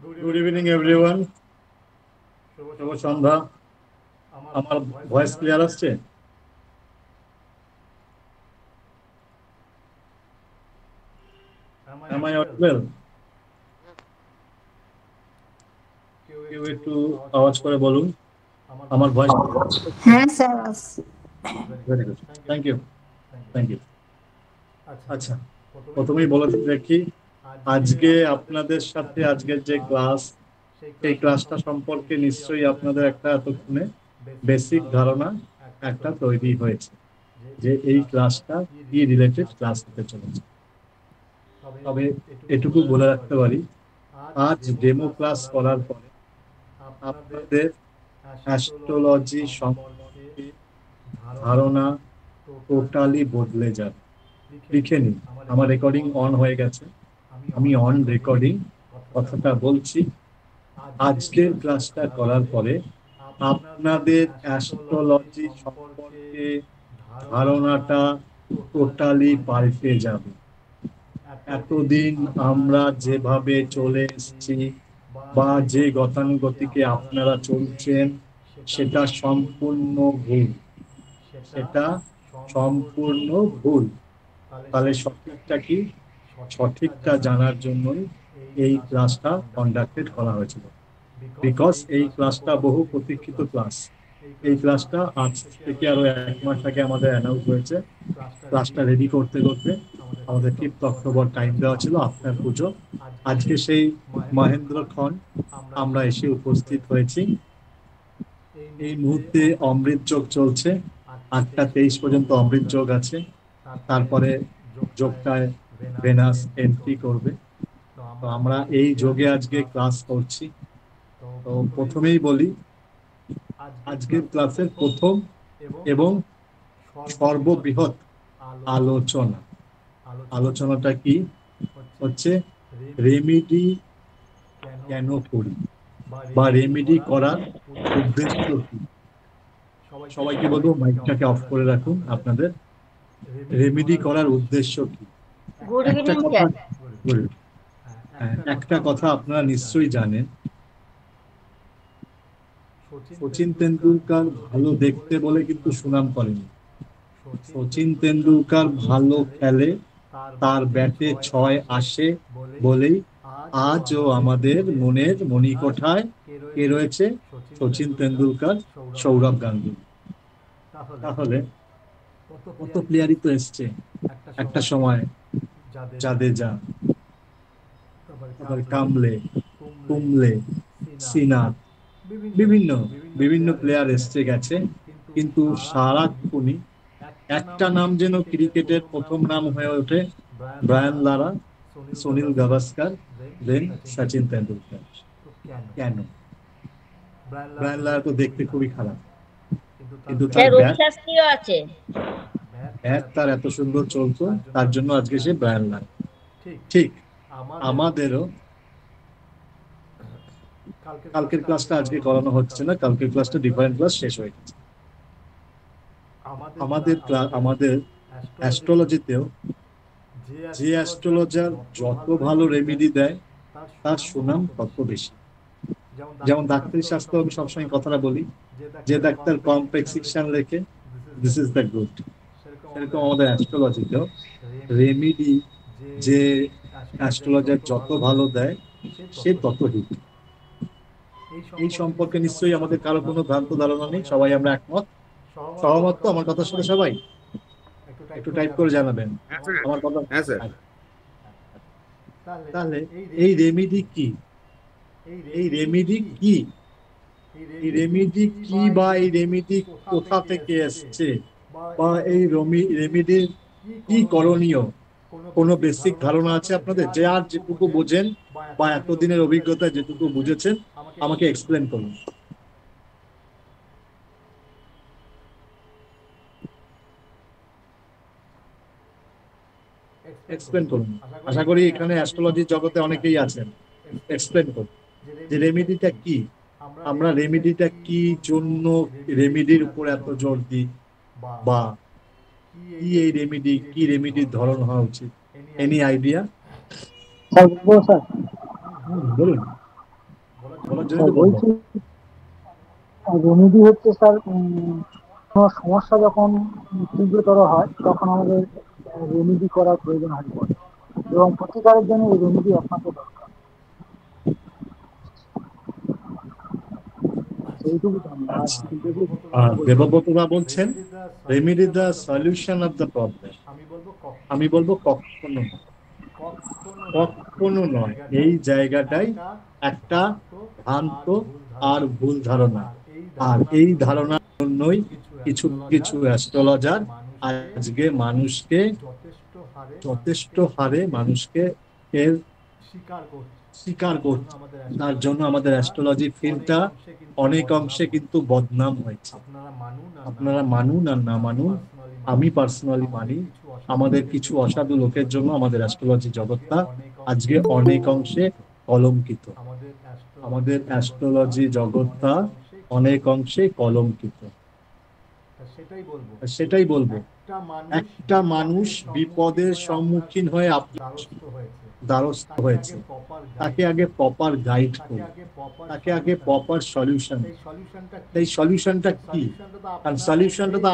Good evening, everyone. শুভ সন্ধ্যা। আমার voice clear আসছে? Am I audible? কেউ একটু আওয়াজ করে বলুন আমার ভয়েস। হ্যাঁ স্যার আসছে। Very good, thank you, thank you. আচ্ছা, প্রথমেই বলে রাখি, আজকে আপনাদের সাথে আজকের যে ক্লাস, সেই ক্লাসটা সম্পর্কে নিশ্চয়ই আপনাদের একটা এতক্ষণে বেসিক ধারণা একটা তৈরি হয়েছে যে এই ক্লাসটা কি রিলেটেড ক্লাস হতে চলেছে। তবে এটুকু বলে রাখতে পারি, আজ ডেমো ক্লাস করার পরে আপনাদের অ্যাস্ট্রোলজি সম্পর্কে ধারণা টোটালি বদলে যাবে। লিখে নিন, আমার রেকর্ডিং অন হয়ে গেছে, আমি অন রেকর্ডিং কথাটা বলছি। আজকের ক্লাসটা করার পরে আপনাদের অ্যাস্ট্রোলজি সম্পর্কে ধারণাটা টোটালি পাল্টে যাবে। এতদিন আমরা যেভাবে চলে এসেছি বা যে গতানুগতিকে আপনারা চলছেন, সেটা সম্পূর্ণ ভুল, সেটা সম্পূর্ণ ভুল। তাহলে সঠিকটা কি? সঠিকটা জানার জন্যই এই ক্লাসটা কন্ডাক্টেড করা হয়েছিল। বিকজ এই ক্লাসটা বহু প্রতীক্ষিত ক্লাস। এই ক্লাসটা আজ থেকে আরো 1 মাস আগে আমাদের অ্যানাউন্স হয়েছে। ক্লাসটা রেডি করতে করতে আমাদের 5 অক্টোবর টাইম দেওয়া ছিল, আপনার পুজো। আজকে সেই মহেন্দ্রক্ষণ আমরা এসে উপস্থিত হয়েছি। এই মুহূর্তে অমৃত যোগ চলছে, 8টা 23 পর্যন্ত অমৃত যোগ আছে। তারপরে যোগটায় ভেনাস এন্ট্রি করবে। তো আমরা এই যোগে আজকে ক্লাস করছি। তো প্রথমেই বলি, আজকের ক্লাসের প্রথম এবং সর্ববৃহৎ আলোচনাটা কি হচ্ছে, রেমেডি কেন করি বা রেমেডি করার উদ্দেশ্য কি। সবাইকে বলবো মাইকটাকে অফ করে রাখুন আপনাদের। রেমেডি করার উদ্দেশ্য কি? Good evening sir. একটা কথা আপনারা নিশ্চয়ই জানেন, সচিন তেন্ডুলকার ভালো দেখতে বলে কিন্তু সুনাম করেনি। সচিন তেন্ডুলকার ভালো খেলে, তার ব্যাটে 6 আসে বলেই আজও আমাদের মনের মণিকোঠায় কে রয়েছে? সচিন তেন্ডুলকার, সৌরভ গাঙ্গুলি। তাহলে কত প্লেয়ারই তো এসছে একটা সময়, জাদেজা, তারপরে কামলে, কুমলে, সিনাথ, বিভিন্ন বিভিন্ন প্লেয়ার এসছে গেছে, কিন্তু সারাক্ষণই একটা নাম যেন ক্রিকেটের প্রথম নাম হয়ে ওঠে, ব্রায়ান লারা, সুনীল গাভাস্কার, দেন সচিন তেন্ডুলকার। কেন? ব্রায়ান লারা তো দেখতে খুবই খারাপ, কিন্তু তার ব্যাট তার এত সুন্দর চলতো, তার জন্য আজকে সে ব্রায়ান লারা। ঠিক আমাদেরও কালকের ক্লাসটা আজকে করানো হচ্ছে না, কালকের ক্লাসটা ডিফারেন্ট ক্লাস শেষ হয়ে গেছে। আমাদের অ্যাস্ট্রোলজিতেও যে অ্যাস্ট্রোলজার যত ভালো রেমেডি দেয়, তার সুনাম তত বেশি। যেমন ডাক্তারি শাস্ত্র আমি সবসময় কথাটা বলি, যে ডাক্তার কম প্রেসক্রিপশন রেখে, দিস ইজ দ্য গুড। সেরকম আমাদের অ্যাস্ট্রোলজিতেও রেমেডি যে অ্যাস্ট্রোলজার যত ভালো দেয়, সে তত হিট। এই সম্পর্কে নিশ্চয়ই আমাদের কারো কোনো ভ্রান্ত ধারণা নেই, সবাই আমরা একমত, সহমত তো আমার কথার সাথে? সবাই একটু টাইপ করে জানাবেন আমার কথা। তাহলে এই রেমেডি কি? এই রেমেডি কি? এই রেমেডি কি বা এই রেমেডি কোথা থেকে এসছে বা এই রেমেডির কি করণীয়? কোনো বেসিক ধারণা আছে আপনাদের? যে আর যেটুকু বোঝেন বা এতদিনের অভিজ্ঞতা যেটুকু বুঝেছেন, আমাকে এক্সপ্লেন করুন। এক্সপ্লেন করুন। আশা করি এখানে অ্যাস্ট্রোলজির জগতে অনেকেই আছেন, এক্সপ্লেন করুন যে রেমেডিটা কি, আমরা রেমেডিটা কি জন্য রেমেডির উপর এত জোর দিই, বা কি এই রেমেডি, কি রেমেডির ধরন হওয়া উচিত। Any idea? স্যার বলুন। বলার জন্য তো বলবো। রেমেডি হচ্ছে স্যার, কোনো সমস্যা যখন তীব্রতর হয় তখন আমাদের রেমেডি করার প্রয়োজন হয় পড়ে, এবং প্রতিকারের জন্য এই রেমেডি আপনাকে দরকার। এইটুকু জানি। দেবব্রতদা বলছেন remedy the solution of the problem. আমি বলবো কখনো নয়। এই জায়গাটাই একটা ভ্রান্ত আর ভুল ধারণা, আর এই ধারণার জন্যই কিছু কিছু অ্যাস্ট্রোলজার আজকে মানুষকে যথেষ্ট হারে মানুষকে এর স্বীকার করছে। তার জন্য আমাদের অ্যাস্ট্রোলজি ফিল্ডটা অনেক অংশে কিন্তু বদনাম হয়েছে। আপনারা মানুন আর না মানুন, আমি পার্সোনালি মানি, আমাদের কিছু অসাধু লোকের জন্য আমাদের অ্যাস্ট্রোলজি জগৎটা আজকে অনেক অংশে কলঙ্কিত। আমাদের অ্যাস্ট্রোলজি জগৎটা অনেক অংশে কলঙ্কিত। সেটাই বলবো, একটা মানুষ বিপদের সম্মুখীন হয়ে দ্বারস্থ হয়েছে, তাকে আগে প্রপার গাইড করুন, তাকে আগে প্রপার সলিউশন। এই সলিউশনটা কি? কারণ সলিউশনটা তো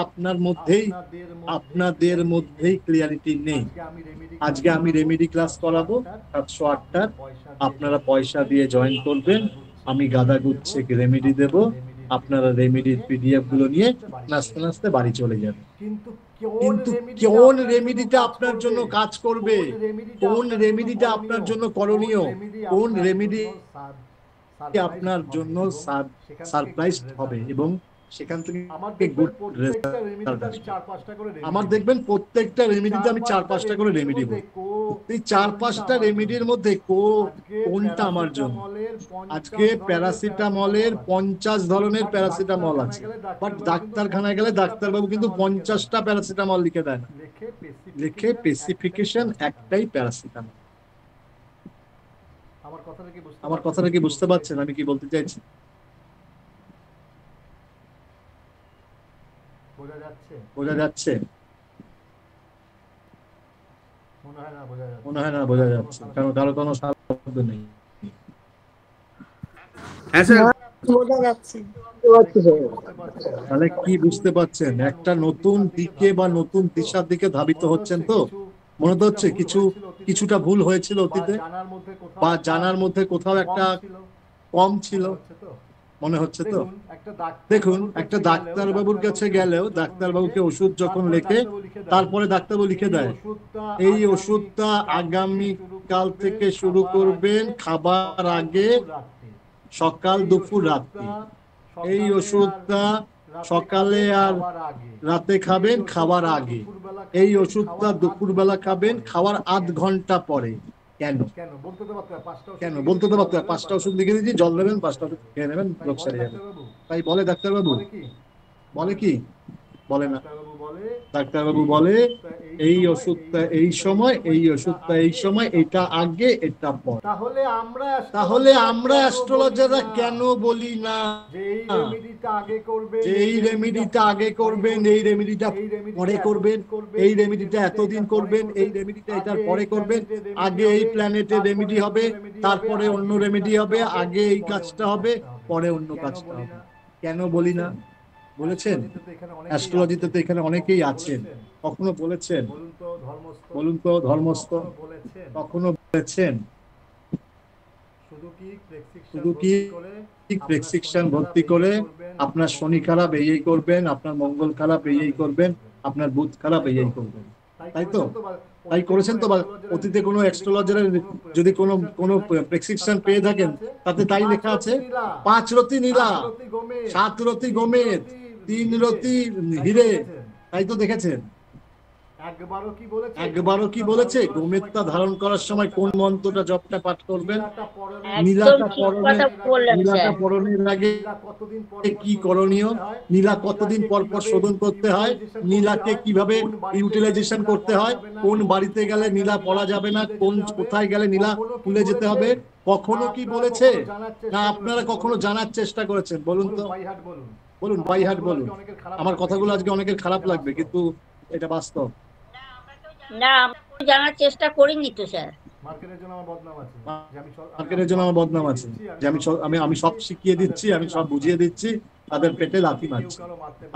আপনাদের মধ্যেই ক্লিয়ারিটি নেই। আজকে আমি রেমেডি ক্লাস করাবো 708টার, আপনারা পয়সা দিয়ে জয়েন করবেন, আমি গাদা গুচ্ছে রেমেডি দেব, আপনারা রেমেডির পিডিএফ গুলো নিয়ে নাচতে নাচতে বাড়ি চলে যাবেন। কিন্তু কোন রেমেডিটা আপনার জন্য কাজ করবে, কোন রেমেডিটা আপনার জন্য করণীয়, কোন রেমেডি আপনার জন্য সারপ্রাইজ হবে এবং সেখান থেকে আমার দেখবেন প্রত্যেকটা রেমেডিতে আমি 4-5টা করে রেমেডি বলবো। এই 4-5টা রেমেডির মধ্যে কোনটা আমার জন্য? আজকে প্যারাসিটামলের 50 ধরনের প্যারাসিটামল আছে, বাট ডাক্তারখানায় গেলে ডাক্তারবাবু কিন্তু 50টা প্যারাসিটামল লিখে দেয় না, লিখে স্পেসিফিকেশন একটাই প্যারাসিটামল। আমার কথাটা কি বুঝতে পারছেন আমি কি বলতে চাইছি? বোঝা যাচ্ছে? মনে হয় না বোঝা যাচ্ছে, কারণ কারো কোনো শব্দ নেই। বোঝা যাচ্ছে। তাহলে কি বুঝতে পারছেন? একটা নতুন দিকে বা নতুন দিশার দিকে ধাবিত হচ্ছেন তো? মনে তো হচ্ছে কিছুটা ভুল হয়েছিল অতীতে, বা জানার মধ্যে কোথাও একটা কম ছিল, মনে হচ্ছে তো? দেখুন, একটা ডাক্তারবাবুর কাছে গেলেও ডাক্তারবাবুকে ওষুধ যখন লেখে, তারপরে ডাক্তারবাবু লিখে দেয় এই ওষুধটা আগামী কাল থেকে শুরু করবেন খাবার আগে, সকাল দুপুর রাত্রি। এই ওষুধটা সকালে আর রাতে খাবেন খাবার আগে, এই ওষুধটা দুপুরবেলা খাবেন খাওয়ার আধ ঘন্টা পরে। কেন বলতে তো পারতো? 5টা ওষুধ লিখে দিয়েছি, জল দেবেন, 5টা ওষুধ খেয়ে নেবেন, রোগ সেরে যাবে। তাই বলে ডাক্তারবাবু? বলে কি? বলে না। ডাক্তারবাবু বলে এই ওষুধটা এই সময়, এই ওষুধটা এই সময়, এটা আগে এটা পরে। তাহলে আমরা অ্যাস্ট্রোলজাররা কেন বলি না যে এই রেমেডিটা আগে করবেন, এই রেমেডিটা পরে করবেন, এই রেমেডিটা এতদিন করবেন, এই রেমেডিটা এটার পরে করবেন, আগে এই প্ল্যানেটে রেমেডি হবে, তারপরে অন্য রেমেডি হবে, আগে এই কাজটা হবে, পরে অন্য কাজটা হবে? কেন বলি না? বলেছেন? অ্যাস্ট্রোলজিতে তো এখানে অনেকেই আছেন, কখনো বলেছেন? বলুন তো ধর্মস্থ কখনো বলেছেন? শুধু কি প্রেসক্রিপশন ভর্তি করে আপনার শনি খারাপ এই করবেন, আপনার মঙ্গল খারাপ এই করবেন, আপনার বুধ খারাপ এই করবেন, তাই তো? তাই করেছেন তো? অতীতে কোনো অ্যাস্ট্রোলজারের যদি কোনো প্রেসক্রিপশন পেয়ে থাকেন, তাতে তাই লেখা আছে 5 রতি নীলা, 7 রতি গোমেদ, 3 রতি হিরে, তাই তো দেখেছেন? একবারও কি বলেছে গোমেদটা ধারণ করার সময় কোন মন্ত্রটা জপটা পাঠ করবেন, নীলাটা পরনের আগে কি করণীয়, নীলা কতদিন পর পর শোধন করতে হয়, নীলাকে কিভাবে ইউটিলাইজেশন করতে হয়, কোন বাড়িতে গেলে নীলা পড়া যাবে না, কোথায় গেলে নীলা খুলে যেতে হবে, কখনো কি বলেছে? না আপনারা কখনো জানার চেষ্টা করেছেন? বলুন তো, বলুন বাইহাট বলুন। আমার কথাগুলো আজকে অনেকের খারাপ লাগবে, কিন্তু এটা বাস্তব। না, জানার চেষ্টা করিনি তো স্যার। মার্কেটের জন্য আমার বদনাম আছে যে আমি সব শিখিয়ে দিচ্ছি, আমি সব বুঝিয়ে দিচ্ছি, তাদের পেটে লাথি মারছি।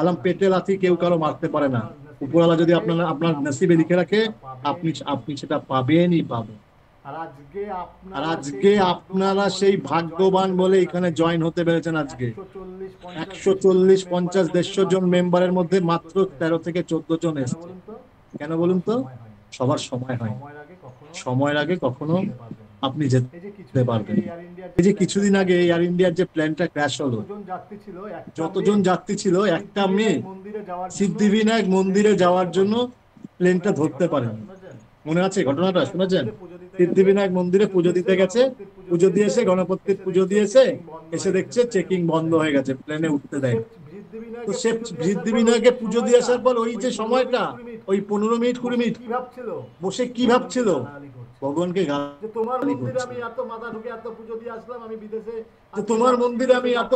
আলাম পেটে লাথি কেউ কারো মারতে পারে না। উপরওয়ালা যদি আপনার নসিবে লিখে রাখে, আপনি সেটা পাবেনই পাবেন। আর আজকে আপনারা সেই ভাগ্যবান বলে এখানে জয়েন হতে পেরেছেন। আজকে 140-150 150 জন মেম্বারের মধ্যে মাত্র 13 থেকে 14 জন এসছে। কেন বলুন তো? সবার সময় হয়, সময়ের আগে কখনো আপনি যেতে পারবেন। এই যে কিছুদিন আগে এয়ার ইন্ডিয়ার যে প্লেনটা ক্র্যাশ হলো, যতজন যাত্রী ছিল, একটা মেয়ে সিদ্ধিবিনায়ক মন্দিরে যাওয়ার জন্য প্লেনটা ধরতে পারেনি। মনে আছে ঘটনাটা? শুনেছেন? সিদ্ধিবিনায়ক মন্দিরে পুজো দিতে গেছে, পুজো দিয়ে এসে গণপতির পুজো দিয়েছে, এসে দেখছে চেকিং বন্ধ হয়ে গেছে, প্লেনে উঠতে দেয়। তো সে সিদ্ধিবিনায়কে পুজো দিয়ে আসার পর ওই যে সময়টা, ওই 15 মিনিট 20 মিনিট বসে কি ভাবছিল? ভগবানকে গালি করছে। তোমার মন্দিরে আমি এত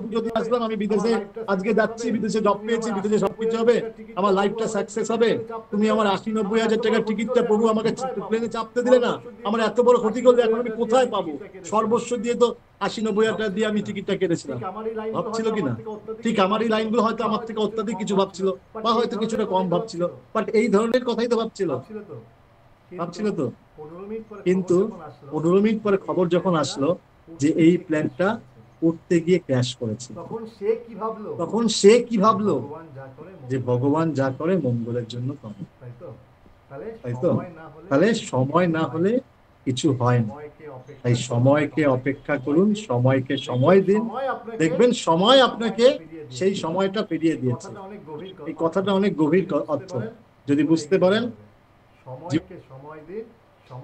পুজো দিয়ে আসলাম, আমি বিদেশে আজকে যাচ্ছি, বিদেশে জব পেয়েছি, বিদেশে সবকিছু হবে, আমার লাইফটা সাকসেস হবে, তুমি আমার 80-90 হাজার টাকার টিকিটটা প্রভু আমাকে প্লেনে চাপতে দিলে না, আমার এত বড় ক্ষতি করলে, এখন আমি কোথায় পাবো? সর্বস্ব দিয়ে তো 80-90 হাজার টাকা দিয়ে আমি টিকিটটা কেটেছিলাম। ভাবছিল কিনা? ঠিক আমার এই লাইনগুলো হয়তো আমার থেকে অত্যাধিক কিছু ভাবছিল, বা হয়তো কিছুটা কম ভাবছিল, বাট এই ধরনের কথাই তো ভাবছিল তো। কিন্তু 15 মিনিট পরে খবর যখন আসলো যে এই প্ল্যানটা উঠতে গিয়ে ক্র্যাশ করেছে, তখন সে কি ভাবলো? যে ভগবান যা করে মঙ্গলের জন্য করে, তাই তো? তাহলে সময় না হলে কিছু হয় না। তাই সময়কে অপেক্ষা করুন, সময়কে সময় দিন, দেখবেন সময় আপনাকে সেই সময়টা পেরিয়ে দিয়েছে। এই কথাটা অনেক গভীর অর্থ। যদি বুঝতে পারেন,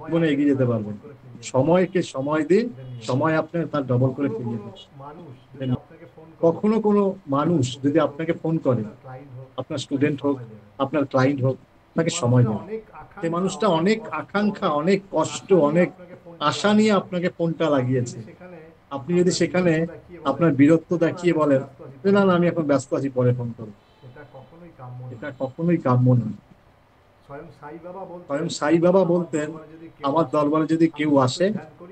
জীবনে এগিয়ে যেতে পারবেন। সময়কে সময় দিন, সময় আপনার তার ডবল করে ফিরিয়ে দেবে। কখনো কোনো মানুষ যদি আপনাকে ফোন করে, আপনার স্টুডেন্ট হোক, আপনার ক্লায়েন্ট হোক, তাকে সময় দেন। সেই মানুষটা অনেক আকাঙ্ক্ষা, অনেক কষ্ট, অনেক আশা নিয়ে আপনাকে ফোনটা লাগিয়েছে। আপনি যদি সেখানে আপনার বীরত্ব দেখিয়ে বলেন যে না না আমি এখন ব্যস্ত আছি, পরে ফোন করব, এটা কখনোই কাম্য নয়। স্বয়ং সাই বাবা বলতেন, আমার দরবারে যদি কেউ আসে,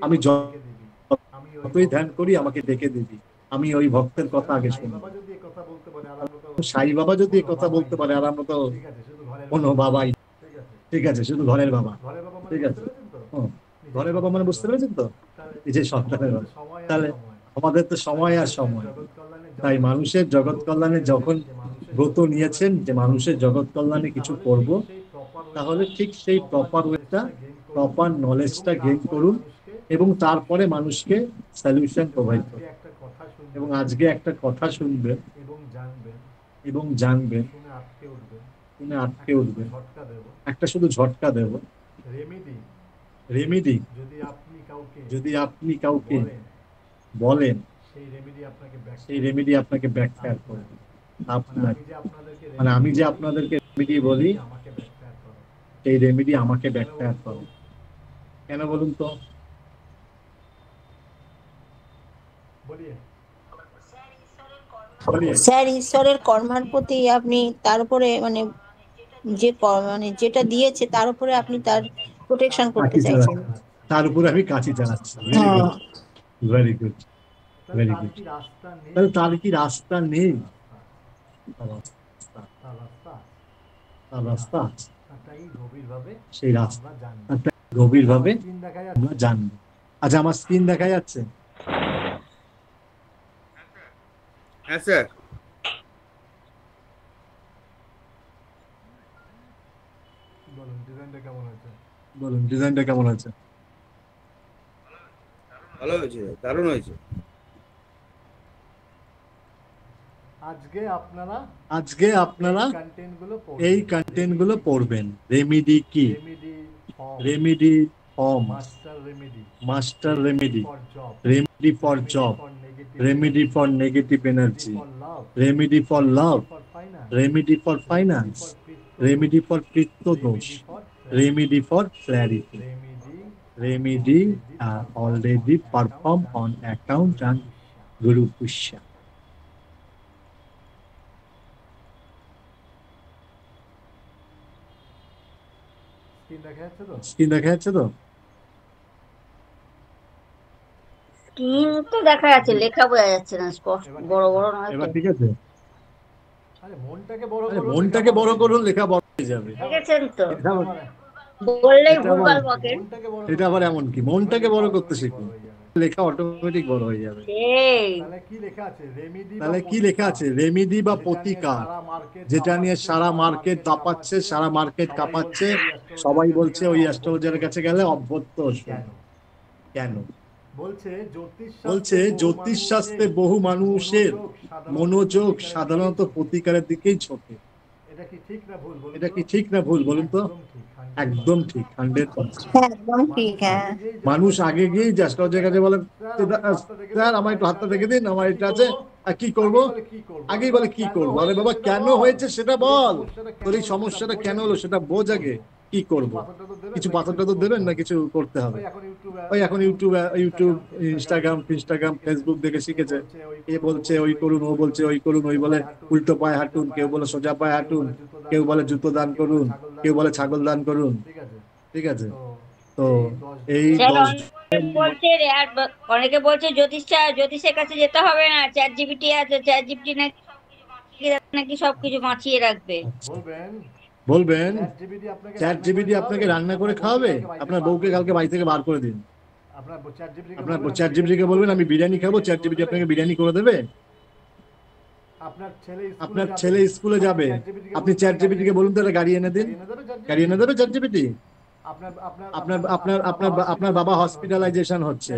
আমি যতই ধ্যান করি আমাকে ডেকে দিবি, আমি ওই ভক্তের কথা আগে শুনবো। সাই বাবা যদি এই কথা বলতে পারে, আর আমরা তো কোনো বাবাই, ঠিক আছে, শুধু ঘরের বাবা, ঠিক আছে, ঘরের বাবা মানে বুঝতে পেরেছেন তো, এই যে সন্তানের বাবা। তাহলে আমাদের তো সময় আর সময়। তাই মানুষের জগৎ কল্যাণে যখন ব্রত নিয়েছেন যে মানুষের জগৎ কল্যাণে কিছু করব, তাহলে ঠিক সেই প্রপার ওয়েটা, প্রপার নলেজটা গেইন করুন, এবং তারপরে মানুষকে সলিউশন প্রোভাইড করুন। এবং আজকে একটা কথা শুনবেন এবং জানবেন, শুনে আটকে উঠবেন, একটা শুধু ঝটকা দেব। রেমেডি যদি আপনি কাউকে বলেন, সেই রেমেডি আপনাকে ব্যাকফায়ার করবে। আপনার মানে আমি যে আপনাদেরকে রেমেডি বলি, সেই রেমেডি আমাকে ব্যাকফায়ার করে। কেন বলুন তো? স্যার, ঈশ্বরের কর্মার প্রতি আপনি তার উপরে মানে মানে যেটা দিয়েছে তার উপরে আপনি তার প্রোটেকশন করতে চাইছেন। তার উপরে আমি কাঁচি চালাচ্ছি। Very good, very good. তাহলে তার কি রাস্তা নেই? তার রাস্তা আছে, সেই রাস্তা গভীর ভাবে আমরা জানবো। আচ্ছা, আমার স্ক্রিন দেখা যাচ্ছে? হ্যাঁ স্যার। বলুন ডিজাইনটা কেমন আছে? ভালো হয়েছে, দারুণ হয়েছে। আজকে আপনারা এই কন্টেন্ট গুলো পড়বেন। রেমেডি কি? Remedy form, master remedy, remedy for job, remedy for negative energy, remedy for love, remedy for finance, remedy for পিত্ত দোষ, remedy for clarity, remedy already performed on account and Guru Pushya. Screen দেখা যাচ্ছে তো? Team তো দেখা যাচ্ছে, লেখা বোঝা যাচ্ছে না, স্পষ্ট বড় বড় নয় তো। এবার ঠিক আছে? আরে মনটাকে বড় আরে করুন, মনটাকে বড় করুন, লেখা বড় হয়ে যাবে। দেখেছেন তো, এটা আবার বললেই এটা ভুলভাল আবার বকেন। মনটাকে বড় এটা আবার এমন কি? মনটাকে বড় করতে শিখুন, হয়ে যাবে। লেখা অটোমেটিক বড় হয়ে যাবে। সেই তাহলে কি লেখা আছে? রেমিডি তাহলে কি লেখা আছে? রেমিডি বা প্রতিকার, যেটা নিয়ে সারা মার্কেট দাপাচ্ছে, সারা মার্কেট কাঁপাচ্ছে। সবাই বলছে ওই অ্যাস্ট্রোলজারের কাছে গেলে অভ্যর্থ কেন? কেন? বলছে বলছে জ্যোতিষশাস্ত্রে বহু মানুষের মনোযোগ সাধারণত প্রতিকারের দিকেই ঝোঁকে। এটা কি ঠিক না ভুল বলুন? এটা কি ঠিক না ভুল বলুন তো? একদম ঠিক, 100%। একদম ঠিক, হ্যাঁ। মানুষ আগে গিয়ে অ্যাস্ট্রোলজারের কাছে বলে, স্যার আমার একটু হাতটা দেখে দিন, আমার এটা আছে, আর কি করব? আগেই বলে কি করবো? আরে বাবা, কেন হয়েছে সেটা বল, তোর এই সমস্যাটা কেন হলো সেটা বোঝ আগে। কি করব? কিছু পাথরটা তো দেবেন না, কিছু করতে হবে। ওই এখন ইউটিউব ইনস্টাগ্রাম ফেসবুক দেখে শিখেছে। এ বলছে ওই করুন, ও বলছে ওই করুন, ওই বলে উল্টো পায়ে হাঁটুন, কেউ বলে সোজা পায়ে হাঁটুন, কেউ বলে জুতো দান করুন, কেউ বলে ছাগল দান করুন। ঠিক আছে? তো এই স্যার, 10 অনেকে বলছে জ্যোতিষের কাছে যেতে হবে না, চ্যাট জিপিটি আছে, চ্যাট জিপিটি নাকি সবকিছু বাঁচিয়ে রাখবে। বলবেন চ্যাট জিপিটি আপনাকে রান্না করে খাওয়াবে। আপনার বউকে কালকে বাড়ি থেকে বার করে দিন, আপনার চ্যাট জিপিটিকে বলবেন আমি বিরিয়ানি খাবো, চ্যাট জিপিটি আপনাকে বিরিয়ানি করে দেবে। আপনার ছেলে স্কুলে যাবে, আপনি চ্যাট জিপিটিকে বলুন তাহলে গাড়ি এনে দিন, গাড়ি এনে দেবে চ্যাট জিপিটি। আপনার আপনার আপনার আপনার বাবা হসপিটালাইজেশন হচ্ছে,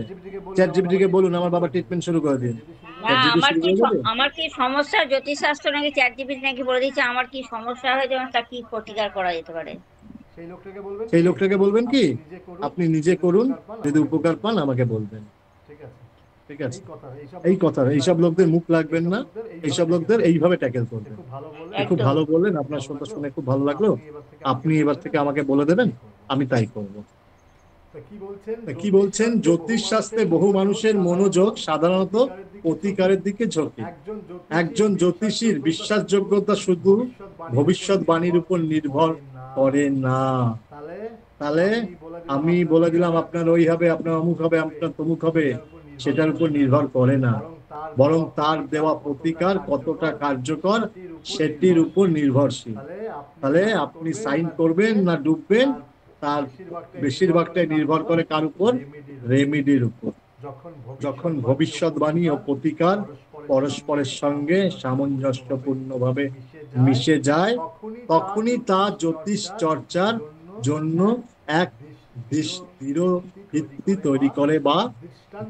চ্যাট জিপিটিকে বলুন আমার বাবা ট্রিটমেন্ট শুরু করে দিন। না, আমার কি সমস্যা, জ্যোতিষশাস্ত্র নাকি চ্যাট জিপিটি নাকি বলে দিচ্ছে আমার কি সমস্যা হয়েছে, তা কি প্রতিকার করা যেতে পারে। সেই লোকটাকে বলবেন কি আপনি নিজে করুন, যদি উপকার পান আমাকে বলবেন। ঠিক আছে? এই কথা, এইসব লোকদের মুখ লাগবেন না, এইসব লোকদের এইভাবে ট্যাকেল করবেন। খুব ভালো বললেন, আপনার কথা শুনে খুব ভালো লাগলো। আপনি এবার থেকে আমাকে বলে দেবেন, আমি তাই করব। কি বলছেন? জ্যোতিষশাস্ত্রে বহু মানুষের মনোযোগ সাধারণত প্রতিকারের দিকে ঝোঁকে। একজন জ্যোতিষীর বিশ্বাসযোগ্যতা শুধু ভবিষ্যৎবাণীর উপর নির্ভর করে না। তাহলে আমি বলে দিলাম আপনার ওই হবে, আপনার অমুক হবে, আপনার তমুক হবে, সেটার উপর নির্ভর করে না, বরং তার দেওয়া প্রতিকার কতটা কার্যকর সেটির উপর নির্ভরশীল। তাহলে আপনি সাইন করবেন না ডুববেন, তার বেশিরভাগটাই নির্ভর করে কার উপর? রেমিডির উপর। যখন ভবিষ্যৎবাণী ও প্রতিকার পরস্পরের সঙ্গে সামঞ্জস্যপূর্ণভাবে মিশে যায়, তখনই তা জ্যোতিষ চর্চার জন্য এক দৃঢ় ভিত্তি তৈরি করে বা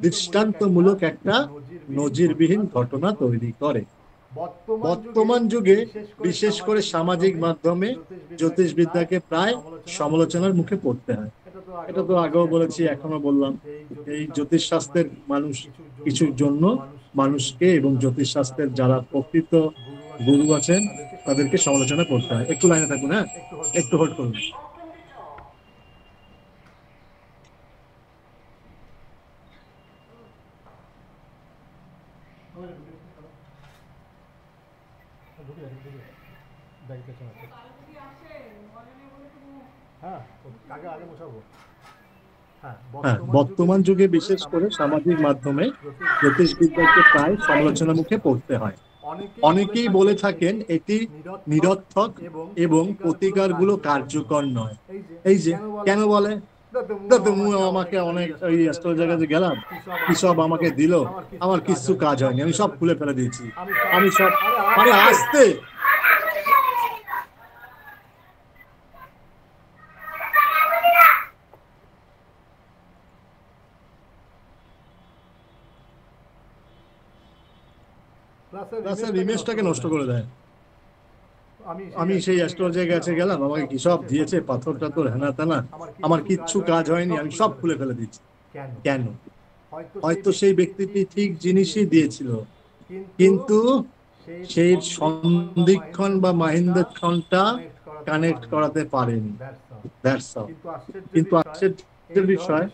দৃষ্টান্তমূলক একটা নজিরবিহীন ঘটনা তৈরি করে। বর্তমান যুগে বিশেষ করে সামাজিক মাধ্যমে জ্যোতিষবিদ্যাকে প্রায় সমালোচনার মুখে পড়তে হয়। এটা তো আগেও বলেছি, এখনো বললাম। এই জ্যোতিষশাস্ত্রের মানুষ কিছুর জন্য মানুষকে এবং জ্যোতিষশাস্ত্রের যারা প্রকৃত গুরু আছেন তাদেরকে সমালোচনা করতে হয়। একটু লাইনে থাকুন, হ্যাঁ, একটু হোল্ড করুন। বর্তমান যুগে বিশেষ করে সামাজিক মাধ্যমে জ্যোতিষবিদ্যাকে প্রায় সমালোচনা মুখে পড়তে হয়। অনেকেই বলে থাকেন এটি নিরর্থক এবং প্রতিকারগুলো কার্যকর নয়। এই যে কেন বলে? আমাকে অনেক ওই অ্যাস্ট্রোলজারের কাছে গেলাম, কি সব আমাকে দিল, আমার কিছু কাজ হয়নি, আমি সব খুলে ফেলে দিয়েছি, আমি সব, আরে আসতে ইমেজটাকে নষ্ট করে দেয়। আমি সেই অ্যাস্ট্রোলজারের কাছে গেলাম, আমাকে কি সব দিয়েছে, পাথর টাথর হেনা তেনা, আমার কিচ্ছু কাজ হয়নি, আমি সব খুলে ফেলে দিচ্ছি। কেন? হয়তো সেই ব্যক্তিটি ঠিক জিনিসই দিয়েছিল, কিন্তু সেই সন্ধিক্ষণ বা মাহিন্দ্রক্ষণটা কানেক্ট করাতে পারেনি। কিন্তু আশ্চর্যের বিষয়,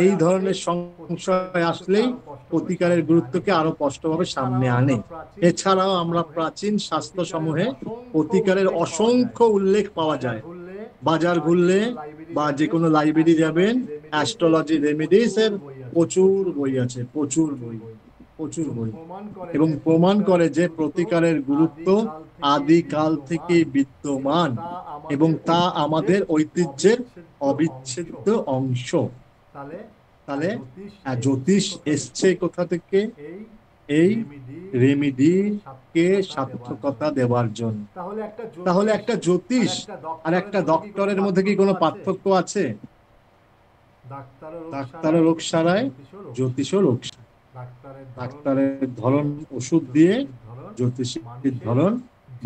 এই ধরনের সংশয় আসলেই প্রতিকারের গুরুত্বকে আরো স্পষ্টভাবে সামনে আনে। এছাড়াও আমরা প্রাচীন শাস্ত্রসমূহে প্রতিকারের অসংখ্য উল্লেখ পাওয়া যায়। বাজার ঘুরলে বা যে কোনো লাইব্রেরি যাবেন, অ্যাস্ট্রোলজি রেমিডিস এর প্রচুর বই আছে, প্রচুর বই, এবং প্রমাণ করে যে প্রতিকারের গুরুত্ব আদিকাল থেকে বিদ্যমান এবং তা আমাদের ঐতিহ্যের অবিচ্ছেদ্য অংশ। তাহলে জ্যোতিষ এসছে কোথা থেকে? এই রেমিডি কে সার্থকতা দেওয়ার জন্য। তাহলে একটা জ্যোতিষ আর একটা ডক্টরের মধ্যে কি কোনো পার্থক্য আছে? ডাক্তারের রোগ সারায়, জ্যোতিষও রোগ সারায়। ডাক্তারের ধরন ওষুধ দিয়ে, জ্যোতিষীর ধরন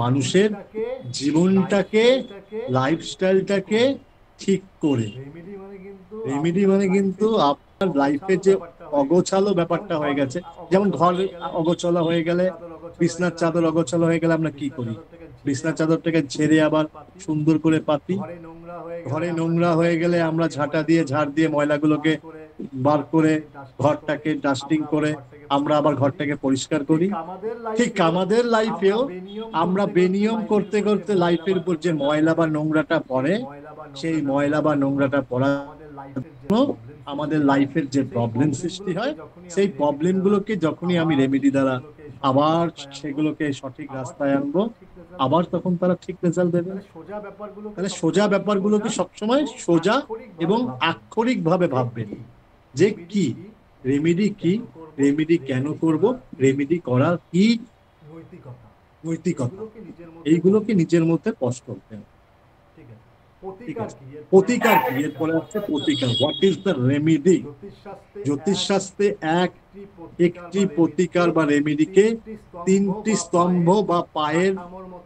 মানুষের জীবনটাকে, লাইফস্টাইলটাকে ঠিক করে। রেমিডি মানে কিন্তু আপনার লাইফে যে অগোছালো ব্যাপারটা হয়ে গেছে, যেমন ঘর অগোছালো হয়ে গেলে, বিছনার চাদর অগোছালো হয়ে গেলে আমরা কি করি? বিছনার চাদরটাকে ঝেড়ে আবার সুন্দর করে পাতি। ঘরে নোংরা হয়ে গেলে আমরা ঝাঁটা দিয়ে, ঝাড় দিয়ে ময়লাগুলোকে বার করে ঘরটাকে ডাস্টিং করে আমরা আবার ঘরটাকে পরিষ্কার করি। ঠিক আমাদের লাইফেও আমরা বেনিয়ম করতে করতে লাইফের উপর যে ময়লা বা নোংরাটা পড়ে, সেই ময়লা বা নোংরাটা পড়ার জন্য আমাদের লাইফের যে প্রবলেম সৃষ্টি হয়, সেই প্রবলেমগুলোকে যখনই আমি রেমেডি দ্বারা আবার সেগুলোকে সঠিক রাস্তায় আনবো, আবার তখন তারা ঠিক রেজাল্ট দেবে। তাহলে সোজা ব্যাপারগুলোকে সবসময় সোজা এবং আক্ষরিক ভাবে ভাববেন যে কি রেমেডি, কি রেমেডি কেন করব, রেমেডি করার কি নৈতিকতা, এইগুলোকে নিজের মধ্যে স্পষ্ট করতে হবে। প্রতিকার কি? এরপরে হচ্ছে প্রতিকার। What is the remedy? জ্যোতিষশাস্ত্রে একটি প্রতিকার বা রেমেডিকে তিনটি স্তম্ভ বা পায়ের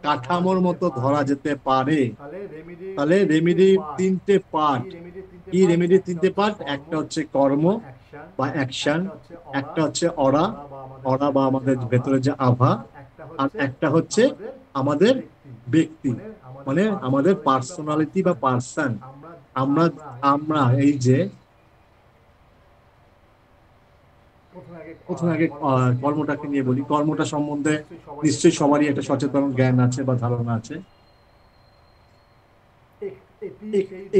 কাঠামোর মতো ধরা যেতে পারে। তাহলে রেমেডির তিনটে পার্ট কি? রেমেডির তিনটে পার্ট, একটা হচ্ছে কর্ম বা অ্যাকশন, একটা হচ্ছে অরা বা আমাদের ভেতরে যে আভা, আর একটা হচ্ছে আমাদের ব্যক্তি, মানে আমাদের পার্সোনালিটি বা পার্সন। আমরা এই যে প্রথমে আগে কর্মটাকে নিয়ে বলি। কর্মটা সম্বন্ধে নিশ্চয়ই সবারই একটা সচেতন জ্ঞান আছে বা ধারণা আছে।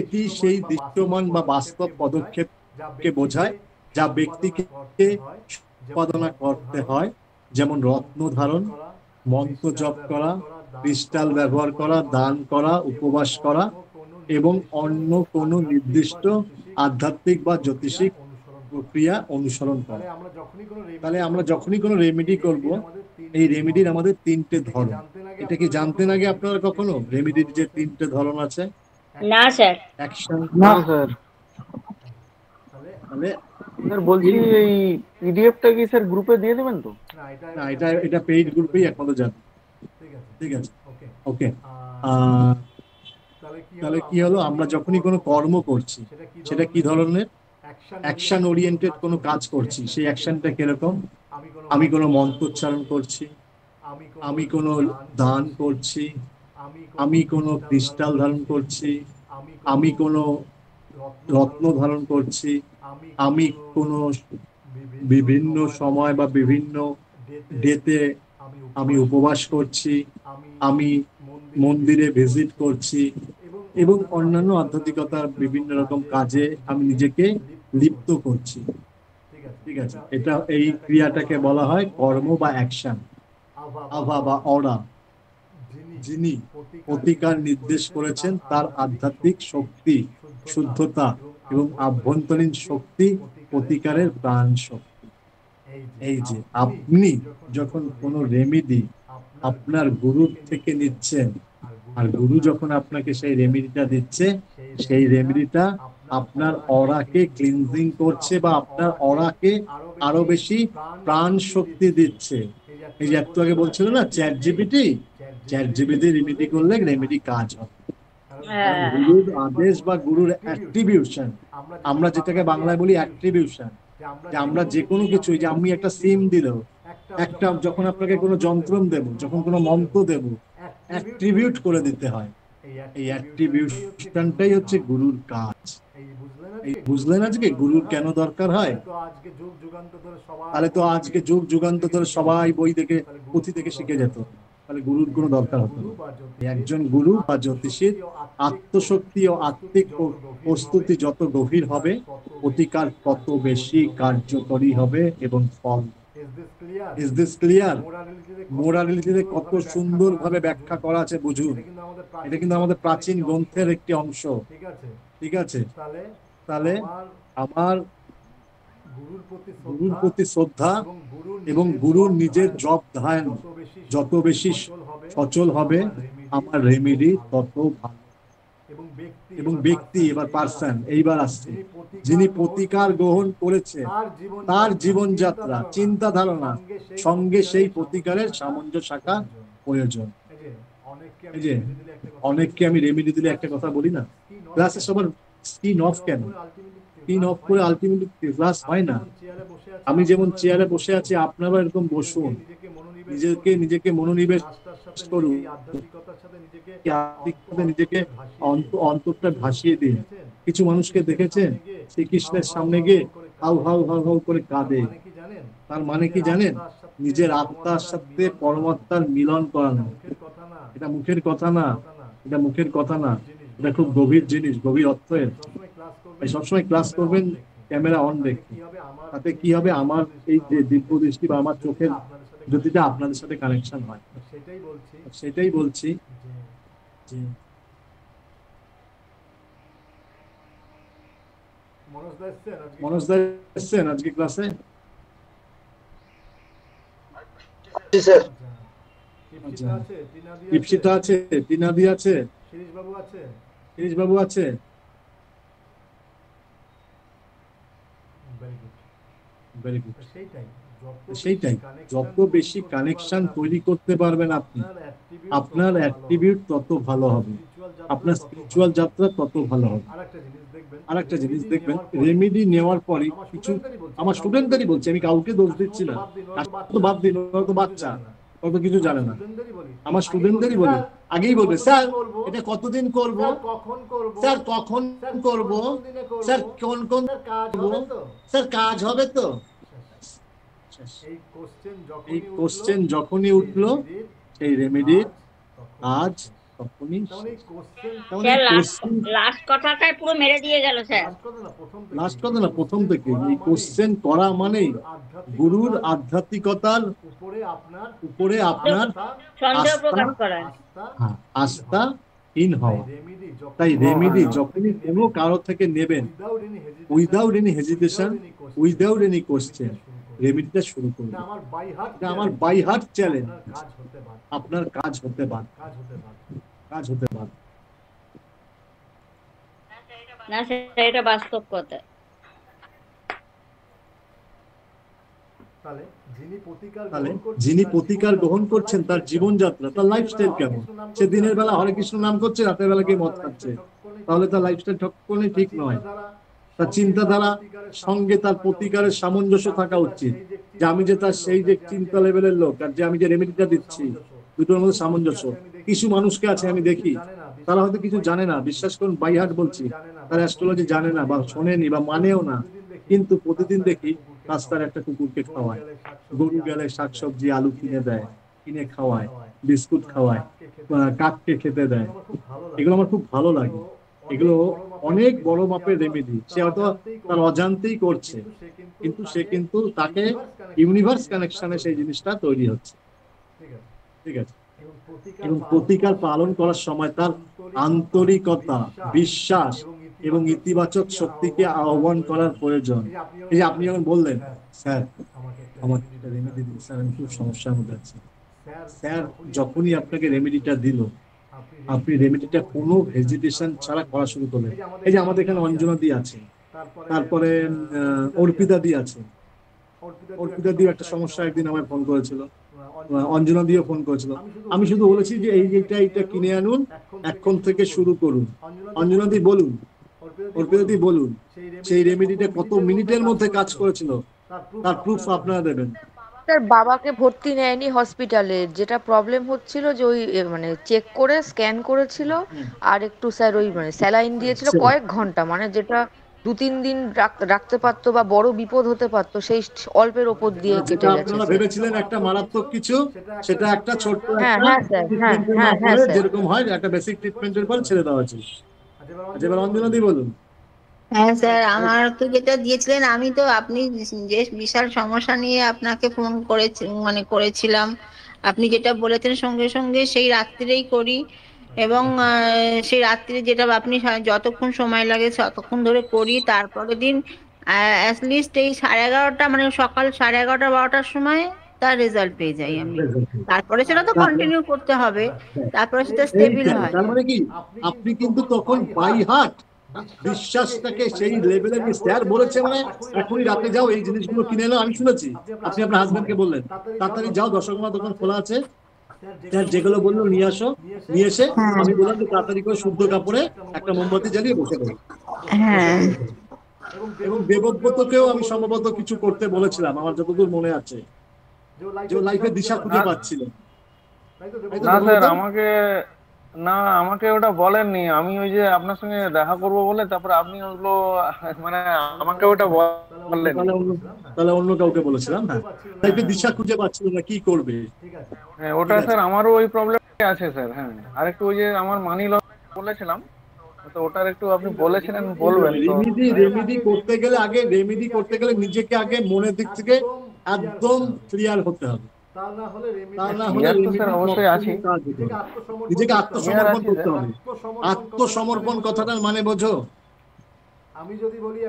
এটি সেই দৃশ্যমান বা বাস্তব পদক্ষেপকে বোঝায় যা ব্যক্তিকে সম্পাদনা করতে হয়, যেমন রত্ন ধারণ, মন্ত্র জপ করা, ক্রিস্টাল ব্যবহার করা, দান করা, উপবাস করা এবং অন্য কোনো নির্দিষ্ট আধ্যাত্মিক বা জ্যোতিষিক প্রক্রিয়া অনুসরণ করা। তাহলে আমরা যখনই কোনো রেমেডি করব, এই রেমেডির আমাদের তিনটে ধরন। এটা কি জানতেন আগে আপনারা কখনো রেমেডির যে তিনটে ধরন আছে? না স্যার। অ্যাকশন না স্যার। তাহলে স্যার বলছি এই পিডিএফটা কি স্যার গ্রুপে দিয়ে দেবেন তো? না, এটা পেইড গ্রুপেই একমাত্র যাবে। ঠিক আছে, ওকে। তাহলে কি হলো, আমরা যখনই কোনো কর্ম করছি, সেটা কি ধরনের? অ্যাকশন ওরিয়েন্টেড কোনো কাজ করছি। সেই অ্যাকশনটা কিরকম? আমি কোনো মন্ত্রোচ্চারণ করছি, আমি কোনো দান করছি, আমি কোনো ক্রিস্টাল ধারণ করছি, আমি কোনো রত্ন ধারণ করছি, আমি কোনো বিভিন্ন সময় বা বিভিন্ন ডেতে আমি উপবাস করছি, আমি মন্দিরে ভিজিট করছি এবং অন্যান্য আধ্যাত্মিকতার বিভিন্ন রকম কাজে আমি নিজেকে লিপ্ত করছি। ঠিক আছে, এটা এই ক্রিয়াটাকে বলা হয় কর্ম বা অ্যাকশন। আভা বা অরা, যিনি প্রতিকার নির্দেশ করেছেন, তার আধ্যাত্মিক শক্তি, শুদ্ধতা এবং আভ্যন্তরীণ শক্তি প্রতিকারের প্রাণ শক্তি। এই যে আপনি যখন কোনো রেমেডি আপনার গুরুর থেকে নিচ্ছেন, আর গুরু যখন আপনাকে সেই রেমেডিটা দিচ্ছে, সেই রেমেডিটা আপনার অরাকে ক্লিনজিং করছে বা আপনার অরাকে আরো বেশি প্রাণ শক্তি দিচ্ছে। এই যে একটু আগে বলছিল না চ্যাট জিপিটি রেমেডি করলে রেমেডি কাজ হবে। গুরুর আদেশ বা গুরুর অ্যাট্রিবিউশন, আমরা যেটাকে বাংলায় বলি অ্যাট্রিবিউশন, যে আমরা যে কোনো কিছু, যে আমি একটা সিম দিল, একটা যখন আপনাকে কোনো যন্ত্রণ দেব, যখন কোনো মন্ত্র দেব, অ্যাট্রিবিউট করে দিতে হয়। এই অ্যাট্রিবিউশনটাই হচ্ছে গুরুর কাজ। এই বুঝলেন আজকে গুরুর কেন দরকার হয়? তাহলে তো আজকে যুগ যুগান্ত ধরে সবাই বই থেকে, পুঁথি থেকে শিখে যেত, তাহলে গুরুর কোনো দরকার হতো গুরু না। বা জ্যোতিষীর একজন গুরু বা জ্যোতিষীর আত্মশক্তি ও আত্মিক প্রস্তুতি যত গভীর হবে, প্রতিকার তত বেশি কার্যকরী হবে এবং ফল। Is this clear? মোরালিটিতে কত সুন্দরভাবে ব্যাখ্যা করা আছে বুঝুন। এটা কিন্তু আমাদের প্রাচীন গ্রন্থের একটি অংশ। ঠিক আছে? তাহলে আমার গুরুর প্রতি শ্রদ্ধা এবং গুরুর নিজের জপ ধ্যান যত বেশি সচল হবে, আমার রেমেডি তত ভালো। এবং ব্যক্তি, এবার পার্সন এইবার আসছে, যিনি প্রতিকার গ্রহণ করেছে, তার জীবনযাত্রা, চিন্তা ধারণা সঙ্গে সেই প্রতিকারের সামঞ্জস্য থাকা প্রয়োজন। এই যে অনেককে আমি রেমেডি দিলে একটা কথা বলি না, ক্লাসে সবার স্ক্রিন অফ কেন? স্ক্রিন অফ করে আলটিমেটলি ক্লাস হয় না। আমি যেমন চেয়ারে বসে আছি, আপনারা এরকম বসুন, নিজেকে মনোনিবেশ করুন, নিজেকে অন্তরটা ভাসিয়ে দিন। কিছু মানুষকে দেখেছেন শ্রীকৃষ্ণের সামনে গিয়ে হাউ হাউ হাউ হাউ করে কাঁদে। তার মানে কি জানেন? নিজের আত্মার সাথে পরমাত্মার মিলন করানো। এটা মুখের কথা না, এটা মুখের কথা না, এটা খুব গভীর জিনিস, গভীর অর্থের। সবসময় ক্লাস করবেন ক্যামেরা অন রেখে। তাতে কি হবে? আমার এই যে দিব্য দৃষ্টি বা আমার চোখের জ্যোতিটা আপনাদের সাথে কানেকশন হয়। সেটাই বলছি যে মনোজদা এসছেন আজকে ক্লাসে? দীপশিতা আছে, টিনাদি আছে, শিরিশ বাবু আছে। সেইটাই, যত বেশি কানেকশন তৈরি করতে পারবেন আপনি, আপনার অ্যাট্রিবিউট তত ভালো হবে, আপনার স্পিরিচুয়াল যাত্রা তত ভালো হবে। আর একটা জিনিস দেখবেন, রেমেডি নেওয়ার পরে কিছু, আমার স্টুডেন্টদেরই বলছি, আমি কাউকে দোষ দিচ্ছি না, তো বাদ দিন, তো বাচ্চা কত কিছু জানে না। আমার স্টুডেন্টদেরই বলি, আগেই বলবে স্যার এটা কতদিন করব, স্যার কখন করব, স্যার কোন স্যার কাজ হবে তো। এই কোশ্চেন যখনই উঠলো, সেই রেমেডির আজ তখনই লাস্ট কথাটাই পুরো মেরে দিয়ে গেল স্যার। লাস্ট কথা না, প্রথম থেকে এই কোশ্চেন করা মানেই গুরুর আধ্যাত্মিকতার উপরে আপনার আস্থাহীন হওয়া। তাই রেমেডি যখনই কোনো কারো থেকে নেবেন, without any hesitation, without any question, রেমেডিটা শুরু করুন। এটা আমার বাই হার্ট চ্যালেঞ্জ, আপনার কাজ হতে পারে, কাজ হতে পারে না স্যার, এটা বাস্তব কথা। তাহলে যিনি প্রতিকার গ্রহণ করছেন, তার জীবনযাত্রা, তার লাইফস্টাইল কেমন? সে দিনের বেলা হরে কৃষ্ণ নাম করছে, রাতের বেলা গিয়ে মদ খাচ্ছে, তাহলে তার লাইফস্টাইল কখনোই ঠিক নয়। তার চিন্তাধারা সঙ্গে তার প্রতিকারের সামঞ্জস্য থাকা উচিত, যে আমি যে তার সেই যে চিন্তা লেভেলের লোক, আর যে আমি যে রেমেডিটা দিচ্ছি, দুটোর মধ্যে সামঞ্জস্য। কিছু মানুষকে আছে আমি দেখি, তারা হয়তো কিছু জানে না, বিশ্বাস করুন, বাই হার্ট বলছি, তারা অ্যাস্ট্রোলজি জানে না বা শোনেনি বা মানেও না, কিন্তু প্রতিদিন দেখি রাস্তার একটা কুকুরকে খাওয়ায়, গরু গেলে শাকসবজি আলু কিনে দেয়, কিনে খাওয়ায়, বিস্কুট খাওয়ায়, কাককে খেতে দেয়। এগুলো আমার খুব ভালো লাগে। এগুলো অনেক বড় মাপের রেমেডি। সে হয়তো তার অজান্তেই করছে, কিন্তু সে কিন্তু তাকে ইউনিভার্স কানেকশনে সেই জিনিসটা তৈরি হচ্ছে। ঠিক আছে? এবং প্রতিকার পালন করার সময় তার আন্তরিকতা, বিশ্বাস এবং ইতিবাচক শক্তিকে আহ্বান করার প্রয়োজন। এই যে আপনি যখন বললেন, স্যার আমাকে একটা রেমেডি দিন, স্যার আমি খুব সমস্যার মধ্যে আছি, স্যার যখনই আপনাকে রেমেডিটা দিল, আপনি রেমেডিটা কোনো হেজিটেশন ছাড়া করা শুরু করলেন। এই যে আমাদের এখানে অঞ্জনা দি আছে, তারপরে অর্পিতা দি আছে। অর্পিতা দি একটা সমস্যা একদিন আমায় ফোন করেছিল, অঞ্জনা দিও ফোন করেছিল। আমি শুধু বলেছি যে এইটা কিনে আনুন, এখন থেকে শুরু করুন। অঞ্জনা দি বলুন, অর্পিতা দি বলুন, সেই রেমেডিটা কত মিনিটের মধ্যে কাজ করেছিল, তার প্রুফ আপনারা দেবেন। তার বাবাকে ভর্তি নেয়নি হসপিটালে, যেটা প্রবলেম হচ্ছিল যে ওই মানে চেক করে স্ক্যান করেছিল, আর একটু স্যার ওই মানে স্যালাইন দিয়েছিল কয়েক ঘন্টা, মানে যেটা 2-3 দিন রাখতে পারতো বা বড় বিপদ হতে পারতো, সেই অল্পের ওপর দিয়ে যেটা কেটে গেছে আপনারা স্যার। ভেবেছিলেন একটা মারাত্মক কিছু, সেটা একটা ছোট্ট হ্যাঁ একটা হ্যাঁ স্যার, হ্যাঁ ট্রিটমেন্টের হ্যাঁ হ্যাঁ মাধ্যমে, স্যার। যেরকম হয় একটা বেসিক ট্রিটমেন্টের পর ছেড়ে দেওয়া উচিত। আচ্ছা, এবার অঞ্জনাদি বলুন। হ্যাঁ স্যার, আমার তো যেটা দিয়েছিলেন, আমি তো আপনি যে বিশাল সমস্যা নিয়ে আপনাকে ফোন করেছিলাম, আপনি যেটা বলেছেন সঙ্গে সঙ্গে সেই রাত্রিরেই করি। এবং সেই রাত্রিরে যেটা আপনি যতক্ষণ সময় লাগে ততক্ষণ ধরে করি। তারপরের দিন অ্যাটলিস্ট এই 11:30, মানে সকাল 11:30-12টার সময় তার রেজাল্ট পেয়ে যাই আমি। তারপরে সেটা তো কন্টিনিউ করতে হবে, তারপরে সেটা স্টেবিল হয়। তার মানে কি, আপনি কিন্তু তখন বাই হার্ট বিশ্বাসটাকে সেই লেভেলে নিয়ে, স্যার বলেছে মানে এখনই রাতে যাও এই জিনিসগুলো কিনে এলো, আমি শুনেছি আপনি আপনার হাজবেন্ডকে বললেন তাড়াতাড়ি যাও, দশকর্মা দোকান খোলা আছে, স্যার যেগুলো বললো নিয়ে আসো, নিয়ে এসে আমি বললাম যে তাড়াতাড়ি করে শুদ্ধ কাপড়ে একটা মোমবাতি জ্বালিয়ে বসে দেবো। হ্যাঁ এবং দেবব্রতকেও আমি সম্ভবত কিছু করতে বলেছিলাম, আমার যতদূর মনে আছে, যে লাইফে দিশা খুঁজে পাচ্ছিল। না স্যার, আমাকে ওটা বলেননি। আমি ওই যে আপনার সঙ্গে দেখা করব বলে তারপরে আপনি ওগুলো মানে আমাকে ওটা বললেন। তাহলে অন্য কাউকে বলেছিলাম। হ্যাঁ, লাইফে দিশা খুঁজে পাচ্ছিল না কি করবে। হ্যাঁ ওটা স্যার আমারও ওই প্রবলেম আছে স্যার। হ্যাঁ, আর একটু ওই যে আমার মানি লস বলেছিলাম, তো ওটার একটু আপনি বলেছিলেন বলবেন তো। রেমেডি করতে গেলে নিজেকে আগে মনের দিক থেকে একদম ক্লিয়ার হতে হবে। তা না হলে স্যার অবশ্যই আছি, নিজেকে আত্মসমর্পণ করতে হবে। আত্মসমর্পণ কথাটার মানে বোঝো?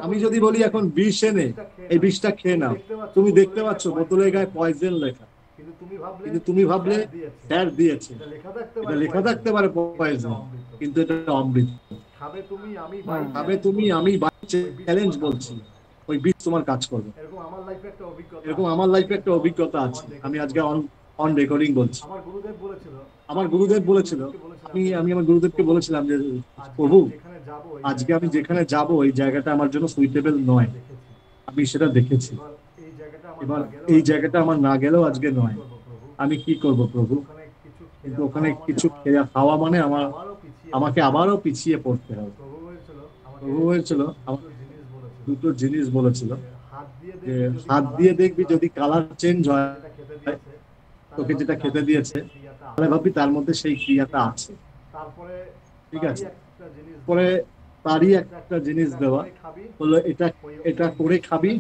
আমি যদি বলি এখন বিষ এনে এই বিষটা খেয়ে নাও, তুমি দেখতে পাচ্ছ বোতলের গায়ে পয়জন লেখা, কিন্তু তুমি ভাবলে স্যার দিয়েছে, এটা লেখা থাকতে পারে পয়জন, কিন্তু এটা অমৃত। খাবে তুমি, আমি চ্যালেঞ্জ বলছি, ওই বিষ তোমার কাজ করবে। এরকম আমার লাইফে একটা অভিজ্ঞতা আছে, আমি আজকে অন রেকর্ডিং বলছি। আমার গুরুদেব বলেছিল, আমি আমার গুরুদেবকে বলেছিলাম যে প্রভু, আজকে আমি যেখানে যাব এই জায়গাটা আমার জন্য সুইটেবল নয়, আমি সেটা দেখেছি। এবার এই জায়গাটা আমার না গেলেও আজকে নয়, আমি কি করব প্রভু? কিন্তু ওখানে কিছু খাওয়া মানে আমাকে আবারও পিছিয়ে পড়তে হবে। প্রভু হয়েছিল আমার দুটো জিনিস বলেছিল, যে হাত দিয়ে দেখবি যদি কালার চেঞ্জ হয়, তোকে যেটা খেতে দিয়েছে, তাহলে ভাববি তার মধ্যে সেই ক্রিয়াটা আছে। ঠিক আছে, পরে তারই একটা জিনিস দেওয়া হলো, এটা করে খাবি,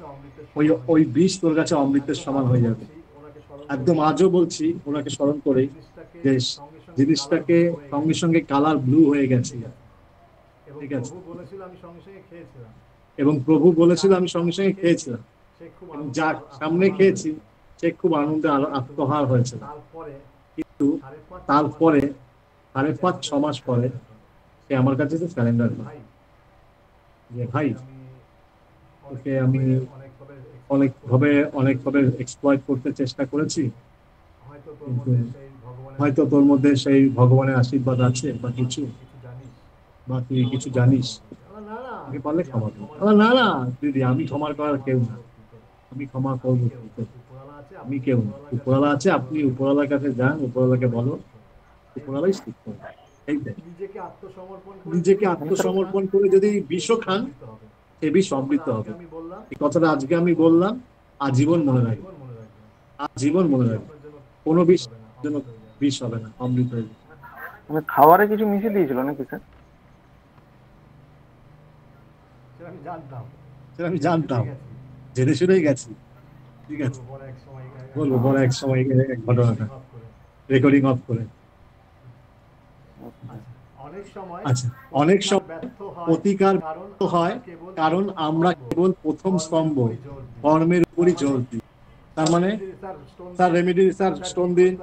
ওই বিষ তোর কাছে অমৃতের সমান হয়ে যাবে। একদম আজও বলছি ওনাকে স্মরণ করে, যে জিনিসটাকে সঙ্গে সঙ্গে কালার ব্লু হয়ে গেছে। ঠিক আছে, এবং প্রভু বলেছিল আমি সঙ্গে সঙ্গে খেয়েছিলাম, যার সামনে খেয়েছি সে খুব আনন্দে আত্মহার হয়েছিল। কিন্তু তারপরে 5.5-6 মাস পরে সে আমার কাছে স্যালেন্ডার হয়, যে ভাই ওকে আমি অনেকভাবে এক্সপ্লয়েট করতে চেষ্টা করেছি, কিন্তু হয়তো তোর মধ্যে সেই ভগবানের আশীর্বাদ আছে বা কিছু, বা তুই কিছু জানিস, আমাকে পারলে ক্ষমা কর। না না দিদি, আমি ক্ষমা করার কেউ না, আমি ক্ষমা করবো, আমি কেউ না, উপরওয়ালা আছে, আপনি উপরওয়ালার কাছে যান, উপরওয়ালাকে বলো, উপরওয়ালাই ঠিক করবে। এইটাই, নিজেকে আত্মসমর্পণ করে যদি বিষও খান, সে বিষ অমৃত হবে। এই কথাটা আজকে আমি বললাম, আজীবন মনে রাখবে, আজীবন মনে রাখবে, কোনো বিষ যেন বিষ হবে না, অমৃত হয়ে যাবে। খাবারে কিছু মিশিয়ে দিয়েছিল নাকি স্যার? আমি জানতাম, জেনে শুনেই গেছি। ঠিক আছে, বলবো বড় এক সময় ঘটনাটা রেকর্ডিং অফ করে। আচ্ছা, অনেক সময় প্রতিকার হয়, কারণ আমরা কেবল প্রথম স্তম্ভ কর্মের উপরই জোর দিই। তার মানে স্যার রেমেডি, স্যার স্টোন দিন,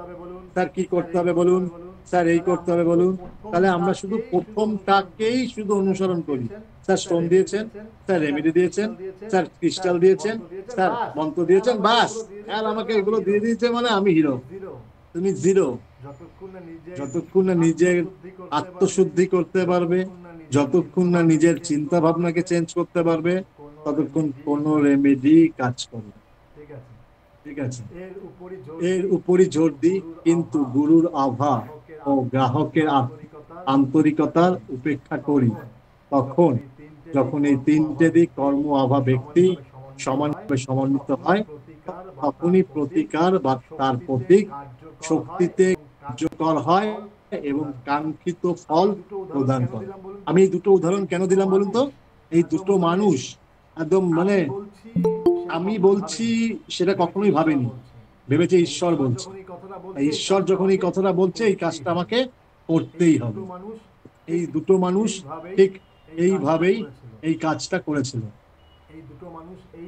স্যার কি করতে হবে বলুন, স্যার এই করতে হবে বলুন, তাহলে আমরা শুধু প্রথমটাকেই শুধু অনুসরণ করি। স্যার স্টোন দিয়েছেন, স্যার রেমেডি দিয়েছেন, স্যার ক্রিস্টাল দিয়েছেন, স্যার মন্ত্র দিয়েছেন, বাস আর আমাকে এগুলো দিয়ে দিয়েছে মানে আমি হিরো। তুমি জিরো। যতক্ষণ না নিজের আত্মশুদ্ধি করতে পারবে, যতক্ষণ না নিজের চিন্তা ভাবনাকে চেঞ্জ করতে পারবে, ততক্ষণ কোনো রেমেডি কাজ করবে। ঠিক আছে, এর উপরই জোর দিই, কিন্তু গুরুর আভা ও গ্রাহকের আন্তরিকতার উপেক্ষা করি, তখন যখন এই তিনটে দিক কর্ম আভা ব্যক্তি সমানভাবে সমন্বিত হয়, তখনই প্রতিকার বা তার প্রতীক শক্তিতে কার্যকর হয় এবং কাঙ্ক্ষিত ফল প্রদান করে। আমি এই দুটো উদাহরণ কেন দিলাম বলুন তো? এই দুটো মানুষ একদম মানে আমি বলছি সেটা কখনোই ভাবেনি, ভেবেছে ঈশ্বর বলছে। ঈশ্বর যখন এই কথাটা বলছে এই কাজটা আমাকে করতেই হবে। এই দুটো মানুষ ঠিক এইভাবেই এই কাজটা করেছিল।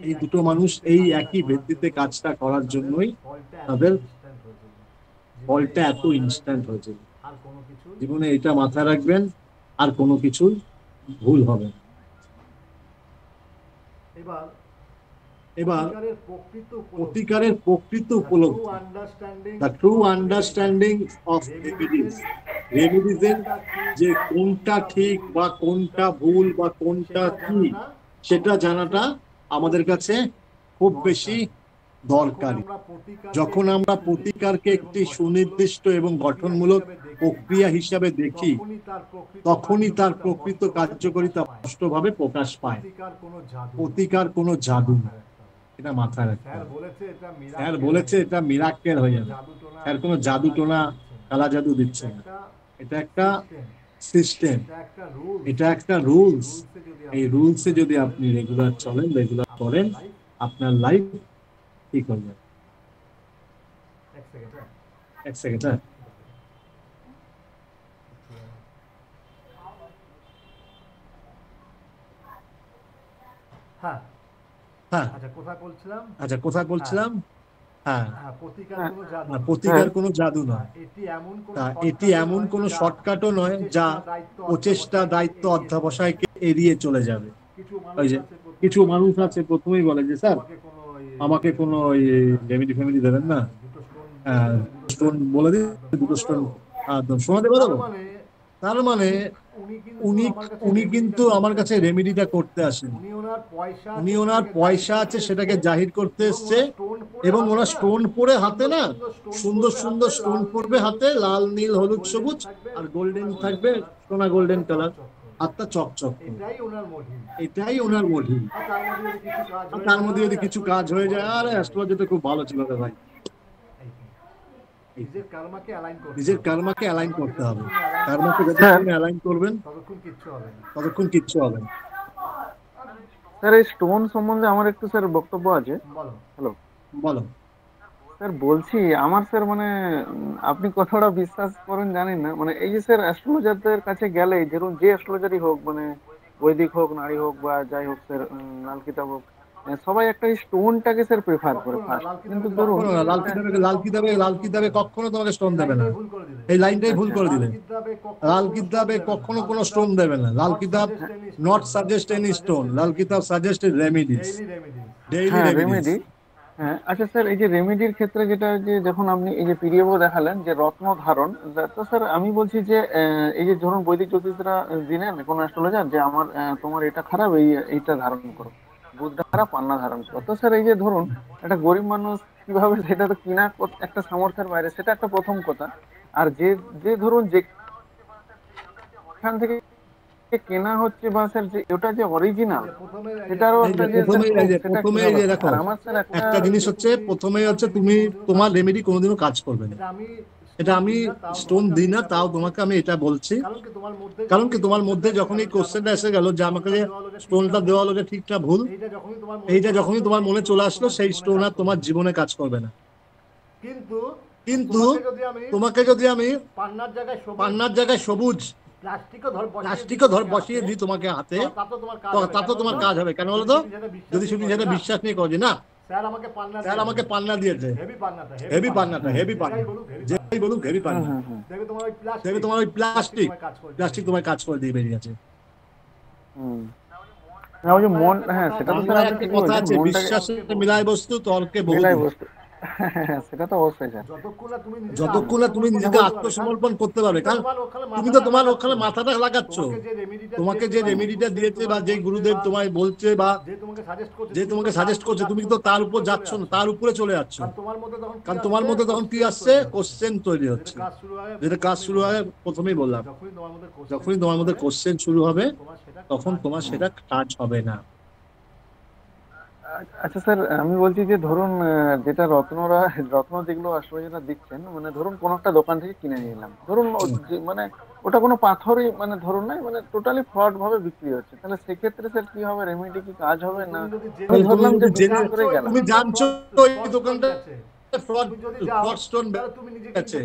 এই দুটো মানুষ এই একই ভিত্তিতে কাজটা করার জন্যই তাদের ফলটা এত ইনস্ট্যান্ট হয়েছিল। জীবনে এটা মাথায় রাখবেন, আর কোনো কিছু ভুল হবে না। এবার প্রতিকারের প্রকৃত উপলব্ধি, দ্য ট্রু আন্ডারস্ট্যান্ডিং অফ রেমিডিজের যে কোনটা ঠিক বা কোনটা ভুল বা কোনটা কি সেটা জানাটা আমাদের কাছে খুব বেশি দরকারি। যখন আমরা প্রতিকারকে একটি সুনির্দিষ্ট এবং গঠনমূলক প্রক্রিয়া হিসাবে দেখি, তখনই তার প্রকৃত কার্যকারিতা স্পষ্টভাবে প্রকাশ পায়। প্রতিকার কোনো জাদু না, এটা মাথায় রাখতে হবে। স্যার বলেছে এটা মিরাক্কেল হয়ে যাবে। স্যার কোনো জাদু টোনা কালা জাদু দিচ্ছে না, এটা একটা সিস্টেম, এটা একটা রুলস। এই রুলসে যদি আপনি রেগুলার চলেন, রেগুলার করেন, আপনার লাইফ ঠিক হয়ে যাবে। এক সেকেন্ড। হ্যাঁ হ্যাঁ, আচ্ছা কোথায় বলছিলাম? হ্যাঁ, প্রতিকার কোনো জাদু নয়। এটি এমন কোনো শর্টকাটও নয় যা প্রচেষ্টা, দায়িত্ব, অধ্যাবসায়কে এড়িয়ে চলে যাবে। ওই যে কিছু মানুষ আছে প্রথমেই বলে যে স্যার আমাকে কোনো রেমেডি ফেমেডি দেবেন না, স্টোন বলে দিন, দুটো স্টোন সোনা দেবো দেবো। তার মানে উনি কিন্তু আমার কাছে রেমেডিটা করতে আসেন, উনি ওনার পয়সা আছে সেটাকে জাহির করতে এসছে, এবং ওনার স্টোন পরে হাতে না সুন্দর সুন্দর স্টোন পরবে হাতে, লাল নীল হলুদ সবুজ আর গোল্ডেন থাকবে, সোনা গোল্ডেন কালার, হাতটা চকচক, এটাই ওনার মডিউল। তার মধ্যে যদি কিছু কাজ হয়ে যায়, আরে অ্যাস্ট্রোলজিটা খুব ভালো ছিল রে ভাই। নিজের কর্মকে অ্যালাইন করতে হবে। কর্মকে যতক্ষণ অ্যালাইন করবেন ততক্ষণ কিচ্ছু হবে না। স্যার এই স্টোন সম্বন্ধে আমার একটু স্যার বক্তব্য আছে। হ্যালো, বলো স্যার। বলছি আমার স্যার মানে আপনি কতটা বিশ্বাস করেন জানেন না, মানে এই যে স্যার অ্যাস্ট্রোলজারদের কাছে গেলে, ধরুন যে অ্যাস্ট্রোলজারই হোক, মানে বৈদিক হোক, নারী হোক, বা যাই হোক স্যার, লাল কিতাব হোক, সবাই একটা স্টোনটাকে স্যার প্রেফার করে ফার্স্ট। কিন্তু ধরুন লাল কিতাবে কখনো তোমাকে স্টোন দেবে না, এই লাইনটাই ভুল করে দিলে। লাল কিতাবে কখনো কোনো স্টোন দেবে না। লাল কিতাব নট সাজেস্ট এনি স্টোন, লাল কিতাব সাজেস্ট রেমেডিস, ডেইলি রেমেডি। হ্যাঁ, আচ্ছা স্যার, এই যে রেমেডির ক্ষেত্রে যেটা, যে যখন আপনি এই যে পিডিএফও দেখালেন যে রত্ন ধারণ, তো স্যার আমি বলছি যে এই যে ধরুন বৈদিক জ্যোতিষরা দিলেন কোনো অ্যাস্ট্রোলজার যে আমার তোমার এটা খারাপ, এইটা ধারণ করো, বুধ খারাপ, পান্না ধারণ করো। তো স্যার এই যে ধরুন একটা গরিব মানুষ কিভাবে সেটা তো কিনা একটা সামর্থ্যের বাইরে, সেটা একটা প্রথম কথা। আর যে ধরুন যেখান থেকে কেনা হচ্ছে, বা স্যার যে ওটা যে অরিজিনাল, সেটারও একটা যে একটা জিনিস হচ্ছে, প্রথমে হচ্ছে তুমি তোমার রেমেডি কোনোদিনও কাজ করবে না। এটা আমি স্টোন দিই না, তাও তোমাকে আমি এটা বলছি, কারণ কি তোমার মধ্যে যখন এই কোশ্চেনটা এসে গেল যে আমাকে স্টোনটা দেওয়া হলো ঠিকটা ভুল, এইটা যখনই তোমার মনে চলে আসলো, সেই স্টোন আর তোমার জীবনে কাজ করবে না। কিন্তু তোমাকে যদি আমি পান্নার জায়গায় সবুজ প্লাস্টিকও ধর বসিয়ে দিই তোমাকে হাতে, তাতে তোমার কাজ হবে। কেন বলো তো? যদি তুমি সেটা বিশ্বাস নিয়ে করো যে না স্যার আমাকে পান্না দিয়েছে, হেভি পান্নাটা, হেভি পান্না, যেই বলুক হেভি পান্না, দেখবে তোমার ওই প্লাস্টিক তোমার কাজ করে দিয়ে বেরিয়ে আছে। মন, হ্যাঁ সেটা তো স্যার একটা কথা আছে, বিশ্বাসে মিলায় বস্তু, তর্কে বহু। সেটা তো অবশ্যই স্যার। যতক্ষণ না তুমি নিজেকে আত্মসমর্পণ করতে পারবে, কারণ তুমি তো তোমার ওখানে মাথাটা লাগাচ্ছ, তোমাকে যে রেমেডিটা দিয়েছে বা যে গুরুদেব তোমায় বলছে বা যে তোমাকে সাজেস্ট করছে, তুমি তো তার উপর যাচ্ছ না, তার উপরে চলে যাচ্ছ। কারণ তোমার মধ্যে তখন কি আসছে, কোশ্চেন তৈরি হচ্ছে, যেটা কাজ শুরু হয় প্রথমেই বললাম, যখনই তোমার মধ্যে কোশ্চেন শুরু হবে তখন তোমার সেটা কাজ হবে না। আচ্ছা স্যার, আমি বলছি যে ধরুন যেটা রত্ন যেগুলো অ্যাস্ট্রোলজাররা দিচ্ছেন, মানে ধরুন কোন একটা দোকান থেকে কিনে নিলাম, ধরুন মানে ওটা কোনো পাথরই মানে ধরুন নাই, মানে টোটালি ফ্রড ভাবে বিক্রি হচ্ছে, তাহলে সেক্ষেত্রে স্যার কি হবে, রেমেডি কি কাজ হবে না? আমি ধরলাম যে বিশ্বাস করে গেলাম। তুমি জানছো এই দোকানটা ফ্রড স্টোন আছে,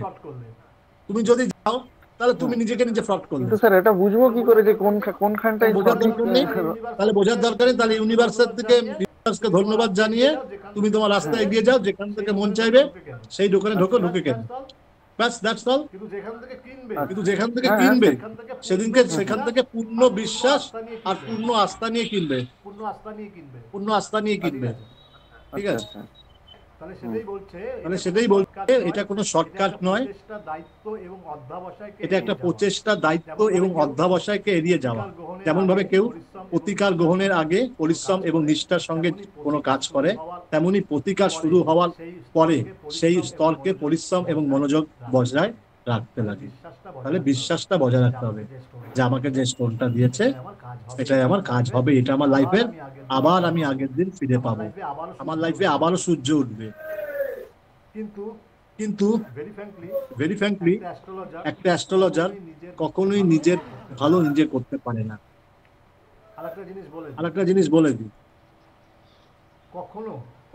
তুমি যদি যাও তাহলে তুমি নিজেকে নিজে ফ্রড করলে। কিন্তু স্যার এটা বুঝবো কি করে যে কোনখানটায় বোঝার দরকার নেই, তাহলে বোঝার দরকার নেই, তাহলে ইউনিভার্সের থেকে ইউনিভার্সকে ধন্যবাদ জানিয়ে তুমি তোমার রাস্তায় এগিয়ে যাও, যেখান থেকে মন চাইবে সেই দোকানে ঢুকে কেন, ব্যাস, দ্যাটস অল। কিন্তু যেখান থেকে কিনবে সেদিনকে সেখান থেকে পূর্ণ বিশ্বাস আর পূর্ণ আস্থা নিয়ে কিনবে, পূর্ণ আস্থা নিয়ে কিনবে, ঠিক আছে? তাহলে সেটাই বলছে এটা কোনো শর্টকাট নয়, এটা একটা প্রচেষ্টা, দায়িত্ব এবং অধ্যাবসায়কে এড়িয়ে যাওয়া। যেমন ভাবে কেউ প্রতিকার গ্রহণের আগে পরিশ্রম এবং নিষ্ঠার সঙ্গে কোনো কাজ করে, তেমনি প্রতিকার শুরু হওয়ার পরে সেই স্তরকে পরিশ্রম এবং মনোযোগ বজায় রাখতে লাগে। তাহলে বিশ্বাসটা বজায় রাখতে হবে যে আমাকে যে স্টোনটা দিয়েছে এটাই আমার কাজ হবে, এটা আমার লাইফের আবার আমি আগের দিন ফিরে পাবো, আমার লাইফে আবারও সূর্য উঠবে। কিন্তু ভেরি ফ্র্যাঙ্কলি একটা অ্যাস্ট্রোলজার কখনোই নিজের ভালো নিজে করতে পারে না। আরেকটা জিনিস বলে দিই,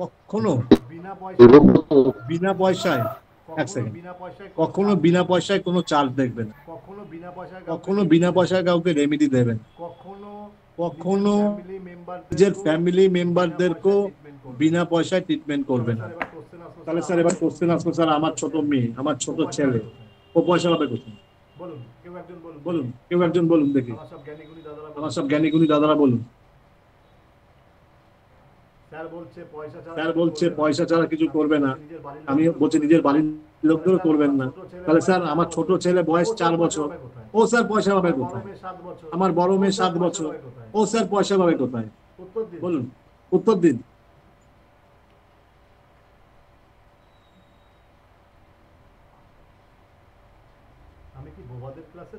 কখনো বিনা পয়সায়, এক সেকেন্ড, কখনো বিনা পয়সায় কোনো চার্জ দেখবে না, কখনো বিনা পয়সায় কাউকে রেমেডি দেবেন, কখনো নিজের ফ্যামিলি মেম্বারদেরকেও বিনা পয়সায় ট্রিটমেন্ট করবে না। তাহলে স্যার এবার কোশ্চেন আসবো, স্যার আমার ছোট মেয়ে, আমার ছোট ছেলে, ও পয়সা পাবে কোথায়? বলুন, কেউ একজন বলুন দেখি, আমার সব জ্ঞানী গুণী দাদারা বলুন। স্যার বলছে পয়সা ছাড়া কিছু করবে না, আমি বলছি নিজের বাড়ির লোকদেরও করবেন না। তাহলে স্যার আমার ছোট ছেলে বয়স 4 বছর, ও স্যার পয়সা পাবে কোথায়? আমার বড় মেয়ে 7 বছর, ও স্যার পয়সা পাবে কোথায়? বলুন, উত্তর দিন।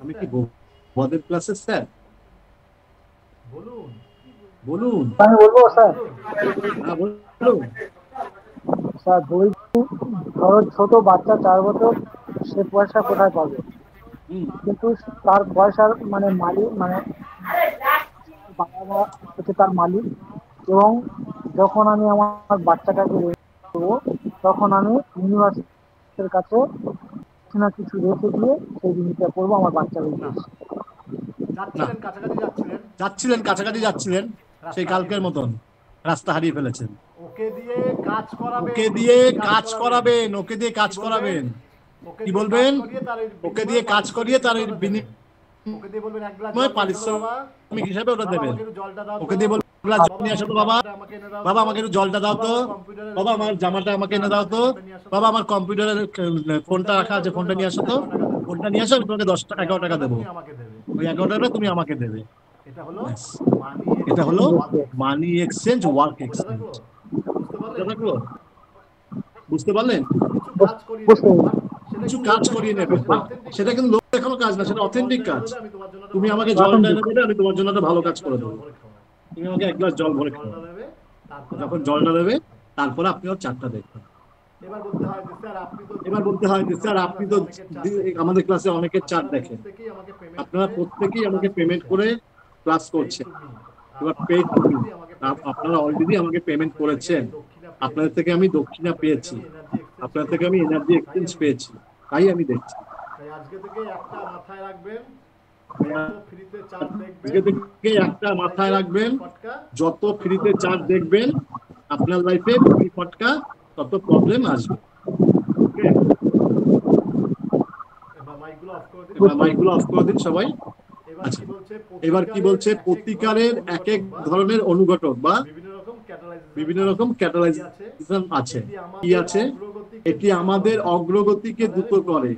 আমি কি বোবাদের ক্লাসে স্যার? বলুন। আমি বলবো স্যার? হ্যাঁ বলুন। স্যার ধরো ছোট বাচ্চা 4 বছর, সে পয়সা কোথায় পাবে? কিন্তু তার পয়সার মানে মালিক, মানে বাবা মা হচ্ছে তার মালিক। এবং যখন আমি আমার বাচ্চাটাকে দেবো তখন আমি ইউনিভার্সিটির কাছে কিছু না কিছু রেখে দিয়ে সেই জিনিসটা করবো আমার বাচ্চার উদ্দেশ্যে। যাচ্ছিলেন কাছাকাছি যাচ্ছিলেন, সেই কালকের মতন রাস্তা হারিয়ে ফেলেছেন। ওকে দিয়ে কাজ করাবেন, ওকে দিয়ে কাজ করাবেন। কি বলবেন? ওকে দিয়ে কাজ করিয়ে তার বিনিময়ে পারিশ্রমিক হিসাবে ওটা দেবেন। ওকে দিয়ে বলবেন নিয়ে আসো তো বাবা, বাবা আমাকে একটু জলটা দাও তো, বাবা আমার জামাটা আমাকে এনে দাও তো, বাবা আমার কম্পিউটারের ফোনটা রাখা আছে, ফোনটা নিয়ে আসো তো, ফোনটা নিয়ে আসো, আমি তোমাকে 11 টাকা দেবো, ওই 11 টাকা তুমি আমাকে দেবে। এটা হলো মানি এক্সচেঞ্জ, ওয়ার্ক এক্সচেঞ্জ। বুঝতে পারলেন? কিছু কাজ করিয়ে নেবে, সেটা কিন্তু লোক দেখানো কাজ না, সেটা অথেন্টিক কাজ। তুমি আমাকে জলটা এনে দেবে, আমি তোমার জন্য একটা ভালো কাজ করে দেবো। তুমি আমাকে 1 গ্লাস জল ভরে খাও, যখন জলটা দেবে তারপরে আপনি ওর চারটা দেখবেন। এবার বলতে হয় যে স্যার আপনি তো আমাদের ক্লাসে অনেকের চার্ট দেখেন, আপনারা প্রত্যেকেই আমাকে পেমেন্ট করে ক্লাস করছেন। এবার পেড টু, আপনারা অলরেডি আমাকে পেমেন্ট করেছেন, আপনাদের থেকে আমি দক্ষিণা পেয়েছি, আপনাদের থেকে আমি এনার্জি এক্সচেঞ্জ পেয়েছি, তাই আমি দেখছি। আজকে থেকে একটা মাথায় রাখবেন, যত ফ্রিতে চার্জ দেখবেন আপনার লাইফে ফটকা তত প্রবলেম আসবে। মাইকগুলো অফ করে দিন সবাই। আচ্ছা, এবার কি বলছে? প্রতিকারের এক এক ধরনের অনুঘটক বা বিভিন্ন রকম ক্যাটালাইজেশন আছে। কি আছে? এটি আমাদের অগ্রগতিকে দ্রুত করে।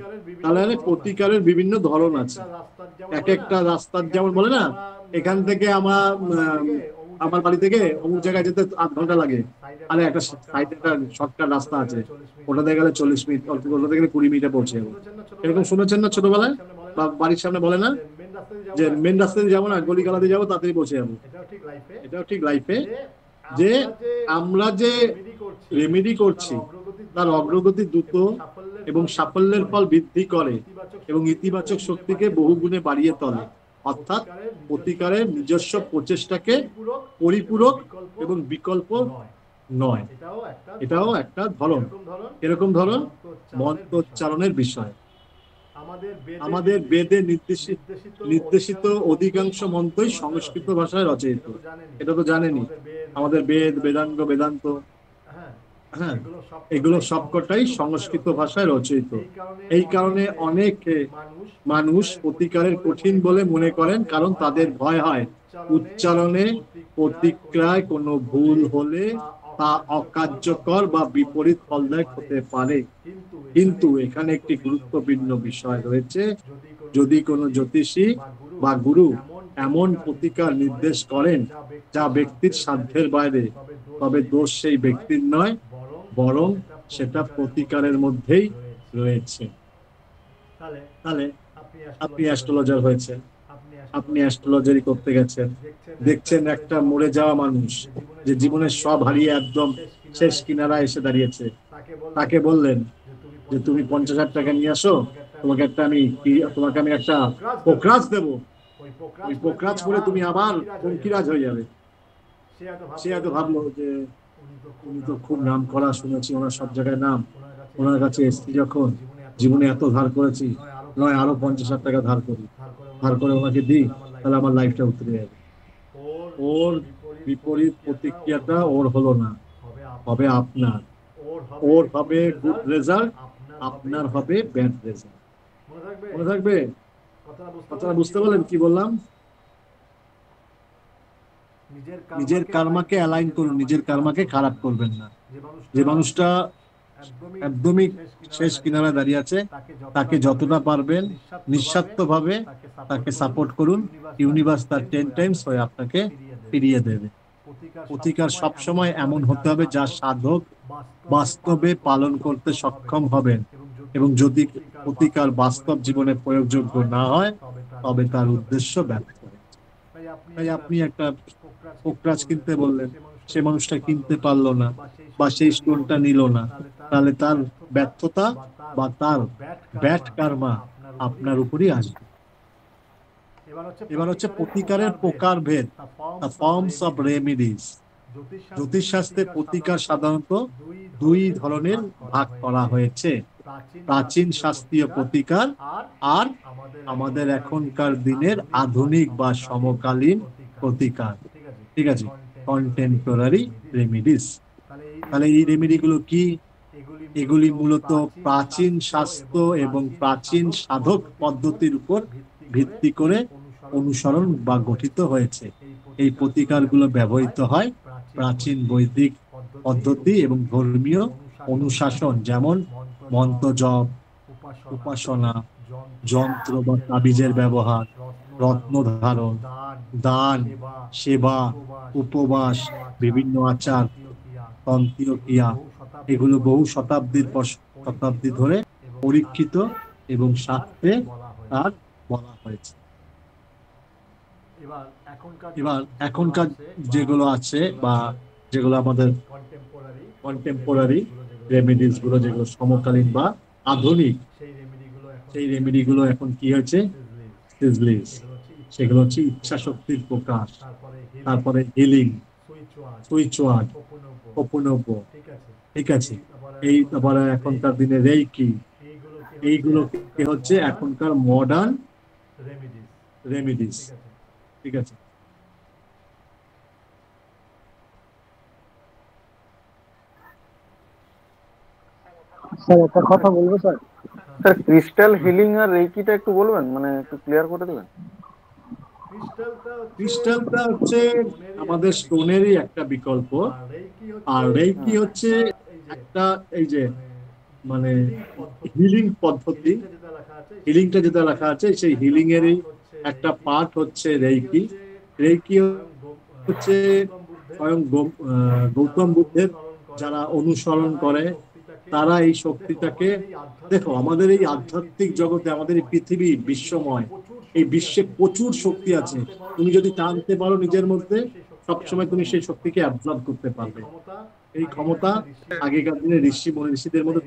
তাহলে প্রতিকারের বিভিন্ন ধরন আছে। এক একটা রাস্তার যেমন বলে না, এখান থেকে আমার বাড়ি থেকে অমুক জায়গায় যেতে 8 ঘন্টা লাগে, আরে একটা সাইডে একটা শর্টকাট রাস্তা আছে, ওটাতে গেলে 40 মিনিট, ওটাতে গেলে 20 মিনিটে পৌঁছে যাবো। এরকম শুনেছেন না ছোটবেলায়, বা বাড়ির সামনে বলে না যে মেন রাস্তা দিয়ে যাবো না, গলিগালা দিয়ে যাবো, তাড়াতাড়ি পৌঁছে যাবো। এটাও ঠিক লাইফে, যে আমরা যে রেমেডি করছি তার অগ্রগতি দ্রুত এবং সাফল্যের ফল বৃদ্ধি করে এবং ইতিবাচক শক্তিকে বহুগুণে বাড়িয়ে তোলে। অর্থাৎ প্রতিকারের নিজস্ব প্রচেষ্টাকে পরিপূরক এবং বিকল্প নয়। এটাও একটা ধরন। এরকম ধরন মন্ত্রোচ্চারণের বিষয়। আমাদের বেদে নির্দেশিত অধিকাংশ মন্ত্রই সংস্কৃত ভাষায় রচিত। এটা তো জানেনই, আমাদের বেদ, বেদাঙ্গ, বেদান্ত, হ্যাঁ, এগুলো সবকটাই সংস্কৃত ভাষায় রচিত। এই কারণে অনেক মানুষ প্রতিকারের কঠিন বলে মনে করেন, কারণ তাদের ভয় হয় উচ্চারণে প্রতিক্রিয়ায় কোনো ভুল হলে তা অকার্যকর বা বিপরীত ফলদায়ক হতে পারে। কিন্তু এখানে একটি গুরুত্বপূর্ণ বিষয় রয়েছে। যদি কোনো জ্যোতিষী বা গুরু এমন প্রতিকার নির্দেশ করেন যা ব্যক্তির সাধ্যের বাইরে, তবে দোষ সেই ব্যক্তির নয়, বরং সেটা প্রতিকারের মধ্যেই রয়েছে। তাহলে আপনি অ্যাস্ট্রোলজার হয়েছেন, আপনি অ্যাস্ট্রোলজারি করতে গেছেন, দেখছেন একটা মরে যাওয়া মানুষ যে জীবনের সব হারিয়ে একদম শেষ কিনারায় এসে দাঁড়িয়েছে, তাকে বললেন যে তুমি 50,000 টাকা নিয়ে আসো, তোমাকে আমি একটা পোকরাজ দেবো, ওই পোকরাজ করে তুমি আবার পঙ্কিরাজ হয়ে যাবে। সে হয়তো ভাবলো যে উনি তো খুব নাম করা, শুনেছি ওনার সব জায়গায় নাম, ওনার কাছে এসছি যখন, জীবনে এত ধার করেছি, নয় আরো 50,000 টাকা ধার করে ওনাকে দিই, তাহলে আমার লাইফটা উতরে যাবে। ওর বিপরীত প্রতিক্রিয়াটা ওর হলো না, হবে আপনার। ওর হবে গুড রেজাল্ট, আপনার হবে ব্যাড রেজাল্ট। মনে থাকবে? কথাটা বুঝতে পারলেন কি বললাম? নিজের কর্মকে অ্যালাইন করুন, নিজের কর্মকে খারাপ করবেন না। যে মানুষটা একদমই শেষ কিনারায় দাঁড়িয়ে আছে, তাকে যতটা পারবেন নিঃস্বার্থভাবে তাকে সাপোর্ট করুন। ইউনিভার্স তার 10 টাইমস হয়ে আপনাকে ফিরিয়ে দেবে। প্রতিকার সবসময় এমন হতে হবে যা সাধক বাস্তবে পালন করতে সক্ষম হবেন, এবং যদি প্রতিকার বাস্তব জীবনে প্রয়োগযোগ্য না হয়, তবে তার উদ্দেশ্য ব্যর্থ হয়। তাই আপনি একটা পোকরাজ কিনতে বললেন, সে মানুষটা কিনতে পারলো না বা সেই স্টোনটা নিল না, তাহলে তার ব্যর্থতা বা তার ব্যাড কার্মা আপনার উপরই আসবে। এবার হচ্ছে প্রতিকারের প্রকারভেদ, দ্য ফর্মস অফ রেমিডিজ। জ্যোতিষশাস্ত্রে প্রতিকার সাধারণত 2 ধরনের ভাগ করা হয়েছে: প্রাচীন শাস্ত্রীয় প্রতিকার আর আমাদের এখনকার দিনের আধুনিক বা সমকালীন প্রতিকার। ঠিক আছে, কন্টেম্পোরারি রেমিডিস। তাহলে এই রেমিডিগুলো কি? এগুলি মূলত প্রাচীন শাস্ত্র এবং প্রাচীন সাধক পদ্ধতির উপর ভিত্তি করে অনুসরণ বা গঠিত হয়েছে। এই প্রতিকারগুলো ব্যবহৃত হয় প্রাচীন বৈদিক পদ্ধতি এবং ধর্মীয় অনুশাসন, যেমন মন্ত্র জপ, উপাসনা, যন্ত্র বা তাবিজের ব্যবহার, রত্ন ধারণ, দান, সেবা, উপবাস, বিভিন্ন আচার, তন্ত্রীয় ক্রিয়া। এগুলো বহু শতাব্দীর পর শতাব্দী ধরে পরীক্ষিত এবং শাস্ত্রে তার বলা হয়েছে। এবার এখনকার যেগুলো আছে বা যেগুলো আমাদের কন্টেম্পোরারি রেমেডিস গুলো, যেগুলো সমকালীন বা আধুনিক, সেই রেমেডিগুলো এখন কি হয়েছে? সেগুলো হচ্ছে ইচ্ছা শক্তির প্রকাশ, তারপরে হিলিং, সুইচওয়ার্ড, অপনব্য, ঠিক আছে, এই তারপরে এখনকার দিনে রেইকি। এইগুলো কি হচ্ছে এখনকার মডার্ন রেমেডিস। ঠিক আছে, স্যার একটা কথা বলবো স্যার? স্যার ক্রিস্টাল হিলিং আর রেইকিটা একটু বলবেন, মানে একটু ক্লিয়ার করে দেবেন। ক্রিস্টালটা ক্রিস্টালটা হচ্ছে আমাদের স্টোনেরই একটা বিকল্প, আর রেইকি হচ্ছে একটা এই যে মানে হিলিং পদ্ধতি, হিলিংটা যেটা লেখা আছে সেই হিলিং এরই একটা পার্ট হচ্ছে রেইকি। রেইকি হচ্ছে স্বয়ং গৌতম বুদ্ধের যারা অনুসরণ করে তারা এই শক্তিটাকে, দেখো আমাদের এই আধ্যাত্মিক জগতে, আমাদের এই পৃথিবী বিশ্বময়, এই বিশ্বে প্রচুর শক্তি আছে। তুমি যদি টানতে পারো নিজের মধ্যে, সবসময় তুমি সেই শক্তিকে অ্যাবজর্ব করতে পারবে। এই ক্ষমতা আগেকার দিনে ঋষি মনীষীদের মধ্যে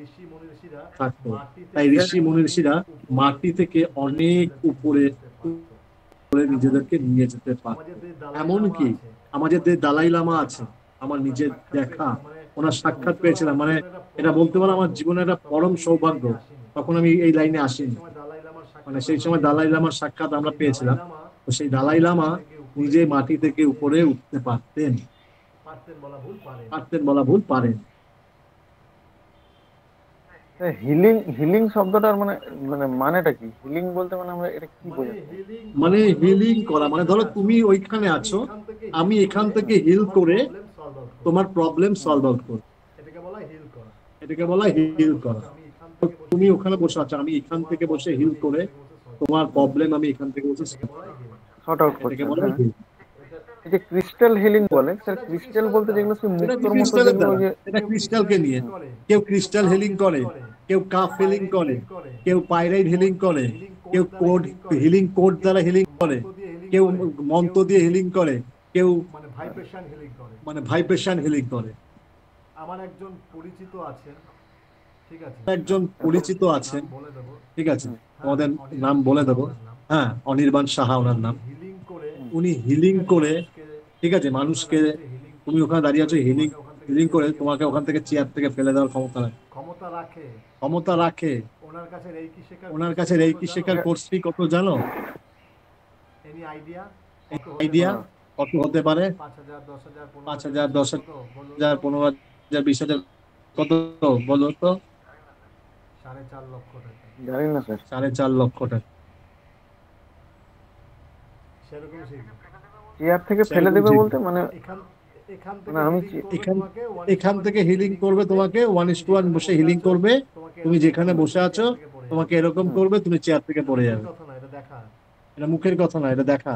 থাকতো, তাই ঋষি মনীষীরা মাটি থেকে অনেক উপরে নিজেদেরকে নিয়ে যেতে পারত। এমনকি আমাদের যে দালাই লামা আছে, আমার নিজের দেখা, ওনার সাক্ষাৎ পেয়েছিলাম, মানে এটা বলতে পারো আমার জীবনে একটা পরম সৌভাগ্য। তখন আমি এই লাইনে আসিনি, মানে সেই সময় দালাই লামার সাক্ষাৎ আমরা পেয়েছিলাম। তো সেই দালাই লামা নিজে মাটি থেকে উপরে উঠতে পারতেন, বলা ভুল পারেন। হিলিং হিলিং শব্দটার মানে মানে মানেটা কি? হিলিং বলতে মানে আমরা এটা কি বোঝাই? মানে হিলিং করা, মানে ধরো তুমি ওইখানে আছো, আমি এখান থেকে হিল করে তোমার প্রবলেম সলভ আউট করব, এটাকে বলা হিল করা। তুমি ওখানে বসে আছো, আমি এখান থেকে বসে হিল করে তোমার প্রবলেম আমি এখান থেকে বসে সর্ট আউট করতে। এই যে ক্রিস্টাল হিলিং বলে স্যার, ক্রিস্টাল বলতে যেগুলো মুক্তোর মতো, যেগুলো যে এটা ক্রিস্টালকে নিয়ে কেউ ক্রিস্টাল হিলিং করে, কেউ কাফ হিলিং করে, কেউ পাইরাইট হিলিং করে, কেউ কোড হিলিং, কোড দ্বারা হিলিং করে, কেউ মন্ত্র দিয়ে হিলিং করে, কেউ মানে ভাইব্রেশন হিলিং করে। আমার একজন পরিচিত আছেন, ঠিক আছে, একজন পরিচিত আছেন, ঠিক আছে, তোমাদের নাম বলে দেবো, হ্যাঁ, অনির্বাণ সাহা ওনার নাম। উনি হিলিং করে, ঠিক আছে, মানুষকে, তুমি ওখানে দাঁড়িয়ে আছো, হিলিং হিলিং করে তোমাকে ওখান থেকে চেয়ার থেকে ফেলে দেওয়ার ক্ষমতা রাখে। ওনার কাছে রেইকি শেখার কোর্স ফি কত জানো? আইডিয়া কত হতে পারে? 5,000, 10,000, 15,000, 20,000, কত বলো তো? 4.5 লক্ষ টাকা। জানি না স্যার। 4.5 লক্ষ টাকা। সেরকম চেয়ার থেকে ফেলে দেবে বলতে মানে আমি এখান থেকে হিলিং করবে, তোমাকে 1:1 বসে হিলিং করবে, তুমি যেখানে বসে আছো তোমাকে এরকম করবে, তুমি চেয়ার থেকে পড়ে যাবে। এটা মুখের কথা না, এটা দেখা।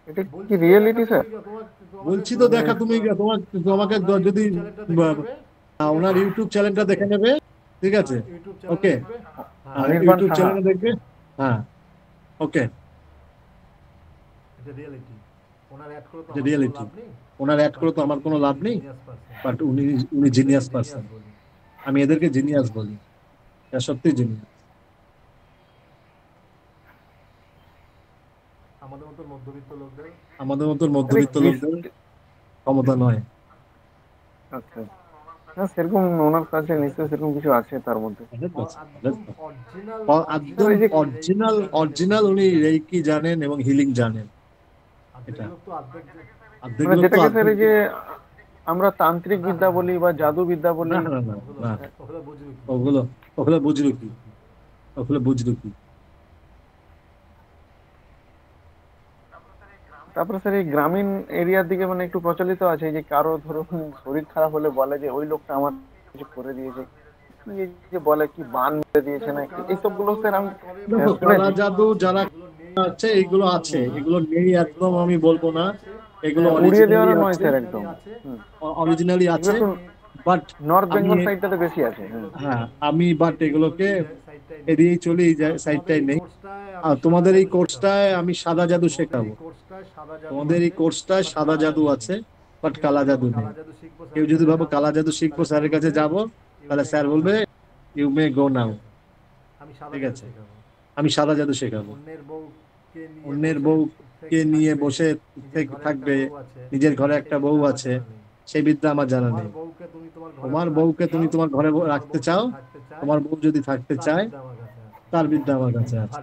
এটা কি রিয়েলিটি স্যার? বলছি তো দেখা। তুমি তোমাকে যদি ওনার ইউটিউব চ্যানেলটা দেখে নেবে, ঠিক আছে, ওকে, ইউটিউব চ্যানেল দেখবে, হ্যাঁ, ওকে, রিয়েলিটি। ওনার অ্যাড করে তো আমার কোনো লাভ নেই, বাট উনি জিনিয়াস পারসন। আমি এদেরকে জিনিয়াস বলি, এটা সত্যি জিনিয়াস। আমাদের মতো মধ্যবিত্ত লোকদের ক্ষমতা নয়। আচ্ছা, না সেরকম ওনার কাছে নিশ্চয়ই সেরকম কিছু আছে তার মধ্যে। অরিজিনাল উনি রেইকি জানেন এবং হিলিং জানেন। এটা যেটাকে স্যার এই যে আমরা তান্ত্রিক বিদ্যা বলি বা জাদু বিদ্যা বলি, না ওগুলো বুঝলো কি? তারপরে স্যার এই গ্রামীণ এরিয়ার দিকে মানে একটু প্রচলিত আছে যে কারো ধরুন শরীর খারাপ হলে বলে যে ওই লোকটা আমার কিছু করে দিয়েছে, যে বলে কি বান মেরে দিয়েছে না, এইসব গুলো স্যার আমি কালা জাদু যারা আছে এগুলো আছে, এগুলো নেই একদম আমি বলবো না, এগুলো উড়িয়ে দেওয়ার নয় স্যার, একদম অরিজিনালি আছে, বাট নর্থ বেঙ্গল সাইডটাতে বেশি আছে। হ্যাঁ, আমি বাট এগুলোকে এড়িয়েই চলি, এই সাইডটাই নেই। আর তোমাদের এই কোর্সটায় আমি সাদা জাদু শেখাবো, তোমাদের এই কোর্সটায় সাদা জাদু আছে, বাট কালা জাদু নেই। কেউ যদি ভাবো কালা জাদু শিখবো, স্যারের কাছে যাবো, তাহলে স্যার বলবে ইউ মে গো নাও, ঠিক আছে, আমি সাদা জাদু শেখাবো। অন্যের বউকে নিয়ে বসে থাকবে, নিজের ঘরে একটা বউ আছে, সেই বিদ্যা আমার জানা নেই। তোমার বউকে তুমি তোমার ঘরে রাখতে চাও, তোমার বউ যদি থাকতে চায়, তার বিদ্যা আমার কাছে আছে।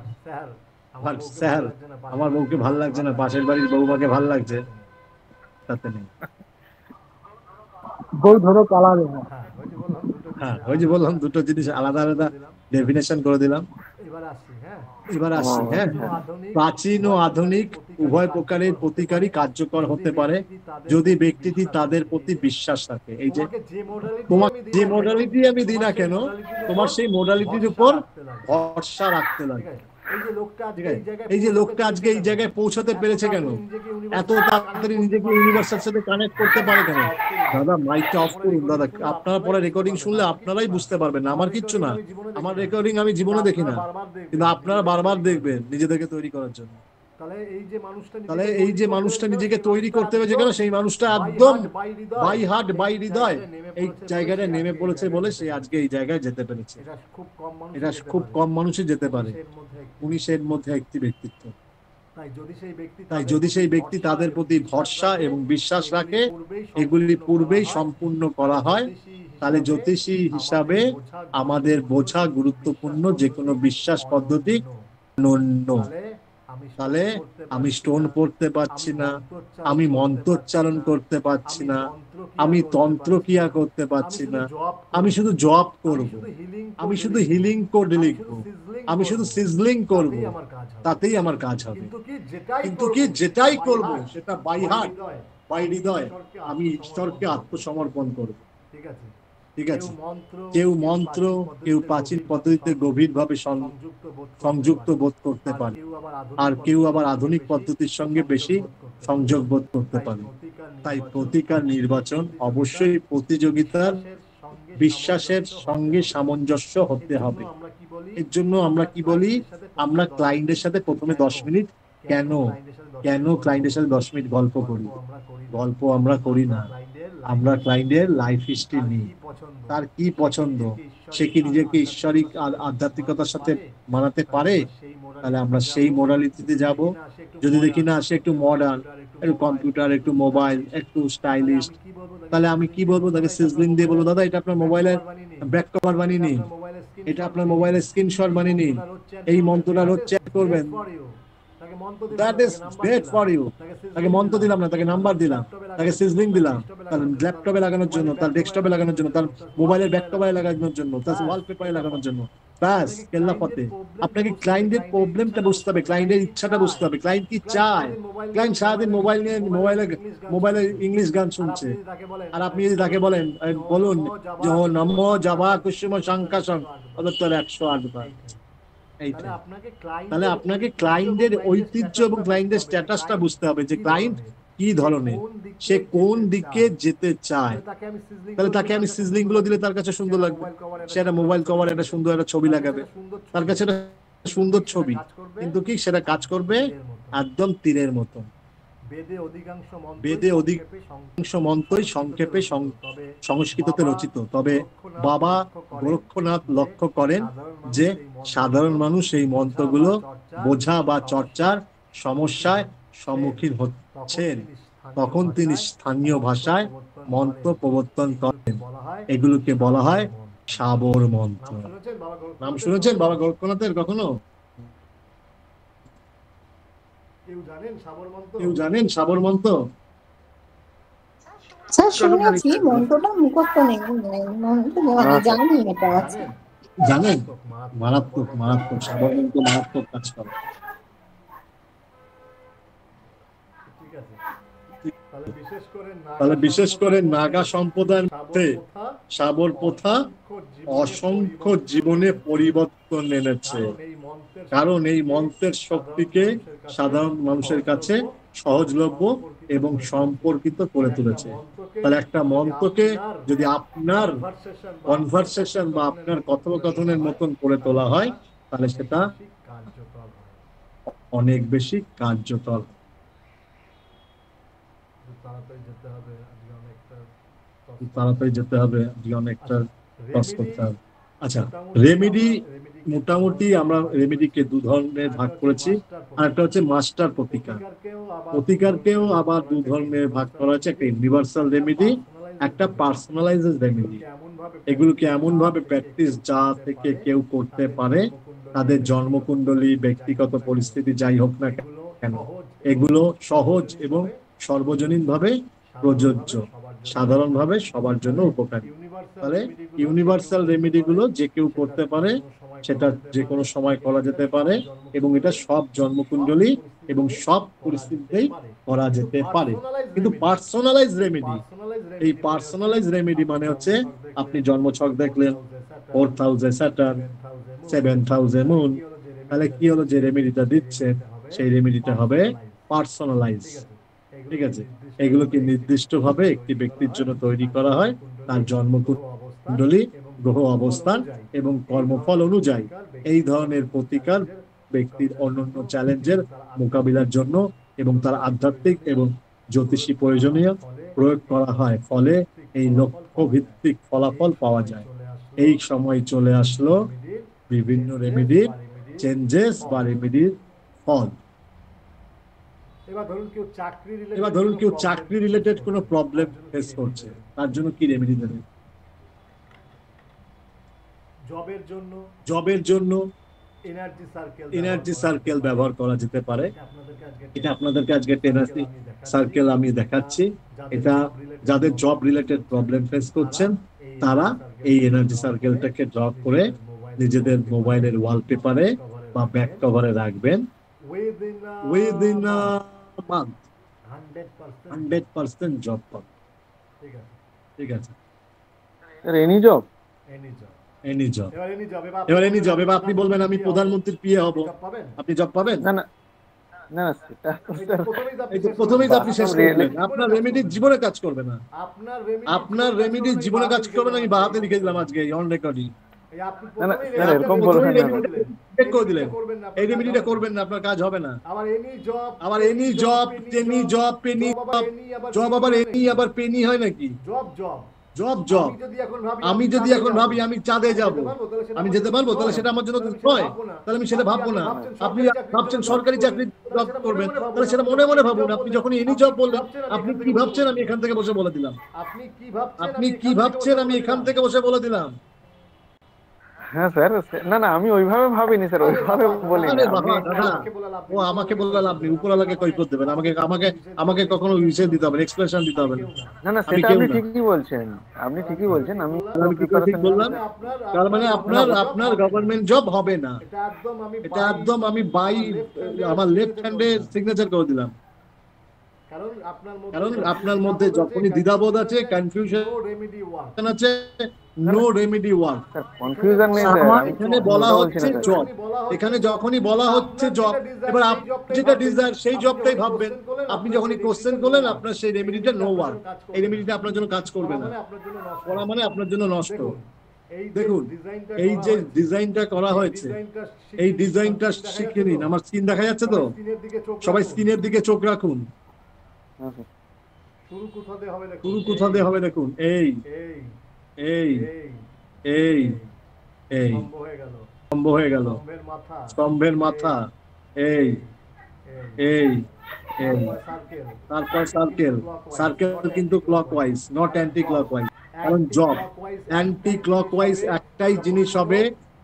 স্যার আমার বউকে ভাল লাগছে না, পাশের বাড়ির বউমাকে ভাল লাগছে, তাতে নেই। বউ ধরো কালার। হ্যাঁ, ওই যে বললাম দুটো জিনিস আলাদা আলাদা ডেফিনেশন করে দিলাম। এবার আসি, হ্যাঁ, প্রাচীন ও আধুনিক উভয় প্রকারের প্রতিকারই কার্যকর হতে পারে যদি ব্যক্তিটি তাদের প্রতি বিশ্বাস রাখে। এই যে তোমাকে যে মডালিটি আমি দিই না কেন, তোমার সেই মডালিটির উপর ভরসা রাখতে লাগে। এই যে লোকটা আজকে এই জায়গায় পৌঁছাতে পেরেছে কেন, এত তাড়াতাড়ি নিজেকে ইউনিভার্সের সাথে কানেক্ট করতে পারে কেন? দাদা মাইকটা অফ করুন দাদা, আপনারা পরে রেকর্ডিং শুনলে আপনারাই বুঝতে পারবেন, আমার কিচ্ছু না, আমার রেকর্ডিং আমি জীবনে দেখি না, কিন্তু আপনারা বারবার দেখবেন নিজেদেরকে তৈরি করার জন্য। তাহলে এই যে মানুষটা নিজেকে তৈরি করতে হবে যেখানে, সেই মানুষটা একদম বাই হার্ট বাই হৃদয় এই জায়গাটা নেমে পড়েছে বলে সে আজকে এই জায়গায় যেতে পেরেছে। এটা খুব কম মানুষই যেতে পারে, উনি এর মধ্যে একটি ব্যক্তিত্ব। তাই যদি সেই ব্যক্তি তাদের প্রতি ভরসা এবং বিশ্বাস রাখে, এগুলি পূর্বেই সম্পূর্ণ করা হয়, তাহলে জ্যোতিষী হিসাবে আমাদের বোঝা গুরুত্বপূর্ণ যে কোনো বিশ্বাস পদ্ধতি অনন্য। তাহলে আমি স্টোন পড়তে পারছি না, আমি মন্ত্রোচ্চারণ করতে পারছি না, আমি তন্ত্রক্রিয়া করতে পারছি না, আমি শুধু জপ করব, আমি শুধু হিলিং কোড লিখবো, আমি শুধু সিজলিং করব, তাতেই আমার কাজ হবে। কিন্তু কি যেটাই করব সেটা বাই হার্ট বাই হৃদয় আমি ঈশ্বরকে আত্মসমর্পণ করব। ঠিক আছে, কেউ মন্ত্র, কেউ প্রাচীন পদ্ধতিতে গভীরভাবে সংযুক্ত বোধ করতে পারে, আর কেউ আবার আধুনিক পদ্ধতির সঙ্গে বেশি সংযোগ বোধ করতে পারে। তাই প্রতিকার নির্বাচন অবশ্যই প্রতিযোগিতার বিশ্বাসের সঙ্গে সামঞ্জস্য হতে হবে। এর জন্য আমরা কি বলি, আমরা ক্লায়েন্টের সাথে প্রথমে 10 মিনিট কেন ক্লায়েন্টের সাথে 10 মিনিট গল্প করি? গল্প আমরা করি না, আমরা ক্লায়েন্টের লাইফ হিস্ট্রি নিই, তার কি পছন্দ, সে কি নিজেকে ঈশ্বরিক আধ্যাত্মিকতার সাথে মানাতে পারে, তাহলে আমরা সেই মোডালিটিতে যাব। যদি দেখি না সে একটু মডার্ন, একটু কম্পিউটার, একটু মোবাইল, একটু স্টাইলিশ, তাহলে আমি কি বলবো, তাকে সিজলিং দিয়ে বলবো, দাদা এটা আপনার মোবাইলের ব্যাক কভার বানিয়ে নিন, এটা আপনার মোবাইলের স্ক্রিনশট বানিয়ে নিন, এই মন্ত্রটা রোজ চেক করবেন, that is great for you। তাকে মন্ত্র দিলাম না, তাকে নাম্বার দিলাম, তাকে সিজলিং দিলাম, তার ল্যাপটপে লাগানোর জন্য, তার ডেস্কটপে লাগানোর জন্য, তার মোবাইলের ব্যাক কভারে লাগানোর জন্য, তার ওয়ালপেপারে লাগানোর জন্য, ব্যাস কেল্লা পথে। আপনাকে ক্লায়েন্টের প্রবলেমটা বুঝতে হবে, ক্লায়েন্টের ইচ্ছাটা বুঝতে হবে, ক্লায়েন্ট কি চায়। ক্লায়েন্ট সারাদিন মোবাইল নিয়ে মোবাইলে ইংলিশ গান শুনছে, আর আপনি যদি তাকে বলেন, বলুন যে নমো জাভা কুসুম শঙ্কাশং, ওদের তো 108 বার। তাহলে আপনাকে ক্লায়েন্টের ঐতিহ্য এবং ক্লায়েন্টের স্ট্যাটাসটা বুঝতে হবে, যে ক্লায়েন্ট কি ধরনের, সে কোন দিকে যেতে চায়। তাহলে তাকে আমি সিজলিং গুলো দিলে তার কাছে সুন্দর লাগবে, সে একটা মোবাইল কভার একটা সুন্দর একটা ছবি লাগাবে, তার কাছে একটা সুন্দর ছবি, কিন্তু কি সেটা কাজ করবে একদম তীরের মতো। বেদে অধিকাংশ মন্ত্রই সংক্ষেপে সংস্কৃততে রচিত, তবে বাবা গোরক্ষনাথ লক্ষ্য করেন যে সাধারণ মানুষ এই মন্ত্রগুলো বোঝা বা চর্চার সমস্যায় সম্মুখীন হচ্ছেন, তখন তিনি স্থানীয় ভাষায় মন্ত্র প্রবর্তন করেন। এগুলোকে বলা হয় সাবর মন্ত্র। নাম শুনেছেন বাবা গোরক্ষনাথের কখনো? কেউ জানেন সাবর মন্ত্র? স্যার শুনেছি, মন্ত্রটা মুখস্থ নেই, জানি এটা আছে। জানেন? মারাত্মক মারাত্মক সাবর মন্ত্র মারাত্মক কাজ করে। তাহলে বিশেষ করে নাগা সম্প্রদায়ের মধ্যে সাবর প্রথা অসংখ্য জীবনে পরিবর্তন এনেছে, কারণ এই মন্ত্রের শক্তিকে সাধারণ মানুষের কাছে সহজলভ্য এবং সম্পর্কিত করে তুলেছে। তাহলে একটা মন্ত্রকে যদি আপনার কনভারসেশন বা আপনার কথোপকথনের মতন করে তোলা হয়, তাহলে সেটা অনেক বেশি কার্যকর। তাড়াতাড়ি যেতে হবে, অনেকটা কাজ করতে হবে। আচ্ছা, রেমেডি মোটামুটি আমরা রেমেডিকে 2 ধরনের ভাগ করেছি, আর একটা হচ্ছে মাস্টার প্রতিকার। প্রতিকারকেও আবার 2 ধরনের ভাগ করা হয়েছে, একটা ইউনিভার্সাল রেমেডি, একটা পার্সোনালাইজড রেমেডি। এগুলোকে এমন ভাবে প্র্যাকটিস যা থেকে কেউ করতে পারে, তাদের জন্মকুণ্ডলী, ব্যক্তিগত পরিস্থিতি যাই হোক না কেন, এগুলো সহজ এবং সর্বজনীন ভাবে প্রযোজ্য, সাধারণভাবে সবার জন্য উপকারী। তাহলে ইউনিভার্সাল রেমেডি গুলো যে কেউ করতে পারে, সেটা যে কোনো সময় করা যেতে পারে এবং এটা সব জন্মকুণ্ডলী এবং সব পরিস্থিতিতেই করা যেতে পারে। কিন্তু পার্সোনালাইজ রেমেডি, এই পার্সোনালাইজ রেমেডি মানে হচ্ছে আপনি জন্মছক দেখলেন 4th হাউসে স্যাটার্ন, 7th হাউসে মুন, তাহলে কি হলো যে রেমেডিটা দিচ্ছেন সেই রেমেডিটা হবে পার্সোনালাইজ। ঠিক আছে, এগুলো কি নির্দিষ্টভাবে একটি ব্যক্তির জন্য তৈরি করা হয় তার জন্মকুণ্ডলী, গ্রহ অবস্থান এবং কর্মফল অনুযায়ী। এই ধরনের প্রতিকার ব্যক্তির অন্যান্য চ্যালেঞ্জের মোকাবিলার জন্য এবং তার আধ্যাত্মিক এবং জ্যোতিষী প্রয়োজনীয় প্রয়োগ করা হয়, ফলে এই লক্ষ্য ভিত্তিক ফলাফল পাওয়া যায়। এই সময় চলে আসলো বিভিন্ন রেমেডির চেঞ্জেস বা রেমেডির ফল। এবার ধরুন কেউ চাকরি রিলেটেড কোনো প্রবলেম ফেস করছে, তার জন্য কি রেমেডি দেবে? জবের জন্য এনার্জি সার্কেল ব্যবহার করা যেতে পারে। এটা আপনাদেরকে আজকে এনার্জি সার্কেল আমি দেখাচ্ছি। এটা যাদের জব রিলেটেড প্রবলেম ফেস করছেন তারা এই এনার্জি সার্কেলটাকে ড্র করে নিজেদের মোবাইলের ওয়ালপেপারে বা ব্যাক কভারে রাখবেন। উইদিন আ মান্থ 100% জব পাবেন। ঠিক আছে, এনি জব, এনি জব। এবার এনি জব, এবার আপনি বলবেন আমি প্রধানমন্ত্রীর পিএ হব, আপনি জব পাবেন? না না না, সেটা প্রথমেই তো আপনি শেষ করলেন। আপনার রেমেডি জীবনে কাজ করবে না, আপনার রেমেডি জীবনে কাজ করবে না। আমি বাহাতে লিখে দিলাম আজকে অন রেকর্ডিং। এরকম বলবেন না, করে দিলেন এই রেমেডিটা করবেন না, আপনার কাজ হবে না। আবার এনি জব, টেনি জব, পেনি জব, আবার এনি আবার পেনি হয় নাকি? Job job. আমি যদি এখন ভাবি আমি চাঁদে যাব, আমি যেতে পারবো, তাহলে সেটা আমার জন্য হয়, তাহলে আমি সেটা ভাববো না। আপনি ভাবছেন সরকারি চাকরি জব করবেন, তাহলে সেটা মনে মনে ভাবুন। আপনি যখন এনি জব বললেন, আপনি কি ভাবছেন আমি এখান থেকে বসে বলে দিলাম। আপনি কি ভাবছেন আমি এখান থেকে বসে বলে দিলাম। হ্যাঁ স্যার, না না আমি ওইভাবে ভাবিনি স্যার, ওইভাবে বলিনি। ও আমাকে বললে লাভ নেই, উপরওয়ালাকে কৈফিয়ত দেবেন। আমাকে কখনো বিষয় দিতে হবে, এক্সপ্রেশন দিতে হবে না। না সেটা আপনি ঠিকই বলছেন, আপনি ঠিকই বলছেন। আমি ঠিক বললাম। তার মানে আপনার গভর্নমেন্ট জব হবে না, এটা একদম আমি আমার লেফট হ্যান্ডে সিগনেচার করে দিলাম। কারণ আপনার মধ্যে যখনই দ্বিধাবোধ আছে, কনফিউশন আছে, নো রেমেডি ওয়ার্ক। কনফিউশন নেই স্যার, এখানে বলা হচ্ছে জব, এখানে যখনই বলা হচ্ছে জব, এবার আপনি যেটা ডিজায়ার সেই জবটাই ভাববেন। আপনি যখনই কোশ্চেন করলেন, আপনার সেই রেমেডিটা নো ওয়ার্ক, এই রেমেডিটা আপনার জন্য কাজ করবে না, করা মানে আপনার জন্য নষ্ট। দেখুন এই যে ডিজাইনটা করা হয়েছে, এই ডিজাইনটা শিখে নিন। আমার স্ক্রিন দেখা যাচ্ছে তো? সবাই স্ক্রিনের দিকে চোখ রাখুন। শুরু কোথা দিয়ে হবে দেখুন, এই এই এই এই স্তম্ভ হয়ে গেল, স্তম্ভের মাথা, এই এই এই, তারপর সার্কেল। সার্কেল কিন্তু ক্লকওয়াইজ, নট অ্যান্টি ক্লকওয়াইজ। কারণ জব অ্যান্টি ক্লকওয়াইজ একটাই জিনিস হবে,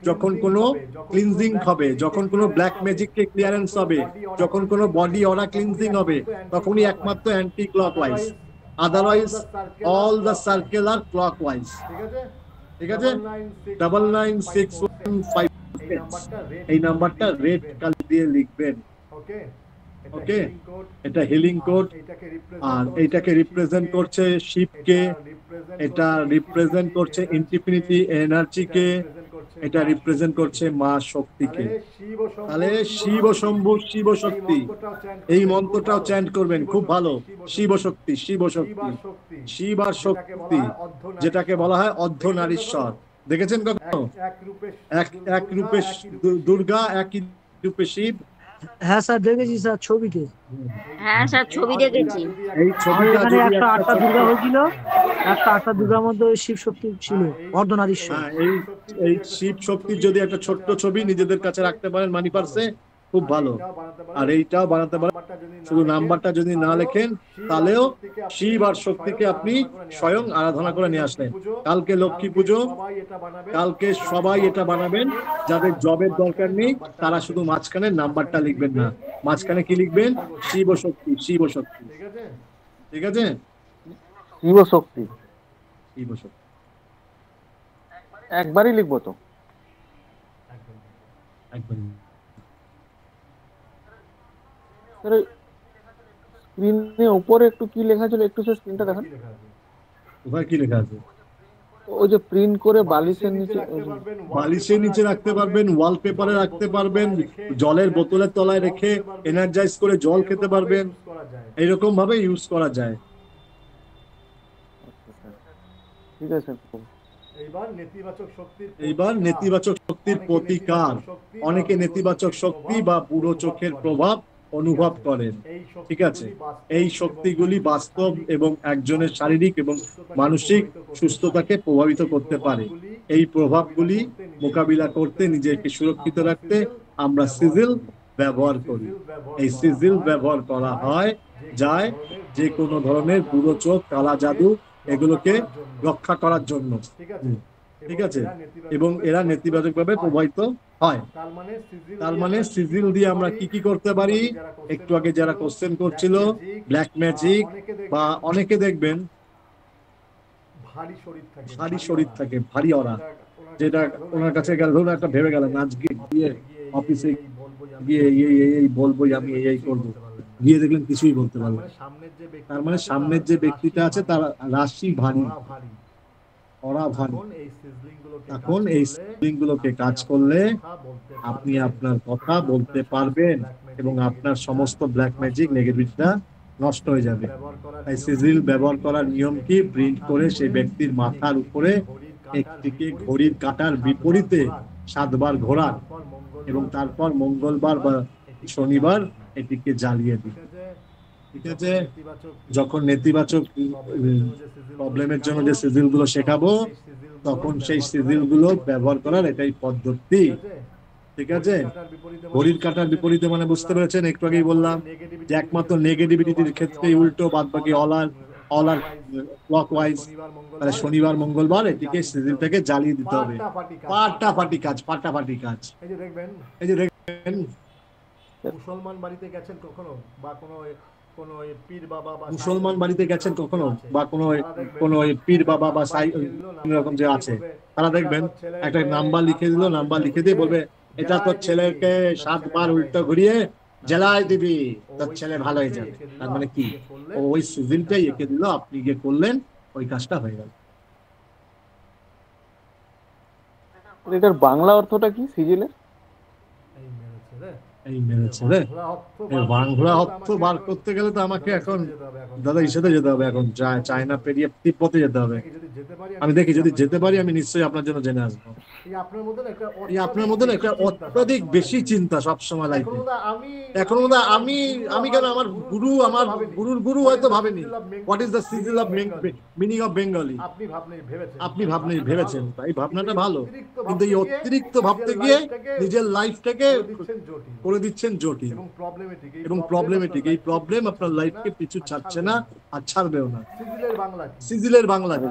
যখন কোনো ক্লিনজিং হবে, যখন কোনো ব্ল্যাক ম্যাজিককে ক্লিয়ারেন্স হবে, যখন কোনো বডি অরা ক্লিনজিং হবে, তখনই একমাত্র anticlockwise. Otherwise all the circle আর ক্লকওয়াইজ। ঠিক আছে, 996156। এই নাম্বারটা রেড কালি দিয়ে লিখবেন। ওকে, এটা হিলিং কোড, আর এইটাকে রিপ্রেজেন্ট করছে শিবকে, এটা রিপ্রেজেন্ট করছে ইনফিনিটি এনার্জিকে, এটা রিপ্রেজেন্ট করছে মা শক্তিকে। তাহলে শিব শম্ভু, শিব শক্তি, এই মন্ত্রটাও চ্যান্ট করবেন। খুব ভালো, শিব শক্তি, শিব শক্তি, শিব আর শক্তি, যেটাকে বলা হয় অর্ধনারীশ্বর। দেখেছেন কখনো? এক রূপে দুর্গা, একই রূপে শিব। হ্যাঁ স্যার দেখেছি স্যার, ছবিতে। হ্যাঁ স্যার ছবি দেখেছি। এই ছবিটা যদি 108টা দুর্গা হয়েছিল, 108টা দুর্গার মধ্যে শিব শক্তি ছিল অর্ধনারীশ্বর। এই শিব শক্তির যদি একটা ছোট্ট ছবি নিজেদের কাছে রাখতে পারেন মানি পার্সে, খুব ভালো। আর এইটাও বানাতে পারেন, শুধু নাম্বারটা যদি না লেখেন, তাহলেও শিব আর শক্তিকে আপনি স্বয়ং আরাধনা করে নিয়ে আসলেন। কালকে লক্ষ্মী পুজো, কালকে সবাই এটা বানাবেন। যাদের জবের দরকার নেই তারা শুধু মাঝখানে নাম্বারটা লিখবেন না, মাঝখানে কি লিখবেন? শিব শক্তি, শিব শক্তি। ঠিক আছে, শিব শক্তি, শিব শক্তি একবারই লিখবো তো? একদম। স্ক্রিনে উপরে একটু কি লেখা ছিল, একটু স্যার স্ক্রিনটা দেখান। কোথায় কি লেখা আছে? ওই যে প্রিন্ট করে বালিশের নিচে, বালিশের নিচে রাখতে পারবেন, ওয়ালপেপারে রাখতে পারবেন, জলের বোতলের তলায় রেখে এনার্জাইজ করে জল খেতে পারবেন, এইরকম ভাবে ইউজ করা যায়। ঠিক আছে। এইবার নেতিবাচক শক্তির প্রতিকার। অনেকে নেতিবাচক শক্তি বা বুড়ো চোখের প্রভাব অনুভব করেন, ঠিক আছে? এই শক্তিগুলি বাস্তব এবং একজনের শারীরিক এবং মানসিক সুস্থতাকে প্রভাবিত করতে পারে। এই প্রভাবগুলি মোকাবিলা করতে নিজেকে সুরক্ষিত রাখতে আমরা সিজিল ব্যবহার করি। এই সিজিল ব্যবহার করা যায় যে কোনো ধরনের বুড়ো চোখ, কালা জাদু এগুলোকে রক্ষা করার জন্য, ঠিক আছে? এবং এরা নেতিবাচকভাবে প্রভাবিত হয়। তার মানে সিজিল দিয়ে আমরা কি কি করতে পারি? একটু আগে যারা কোশ্চেন করছিল, ব্ল্যাক ম্যাজিক, বা অনেকে দেখবেন ভারী শরীর থাকে, ভারী অরা, যেটা ওনার কাছে গেলে ধরুন একটা ভেবে গেলেন আজকে গিয়ে অফিসে গিয়ে এই বলবো, আমি এই করবো, গিয়ে দেখলেন কিছুই বলতে পারবেন। তার মানে সামনের যে ব্যক্তিটা আছে তার রাশি ভারী, অরা ভারী। এখন এই সিজলিং গুলোকে কাজ করলে আপনি আপনার কথা বলতে পারবেন এবং আপনার সমস্ত ব্ল্যাক ম্যাজিক নেগেটিভিটিটা নষ্ট হয়ে যাবে। তাই সিজিল ব্যবহার করার নিয়ম কি? প্রিন্ট করে সেই ব্যক্তির মাথার উপরে একটিকে ঘড়ির কাঁটার বিপরীতে 7 বার ঘোরান এবং তারপর মঙ্গলবার বা শনিবার এটিকে জ্বালিয়ে দিন, ঠিক আছে? যখন নেতিবাচক প্রবলেমের জন্য যে সিজিল গুলো শেখাবো তখন সেই সিজিল গুলো ব্যবহার করার এটাই পদ্ধতি, ঠিক আছে? ঘড়ির কাঁটার বিপরীতে মানে বুঝতে পেরেছেন? একটু আগেই বললাম যে একমাত্র নেগেটিভিটির ক্ষেত্রেই উল্টো, বাদ বাকি অল আর ক্লকওয়াইজ। তাহলে শনিবার মঙ্গলবার এটিকে সিজিলটাকে জ্বালিয়ে দিতে হবে। ফাটাফাটি কাজ। এই যে দেখবেন মুসলমান বাড়িতে গেছেন কখনো, বা কোনো পীর বাবা বা মুসলমান বাড়িতে গেছেন কখনো, বা কোনো পীর বাবা বা সাই এরকম যে আছে, তারা দেখবেন একটা নাম্বার লিখে দিল, নাম্বার লিখে দিয়ে বলবে এটা তোর ছেলেকে 7 বার উল্টো ঘুরিয়ে জ্বালায় দিবি, তোর ছেলে ভালো হয়ে যাবে। তার মানে কি? ওই সিজনটাই এঁকে দিল, আপনি গিয়ে করলেন, ওই কাজটা হয়ে গেল। এটার বাংলা অর্থটা কি সিজিলের? এই মেরেছে রে, বাংলা অর্থ বার করতে গেলে তো আমাকে এখন দাদা ইসেতে যেতে হবে, এখন চায়না পেরিয়ে তিব্বতে যেতে হবে। আমি দেখি যদি যেতে পারি আমি নিশ্চয়ই আপনার জন্য জেনে আসবো। এই আপনার মধ্যে একটা অত্যাধিক বেশি চিন্তা সবসময় লাইফে। এখন আমি কেন, আমার গুরুর গুরু হয়তো ভাবেনি হোয়াট ইজ দ্য সিজিল অফ মিনিং অফ বেঙ্গলি। আপনি ভেবেছেন, তাই ভাবনাটা ভালো, কিন্তু এই অতিরিক্ত ভাবতে গিয়ে নিজের লাইফটাকে করে দিচ্ছেন জটিল এবং প্রবলেমেটিক। এই প্রবলেম আপনার লাইফকে পিছু ছাড়ছে না আর ছাড়বেও না। সিজিলের বাংলা কি?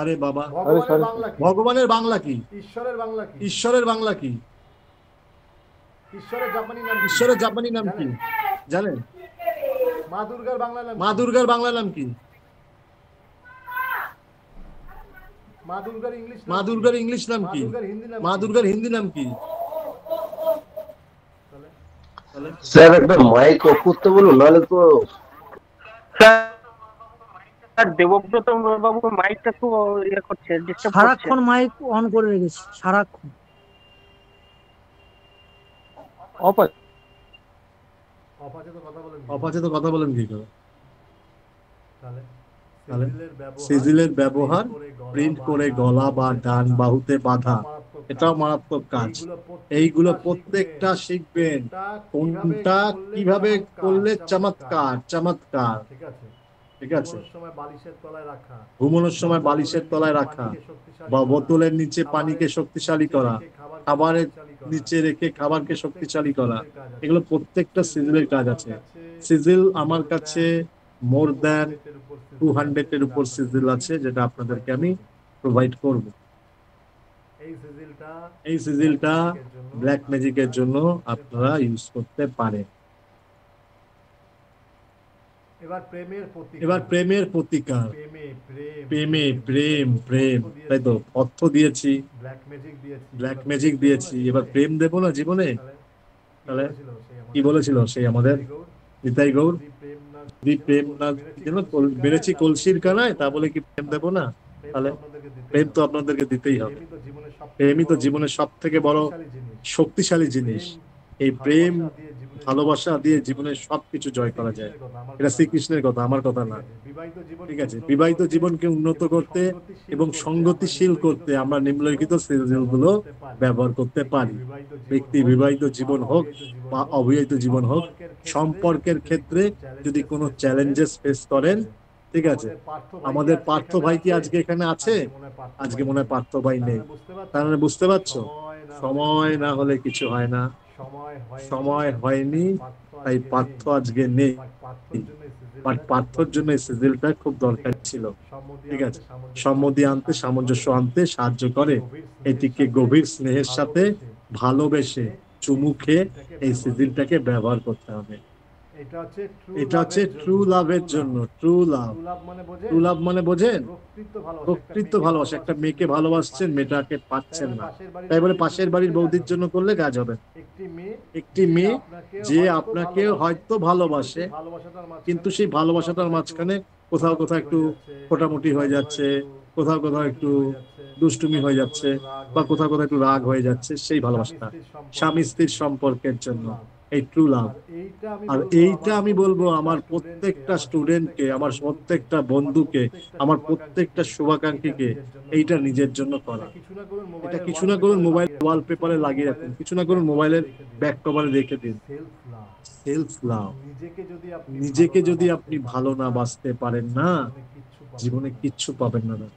আরে বাবা, ভগবানের বাংলা কি? ঈশ্বরের বাংলা কি? ঈশ্বরের জাপানি নাম কি জানেন? মা দুর্গার বাংলা নাম কি? মা দুর্গার ইংলিশ নাম কি? মা দুর্গার হিন্দি নাম কি? স্যার একটা মাইক অফ করতে বলুন, নাহলে তো। স্যার দেবব্রত বাবু মাইকটা খুব ইয়ে করছে, ডিস্টার্ব করছে। সারাক্ষণ মাইক অন করে রেখেছি, সারাক্ষণ। অফ আছে তো কথা বলেন কি করে? সিজিলের ব্যবহার প্রিন্ট করে গলা বা ডান বাহুতে বাঁধা, এটাও মারাত্মক কাজ। এইগুলো প্রত্যেকটা শিখবেন, কোনটা কিভাবে করলে চমৎকার, ঠিক আছে? ঘুমানোর সময় বালিশের তলায় রাখা, বা বোতলের নিচে পানিকে শক্তিশালী করা, খাবারের নিচে রেখে খাবারকে শক্তিশালী করা, এগুলো প্রত্যেকটা সিজিলের কাজ আছে। সিজিল আমার কাছে মোর দ্যান 200-এর উপর সিজিল আছে, যেটা আপনাদেরকে আমি প্রোভাইড করব। এই সিজিলটা ব্ল্যাক ম্যাজিকের জন্য আপনারা ইউজ করতে পারেন। এবার প্রেমের প্রতিকার। প্রেমে প্রেম প্রেম, তাই তো? অর্থ দিয়েছি, ব্ল্যাক ম্যাজিক দিয়েছি, এবার প্রেম দেবো না জীবনে? তাহলে কি বলেছিল সেই আমাদের নিতাই গৌর? যদি প্রেম না বেড়েছি কলসির কানায়, তা বলে কি প্রেম দেবো না? তাহলে প্রেম তো আপনাদেরকে দিতেই হবে। প্রেমই তো জীবনের সব থেকে বড় শক্তিশালী জিনিস। এই প্রেম ভালোবাসা দিয়ে জীবনের সবকিছু জয় করা যায়। এটা শ্রীকৃষ্ণের কথা, আমার কথা না। ঠিক আছে, বিবাহিত জীবনকে উন্নত করতে এবং সঙ্গতিশীল করতে আমরা নিম্নলিখিত সিরিজগুলো ব্যবহার করতে পারি। ব্যক্তি বিবাহিত জীবন হোক বা অবিবাহিত জীবন হোক, সম্পর্কের ক্ষেত্রে যদি কোনো চ্যালেঞ্জেস ফেস করেন, ঠিক আছে, আমাদের পার্থ ভাই কি আজকে এখানে আছে? আজকে মনে হয় পার্থ ভাই নেই। তার মানে বুঝতে পারছো, সময় না হলে কিছু হয় না। সময় হয়নি, তাই পার্থ আজকে নেই। বাট পার্থর জন্য এই সিজিলটা খুব দরকার ছিল। ঠিক আছে, সম্মতি আনতে, সামঞ্জস্য আনতে সাহায্য করে। এটিকে গভীর স্নেহের সাথে ভালোবেসে চুমু খেয়ে এই সিজিলটাকে ব্যবহার করতে হবে। এটা হচ্ছে ট্রু লাভের জন্য। ট্রু লাভ, ট্রু লাভ মানে বোঝেন? প্রকৃত ভালোবাসা। একটা মেয়েকে ভালোবাসছেন, মেয়েটাকে পাচ্ছেন না, তাই বলে পাশের বাড়ির বৌদির জন্য করলে কাজ হবে। একটি মেয়ে যে আপনাকে হয়তো ভালোবাসে, কিন্তু সেই ভালোবাসাটার মাঝখানে কোথাও কোথাও একটু মোটামুটি হয়ে যাচ্ছে, কোথাও কোথাও একটু দুষ্টুমি হয়ে যাচ্ছে, বা কোথাও কোথাও একটু রাগ হয়ে যাচ্ছে, সেই ভালোবাসাটা স্বামী স্ত্রীর সম্পর্কের জন্য এই ট্রু লাভ। আর এইটা আমি বলবো আমার প্রত্যেকটা স্টুডেন্টকে, আমার প্রত্যেকটা বন্ধুকে, আমার প্রত্যেকটা শুভাকাঙ্ক্ষীকে এইটা নিজের জন্য করা। এটা কিছু না করুন মোবাইল ওয়ালপেপারে লাগিয়ে রাখুন, কিছু না করুন মোবাইলের ব্যাক কভারে রেখে দিন। Self love. নিজেকে যদি আপনি ভালো না বাসতে পারেন না, জীবনে কিচ্ছু পাবেন না।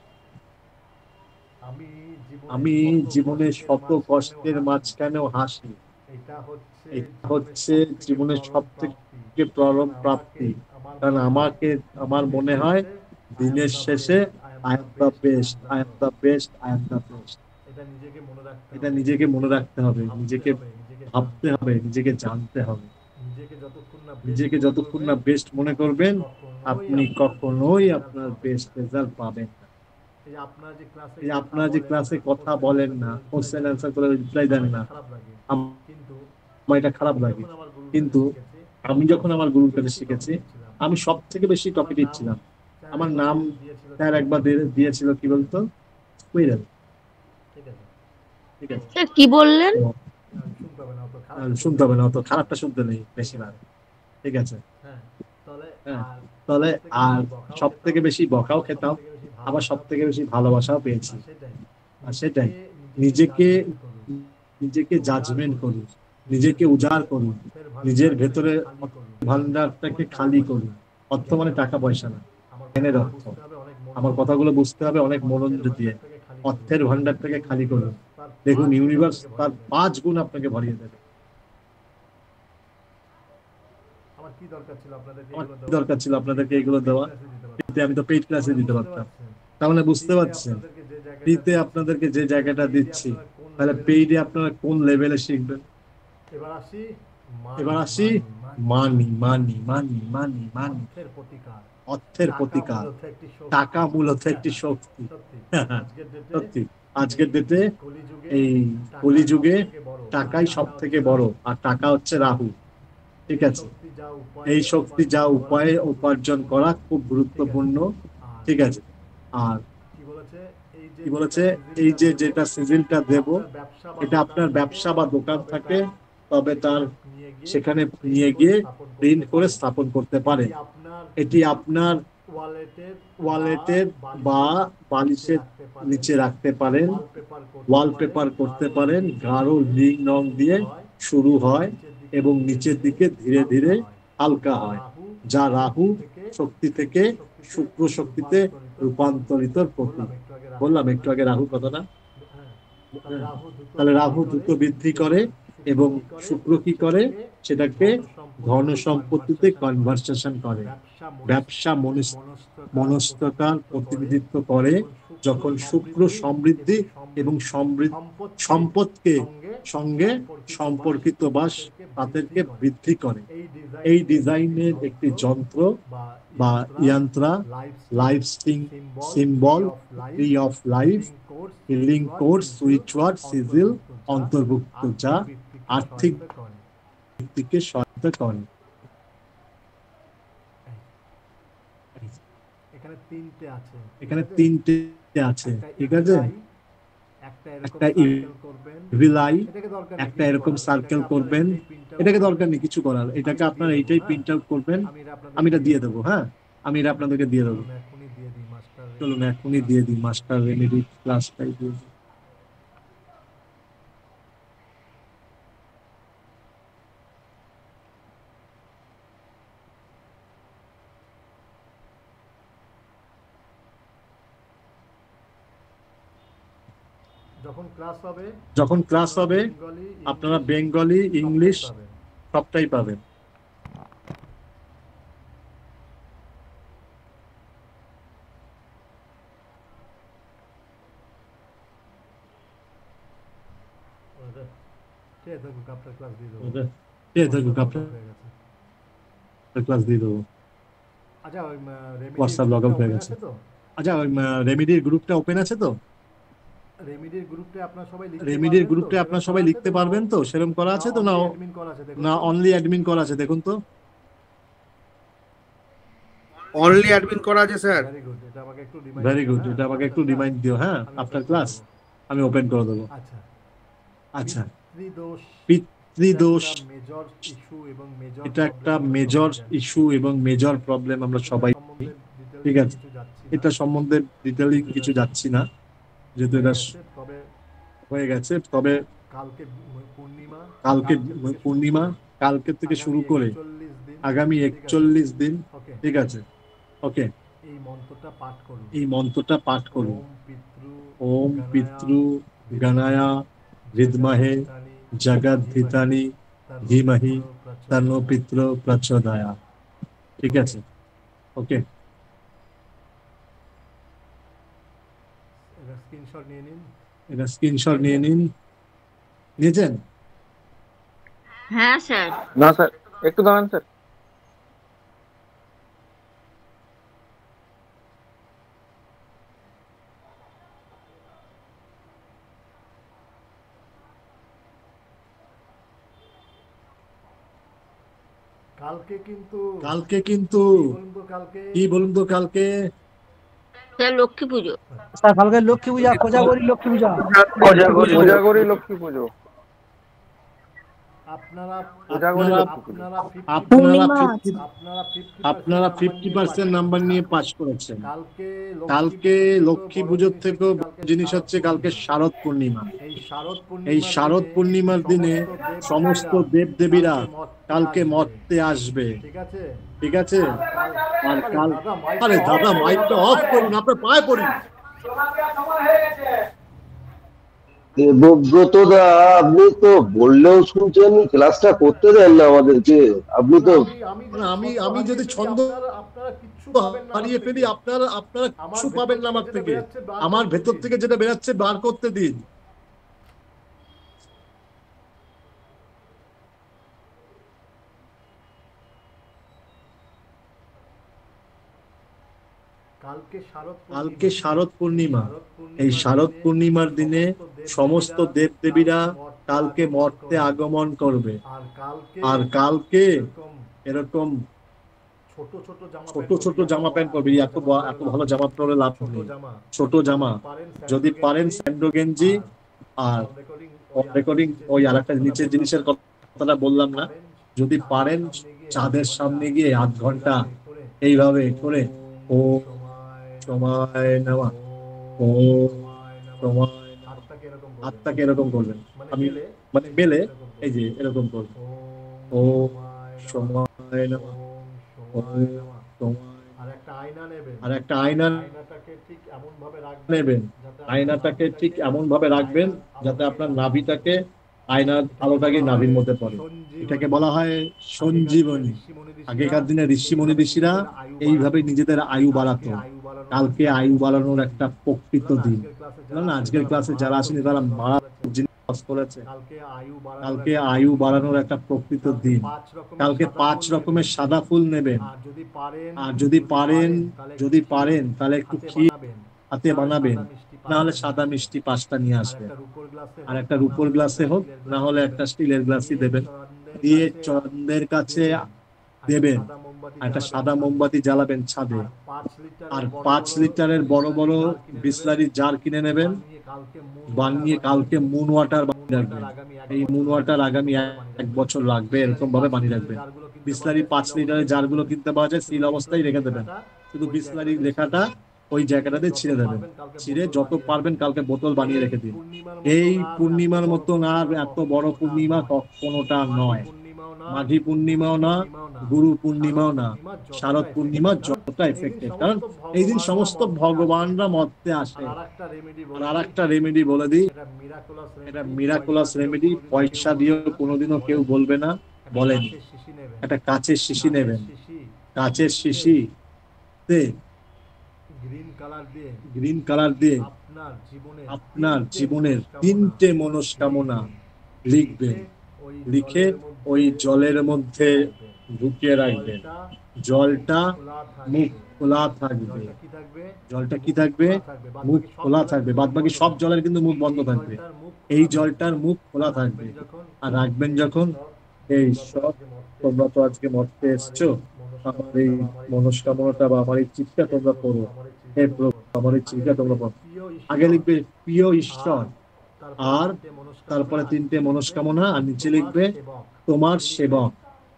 আমি জীবনে শত কষ্টের মাঝখানেও হাসি। এটা হচ্ছে জীবনের সব থেকে পরম প্রাপ্তি। কারণ আমার মনে হয় দিনের শেষে I am the best, I am the best, I am the best. এটা নিজেকে মনে রাখতে হবে, নিজেকে ভাবতে হবে, নিজেকে জানতে হবে। নিজেকে যতক্ষণ না বেস্ট মনে করবেন, আপনি কখনোই আপনার বেস্ট রেজাল্ট পাবেন না। এই আপনারা যে ক্লাসে কথা বলেন না, কোশ্চেন অ্যান্সার করে রিপ্লাই দেন না, আমার এটা খারাপ লাগে। কিন্তু আমি যখন আমার গুরুর কাছে শিখেছি, আমি সব থেকে বেশি টপিক ছিলাম। আমার নাম স্যার একবার দিয়েছিল, কি বলতো? স্কুইরেল। ঠিক আছে, কি বললেন? শুনতে হবে না, অত খারাপটা শুনতে নেই বেশি না। ঠিক আছে, তাহলে আর সব থেকে বেশি বকাও খেতাম, আবার সব থেকে বেশি ভালোবাসাও পেয়েছি। আর সেটাই, নিজেকে জাজমেন্ট করুন, নিজেকে উজাড় করুন, নিজের ভেতরে ভান্ডারটাকে খালি করুন। অর্থ মানে টাকা পয়সা না, জ্ঞানের অর্থ। আমার কথাগুলো বুঝতে হবে অনেক মনোযোগ দিয়ে। অর্থের ভান্ডারটাকে খালি করুন, দেখুন ইউনিভার্স তার 5 গুণ আপনাকে ভরিয়ে দেবে। আমার কি দরকার ছিল আপনাদেরকে এগুলো দেওয়া? আমি তো পেইড ক্লাসে দিতে পারতাম। তাহলে বুঝতে পারছেন, ফ্রিতে আপনাদেরকে যে জায়গাটা দিচ্ছি, তাহলে পেইডে আপনারা কোন লেভেলে শিখবেন? এবার আসি মানি মানি মানি মানি মানি, অর্থের প্রতিকার। টাকা মূলত একটি শক্তি। সত্যি, আজকের ডেটে এই কলিযুগে টাকাই সব থেকে বড়, আর টাকা হচ্ছে রাহু। ঠিক আছে, এই শক্তি যা উপায়ে উপার্জন করা খুব গুরুত্বপূর্ণ। ঠিক আছে, আর কি বলেছে, এই যে যেটা সিজিলটা দেব, এটা আপনার ব্যবসা বা দোকান থাকে, তবে তার সেখানে নিয়ে গিয়ে প্রিন্ট করে স্থাপন করতে পারে। এটি আপনার ওয়ালেটের বা বালিশের নিচে রাখতে পারেন, ওয়ালপেপার করতে পারেন। গাঢ় নীল রং দিয়ে শুরু হয় এবং নিচের দিকে ধীরে ধীরে হালকা হয়, যা রাহু শক্তি থেকে শুক্র শক্তিতে রূপান্তরিত প্রতীক। বললাম একটু আগে রাহু কথাটা। তাহলে রাহু দ্রুত বৃদ্ধি করে এবং শুক্র কি করে, সেটাকে ধন সম্পত্তিতে কনভার্সেশন করে। ব্যবসা মনস্ততার প্রতিনিধিত্ব করে। যখন শুক্র সমৃদ্ধি এবং সম্পদকে সঙ্গে সম্পর্কিত বা তাদেরকে বৃদ্ধি করে। এই ডিজাইনের একটি যন্ত্র বা যন্ত্র life symbol, tree of life, healing course, switch word, sigil অন্তর্ভুক্ত, যা আর্থিক দিকে সহায়তা করে। এখানে তিনটে আছে, ঠিক আছে? একটা রিলাই, একটা এরকম সার্কেল করবেন, এটাকে দরকার নেই কিছু করার, এটাকে আপনারা এইটাই প্রিন্ট আউট করবেন। আমি এটা দিয়ে দেবো, হ্যাঁ আমি এটা আপনাদেরকে দিয়ে দেবো। চলুন এখনই দিয়ে দিই, মাস্টার রেমেডি ক্লাসটাই দিয়ে দিই। যখন ক্লাস হবে আপনারা বেঙ্গলি, ইংলিশ সবটাই পাবেন। ক্লাস দিয়ে দেবো। হোয়াটসঅ্যাপ লগ আউট হয়ে গেছে। আচ্ছা রেমেডির গ্রুপটা ওপেন আছে তো? রেমেডির গ্রুপে আপনারা সবাই লিখতে পারবেন তো? সেরকম করা আছে তো? না অনলি অ্যাডমিন করা আছে? দেখুন তো। অনলি অ্যাডমিন করা আছে স্যার। ভেরি গুড, এটা আমাকে একটু রিমাইন্ড দিও, হ্যাঁ আফটার ক্লাস আমি ওপেন করে দেবো। আচ্ছা, পিতৃদোষ এটা একটা মেজর ইস্যু এবং মেজর প্রবলেম, আমরা সবাই, ঠিক আছে? এটা সম্বন্ধে ডিটেইলি কিছু যাচ্ছি না, যেহেতু এটা হয়ে গেছে। তবে কালকে পূর্ণিমা, কালকে থেকে শুরু করে আগামী 41 দিন, ঠিক আছে? ওকে, এই মন্ত্রটা পাঠ করুন। ওম পিতৃ গণায়া বিদ্মহে জগদ্ধিতানি ধীমহি তন্নো পিতৃ প্রচোদয়াৎ, ঠিক আছে? ওকে, এটা স্ক্রিনশট নিয়ে নিন। নিয়েছেন? হ্যাঁ স্যার। না স্যার, একটু দাঁড়ান স্যার। কালকে কিন্তু কি বলুন তো? কালকে লক্ষ্মী পুজো স্যার, কালকে লক্ষ্মী পূজা, কোজাগরি লক্ষ্মী পূজা, কোজাগরি লক্ষ্মী পুজো। আপনারা 50% নাম্বার নিয়ে পাস করেছেন। কালকে লক্ষ্মী পুজোর থেকেও জিনিস হচ্ছে কালকে শারদ পূর্ণিমা। এই শারদ পূর্ণিমার দিনে সমস্ত দেবদেবীরা কালকে মর্তে আসবে, ঠিক আছে? আর কাল, আরে দাদা মাইকটা অফ করুন, আপনার পায়ে পড়ি। দেবব্রত দা, আপনি তো বললেও শুনছেন, ক্লাসটা করতে দেন না আমাদেরকে। আপনি তো আমি যদি ছন্দ হারিয়ে ফেলি আপনারা কিছু পাবেন না আমার থেকে। আমার ভেতর থেকে যেটা বেরাচ্ছে বার করতে দিন। কালকে শারদ পূর্ণিমা। এই শারদ পূর্ণিমার দিনে সমস্ত দেবদেবীরা কালকে মর্তে আগমন করবে। আর কালকে এরকম ছোট ছোট জামা প্যান্ট পরবে। এত ভালো জামা পরে লাভ নেই, ছোট জামা। যদি পারেন স্যান্ডো গেঞ্জি, আর রেকর্ডিং ওই আর একটা নিচের জিনিসের কথাটা বললাম না, যদি পারেন চাঁদের সামনে গিয়ে 8 ঘন্টা এইভাবে করে ও সময় নেওয়া, ও সময়, হাতটাকে এরকম করবেন। আমি মানে মেলে এই যে এরকম করবেন, ও সময় নেওয়া, আর একটা আয়না নেবেন। আয়নাটাকে ঠিক এমন ভাবে রাখবেন যাতে আপনার নাভিটাকে, আয়নার আলোটাকে নাভির মধ্যে পড়ে। এটাকে বলা হয় সঞ্জীবনী। আগেকার দিনে ঋষিরা এইভাবে নিজেদের আয়ু বাড়াতো। কালকে আয়ু বাড়ানোর একটা প্রকৃত দিন। আজকের ক্লাসে যারা আসেনি তারা মারা ক্লাস করেছে, কালকে কালকে আয়ু বাড়ানোর একটা প্রকৃত দিন, কালকে 5 রকমের সাদা ফুল নেবেন, আর যদি পারেন তাহলে একটু ক্ষীর হাতে বানাবেন, না হলে সাদা মিষ্টি 5টা নিয়ে আসবেন, আর একটা রূপোর গ্লাসে হোক, না হলে একটা স্টিলের গ্লাসই দেবেন, দিয়ে চন্দ্রের কাছে দেবেন, একটা সাদা মোমবাতি জ্বালাবেন ছাদে, আর 5 লিটারের বড় বড় বিসলারি জার কিনে নেবেন, বানিয়ে কালকে মুন ওয়াটার বানিয়ে রাখবেন। এই মুন ওয়াটার আগামী 1 বছর লাগবে, এরকম ভাবে বানিয়ে রাখবেন। বিসলারি 5 লিটারের জারগুলো কিনতে পাওয়া যায়, সিল অবস্থায় রেখে দেবেন, শুধু বিসলারি লেখাটা ওই জায়গাটাতে ছিঁড়ে দেবেন, ছিঁড়ে যত পারবেন কালকে বোতল বানিয়ে রেখে দিন। এই পূর্ণিমার মতন আর এত বড় পূর্ণিমা কোনোটা নয়, মাঘী পূর্ণিমাও না, গুরু পূর্ণিমাও না, শারদ পূর্ণিমা যতটা এফেক্টিভ, কারণ এই দিন সমস্ত ভগবানরা মর্তে আসে। আর একটা রেমেডি বলে দিই, এটা মিরাকুলাস রেমেডি, পয়সা দিয়েও কোনোদিনও কেউ বলবে না বলেনি। একটা কাচের শিশি নেবেন, কাচের শিশিতে গ্রিন কালার দিয়ে আপনার জীবনের 3টে মনস্কামনা লিখবেন, লিখে ওই জলের মধ্যে ঢুকিয়ে রাখবেন। জলটা মুখ খোলা থাকবে, জলটা কি থাকবে? মুখ খোলা থাকবে, বাদ বাকি সব জলের কিন্তু মুখ বন্ধ থাকবে, এই জলটার মুখ খোলা থাকবে। আর রাখবেন যখন, এই সব তোমরা তো আজকে মরতে এসছো, আমার এই মনস্কামনাটা বা আমার এই চিঠিটা তোমরা করো, হে প্রভু আমার এই চিঠিটা তোমরা পড়ো। আগে লিখবে প্রিয় ঈশ্বর, আর তারপরে 3টে মনস্কামনা, আর নিচে লিখবে তোমার সেবক।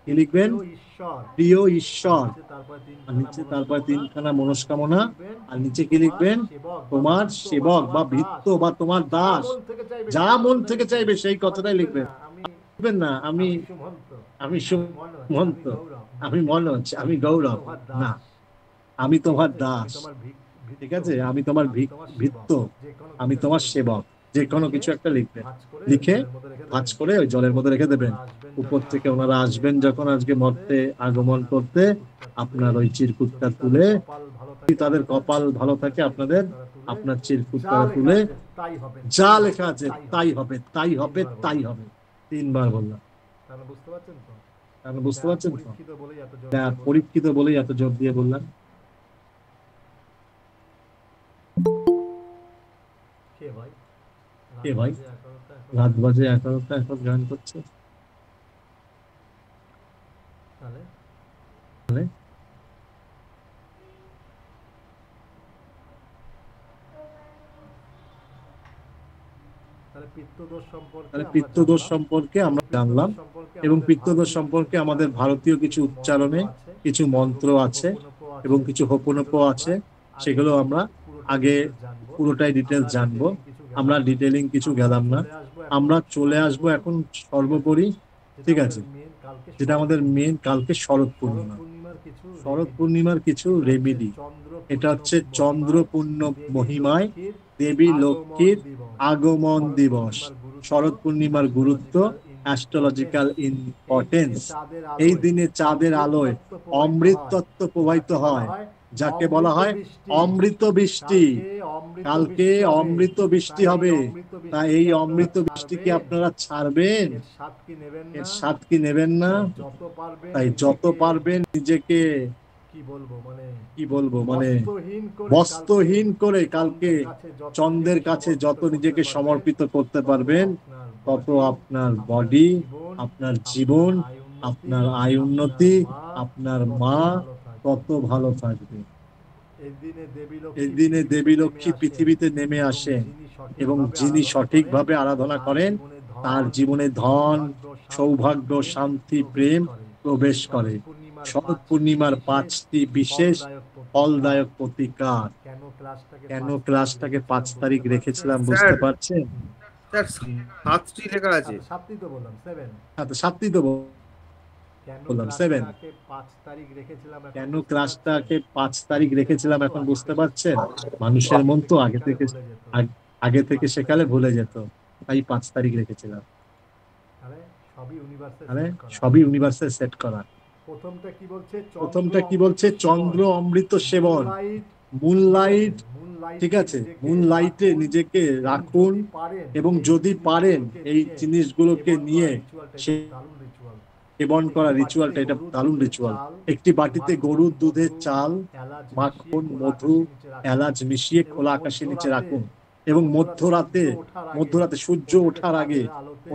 কি লিখবেন? প্রিয় ঈশ্বর, আর নিচে তারপরে 3খানা মনস্কামনা, আর নিচে কি লিখবেন? তোমার সেবক বা ভৃত্য বা তোমার দাস, যা মন থেকে চাইবে সেই কথাটাই লিখবেন। লিখবেন না আমি সুমন্ত, আমি মনোজ, আমি গৌরব, না, আমি তোমার দাস, ঠিক আছে, আমি তোমার ভৃত্য, আমি তোমার সেবক, যে কোনো কিছু একটা লিখবেন, লিখে ভাঁজ করে ওই জলের মধ্যে রেখে দেবেন। উপর থেকে ওনারা আসবেন যখন আজকে মর্তে আগমন করতে, আপনার ওই চিরকুটটা তুলে, তাদের কপাল ভালো থাকে আপনাদের, আপনার চিরকুটটা তুলে যা লেখা আছে তাই হবে, তাই হবে, তাই হবে, 3 বার বললাম। বুঝতে পারছেন তো? পরীক্ষিত বলেই এত জোর দিয়ে বললাম। কে ভাই? রাত বাজে 11টা, এখন জয়েন করছে। তাহলে পিত্তদোষ সম্পর্কে আমরা জানলাম, এবং পিত্তদোষ সম্পর্কে আমাদের ভারতীয় কিছু উচ্চারণে কিছু মন্ত্র আছে এবং কিছু হোপনোপো আছে, সেগুলো আমরা আগে পুরোটাই ডিটেলস জানবো। আমরা ডিটেলিং কিছু গেলাম না, আমরা চলে আসবো এখন সর্বোপরি, ঠিক আছে, যেটা আমাদের মেন, কালকে শরৎ পূর্ণিমা। শরৎ পূর্ণিমার কিছু রেমেডি, এটা হচ্ছে চন্দ্রপূর্ণ মহিমায় দেবী লক্ষ্মীর আগমন দিবস। শরৎ পূর্ণিমার গুরুত্ব, অ্যাস্ট্রোলজিক্যাল ইম্পর্টেন্স। এই দিনে চাঁদের আলোয় অমৃত তত্ত্ব প্রবাহিত হয়, যাকে বলা হয় অমৃত বৃষ্টি। কালকে অমৃত বৃষ্টি হবে, তাই এই অমৃত বৃষ্টিকে আপনারা ছাড়বেন, এর স্বাদ কি নেবেন না? তাই যত পারবেন নিজেকে কি বলবো মানে বস্ত্রহীন করে কালকে চন্দ্রের কাছে যত নিজেকে সমর্পিত করতে পারবেন, তত আপনার বডি, আপনার জীবন, আপনার আয় উন্নতি, আপনার মা তত ভালো থাকবে। এই দিনে দেবী লক্ষ্মী পৃথিবীতে নেমে আসেন, এবং যিনি সঠিকভাবে আরাধনা করেন তার জীবনে ধন, সৌভাগ্য, শান্তি, প্রেম প্রবেশ করে। শরৎ পূর্ণিমার 5টি বিশেষ ফলদায়ক প্রতিকার। কেন ক্লাসটাকে 5 তারিখ রেখেছিলাম বুঝতে পারছেন? স্যার 7টি লেখা আছে। 7টি তো বললাম, 7। হ্যাঁ, তো 7টি তো বললাম, 7। কেন ক্লাসটাকে 5 তারিখ রেখেছিলাম এখন বুঝতে পারছেন? মানুষের মন তো আগে থেকে শেখালে ভুলে যেত, তাই 5 তারিখ রেখেছিলাম। সবই ইউনিভার্সাল সেট করা। প্রথমটা কি বলছে? চন্দ্র অমৃত সেবন, মুনলাইট, ঠিক আছে, মুনলাইটে নিজেকে রাখুন এবং যদি পারেন এই জিনিসগুলোকে নিয়ে সেবন করা রিচুয়ালটা, এটা দারুণ রিচুয়াল। একটি বাটিতে গরুর দুধের চাল, মাখন, মধু, এলাচ মিশিয়ে খোলা আকাশের নিচে রাখুন এবং মধ্যরাতে সূর্য ওঠার আগে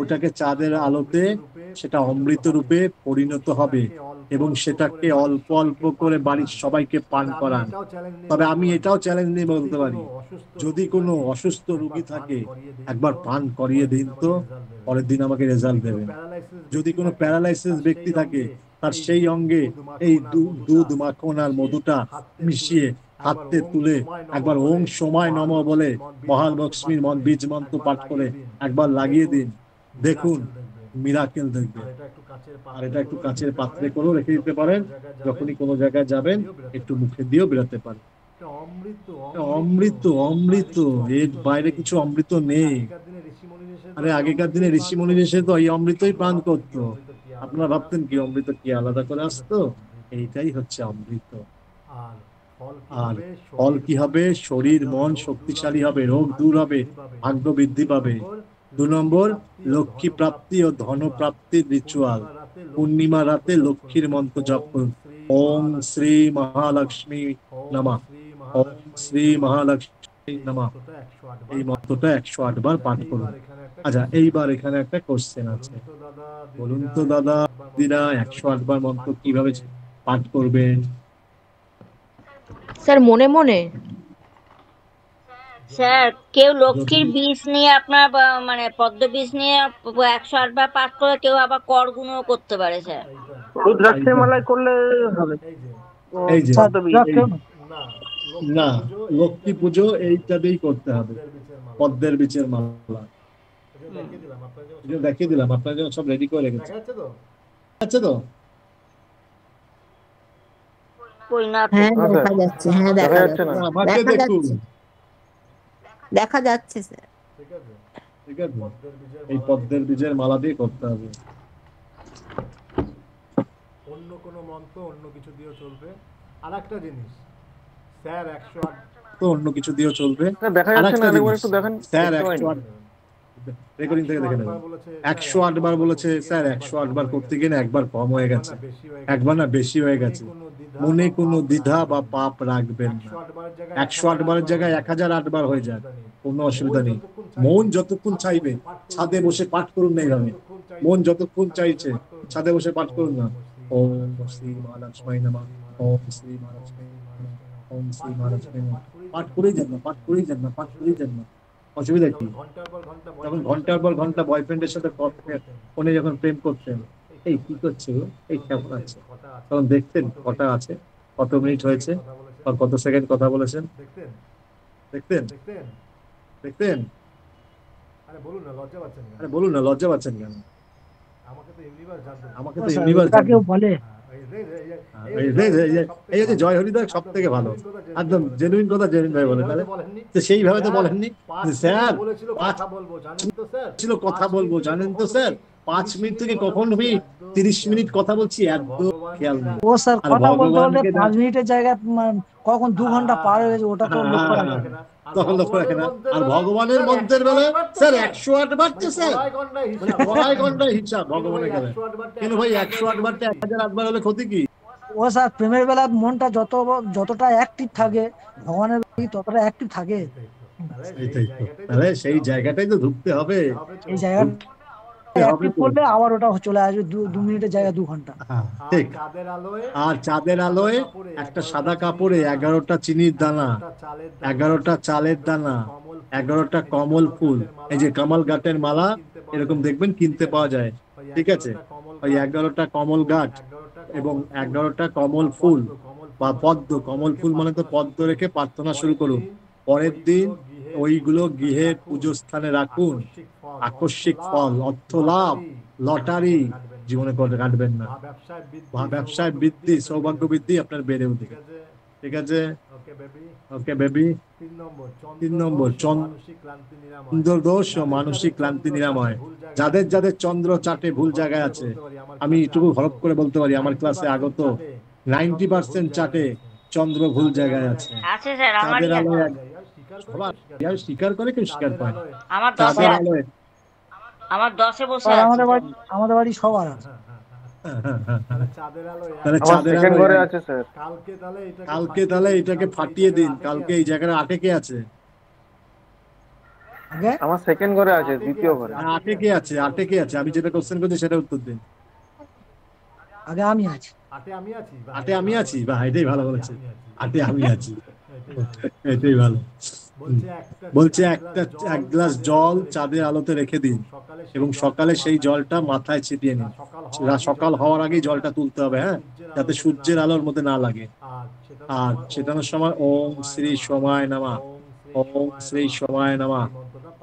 ওটাকে চাঁদের আলোতে সেটা অমৃত রূপে পরিণত হবে এবং সেটাকে অল্প অল্প করে বাড়ির সবাইকে পান করান। তবে আমি এটাও চ্যালেঞ্জ নিয়ে বলতে পারি, যদি কোনো অসুস্থ রোগী থাকে একবার পান করিয়ে দিন তো, পরের দিন আমাকে রেজাল্ট দেবেন। যদি কোনো প্যারালাইসিস ব্যক্তি থাকে তার সেই অঙ্গে এই দুধ, মাখন আর মধুটা মিশিয়ে হাতে তুলে একবার ওম সময় নম বলে মহালক্ষ্মীর বীজ মন্ত্র পাঠ করে একবার লাগিয়ে দিন, দেখুন মিরাকেল দেখবেন। আর এটা একটু কাচের পাত্রে করেও রেখে দিতে পারেন, যখনই কোনো জায়গায় যাবেন একটু মুখে দিয়েও বেরোতে পারেন। অমৃত, অমৃত, এর বাইরে কিছু অমৃত নেই। আরে আগেকার দিনে ঋষি মুনি এসে তো এই অমৃতই পান করতো। আপনারা ভাবতেন কি অমৃত কি আলাদা করে আসতো? এইটাই হচ্ছে অমৃত। আর ফল কি হবে? শরীর মন শক্তিশালী হবে, রোগ দূর হবে, ভাগ্য বৃদ্ধি পাবে। 2 নম্বর, লক্ষ্মী প্রাপ্তি ও ধন প্রাপ্তির রিচুয়াল। পূর্ণিমা রাতে লক্ষ্মীর মন্ত্র জপ করুন, ওম শ্রী মহালক্ষ্মী নমঃ, ওম শ্রী মহালক্ষ্মী নমঃ। এই মন্ত্রটা 108 বার পাঠ করুন। আচ্ছা, এইবার এখানে একটা কোশ্চেন আছে, বলুন তো দাদা দিদা 108 বার মন্ত্র কিভাবে পাঠ করবেন? স্যার মনে মনে? স্যার কেউ লক্ষ্মীর বীজ নিয়ে আপনার মানে পদ্ম বীজ নিয়ে 108 বার পাঠ করে, কেউ আবার কর গুণও করতে পারে স্যার। রুদ্রাক্ষের মালায় করলে হবে। এই যে না, লক্ষ্মী পুজো এইটাতেই করতে হবে, পদ্মের বীজের মালা। দেখিয়ে দিলাম, আপনার জন্য সব রেডি করে রেখেছি। আচ্ছা তো হ্যাঁ দেখা যাচ্ছে, হ্যাঁ দেখা যাচ্ছে, আমাকে দেখুন, দেখা যাচ্ছে স্যার। ঠিক আছে, এই পদ্মের বীজের মালা দিয়ে করতে হবে। অন্য কোনো মন্ত্র অন্য কিছু দিয়েও চলবে। আর একটা জিনিস স্যার 108 তো অন্য কিছু দিয়েও চলবে। দেখা যাচ্ছে না, আরেকবার একটু দেখেন স্যার 108 রেকর্ডিং থেকে দেখে নেবেন। 108 বার বলেছে স্যার, 108 বার করতে গিয়ে একবার কম হয়ে গেছে, একবার না বেশি হয়ে গেছে। মনে কোনো দ্বিধা বা পাপ রাখবেন না। 108 বারের জায়গায় 1008 বার হয়ে যায়, কোনো অসুবিধা নেই। মন যতক্ষণ চাইবে ছাদে বসে পাঠ করুন না, এইভাবে মন যতক্ষণ চাইছে ছাদে বসে পাঠ করুন না। ওম শ্রী মহালক্ষ্মী নমঃ, ওম শ্রী মহালক্ষ্মী নমঃ, ওম শ্রী মহালক্ষ্মী নমঃ। পাঠ করেই যান না, পাঠ করেই যান না, পাঠ করেই যান না। অসুবিধা কি? যখন ঘন্টার পর ঘন্টা বয়ফ্রেন্ডের সাথে ফোনে যখন প্রেম করতেন, এই কি করছে, এই কেমন আছে, তখন দেখতেন কটা আছে, কত মিনিট হয়েছে, আর কত সেকেন্ড কথা বলেছেন, দেখতেন দেখতেন। আরে বলুন না লজ্জা পাচ্ছেন কেন? আরে বলুন না লজ্জা পাচ্ছেন কেন? আমাকে তো ইউনিভার্স জানতে, আমাকে তো ইউনিভার্স জানতে বলে। এই যে জয় হরিদাস সব থেকে ভালো, একদম জেনুইন কথা জেনুইন ভাই বলে। তাহলে সেইভাবে তো বলেননি স্যার, ছিল কথা বলবো জানেন তো স্যার, 5 মিনিট থেকে কখন 30 মিনিট কথা বলছি একদম খেয়াল নেই। ও স্যার কথা বলতে বলতে 5 মিনিটের জায়গায় কখন 2 ঘন্টা পার হয়ে গেছে, ওটা তো লক্ষ্য রাখে না, তখন লক্ষ্য রাখে না। আর ভগবানের মন্ত্রের বেলা স্যার 108 বার তো স্যার কড়াই ঘন্টায় হিসাব ভগবানের গেলে। কেন ভাই 108 বারটা 1008 বার হলে ক্ষতি কি? ও স্যার প্রেমের বেলা মনটা যতটা অ্যাক্টিভ থাকে, ভগবানের ততটা অ্যাক্টিভ থাকে। তাহলে সেই জায়গাটাই তো ঢুকতে হবে, এই জায়গাটা অ্যাক্টিভ করলে আবার ওটা চলে আসবে 2 মিনিটের জায়গায় 2 ঘন্টা। ঠিক। আর চাঁদের আলোয় একটা সাদা কাপড়ে 11টা চিনির দানা, 11টা চালের দানা, 11টা কমল ফুল, এই যে কমল গাটের মালা এরকম দেখবেন কিনতে পাওয়া যায়, ঠিক আছে? ওই 11টা কমল গাঠ এবং 11টা কমল ফুল বা পদ্ম, কমল ফুল মানে তো পদ্ম রেখে প্রার্থনা শুরু করুন। পরের দিন ওইগুলো গৃহের পুজো স্থানে রাখুন। আকস্মিক ফল, অর্থ লাভ, লটারি জীবনে করে কাটবেন না। ব্যবসায় বৃদ্ধি, সৌভাগ্য বৃদ্ধি আপনার বেড়ে উঠবে, ঠিক আছে? Okay baby. 3 নম্বর চন্দ্রদোষ ও মানসিক ক্লান্তি নিরাময়। যাদের যাদের চন্দ্র চাটে ভুল জায়গায় আছে, আমি এটুকু হরপ করে বলতে পারি আমার ক্লাসে আগত 90% চাটে চন্দ্র ভুল জায়গায় আছে, আছে স্যার আমারই চাঁদের আলোয় আছে। সবার স্বীকার করে কেউ স্বীকার করে না। আমার চাঁদের আলোয় আমার 10-এ বসে স্যার আছে। আমাদের বাড়ি সবার আছে। তাহলে আমার চাঁদের সেকেন্ড ঘরে আলোয় আছে স্যার। কালকে তাহলে এটাকে ফাটিয়ে দিন। কালকে এই জায়গাটা আটে কে আছে? আমার সেকেন্ড ঘরে আছে, দ্বিতীয় ঘরে। আটে কে আছে? আটে কে আছে? আমি যেটা কোশ্চেন করছি সেটা উত্তর দিন। আগে আমি আছি। আটে আমি আছি, বা এটাই ভালো বলেছে, আটে আমি আছি, এটাই ভালো। বলছে এক গ্লাস জল চাঁদের আলোতে রেখে দিন এবং সকালে সেই জলটা মাথায় ছিটিয়ে নিন। সকাল হওয়ার আগেই জলটা তুলতে হবে, হ্যাঁ, যাতে সূর্যের আলোর মধ্যে না লাগে। আর সেটানোর সময় ওম শ্রী সোমায় নামা, ওম শ্রী সোমায় নামা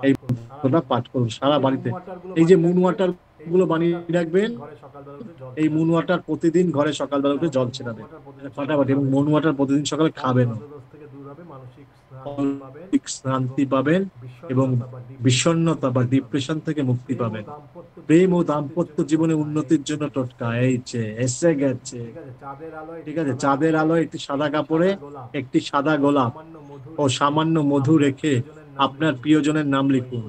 এই মন্ত্রটা পাঠ করুন সারা বাড়িতে। এই যে মুন ওয়াটার গুলো বানিয়ে রাখবেন, এই মুন ওয়াটার প্রতিদিন ঘরে সকালবেলা উঠে জল ছেড়াবেন ফাটাফাটি, এবং মুন ওয়াটার প্রতিদিন সকালে খাবেন, শান্তি পাবেন এবং বিষণ্ণতা বা ডিপ্রেশন থেকে মুক্তি পাবেন। প্রেম ও দাম্পত্য জীবনে উন্নতির জন্য টোটকা এই যে এসে গেছে। ঠিক আছে, চাঁদের আলোয় একটি সাদা কাপড়ে একটি সাদা গোলাপ ও সামান্য মধু রেখে আপনার প্রিয়জনের নাম লিখুন।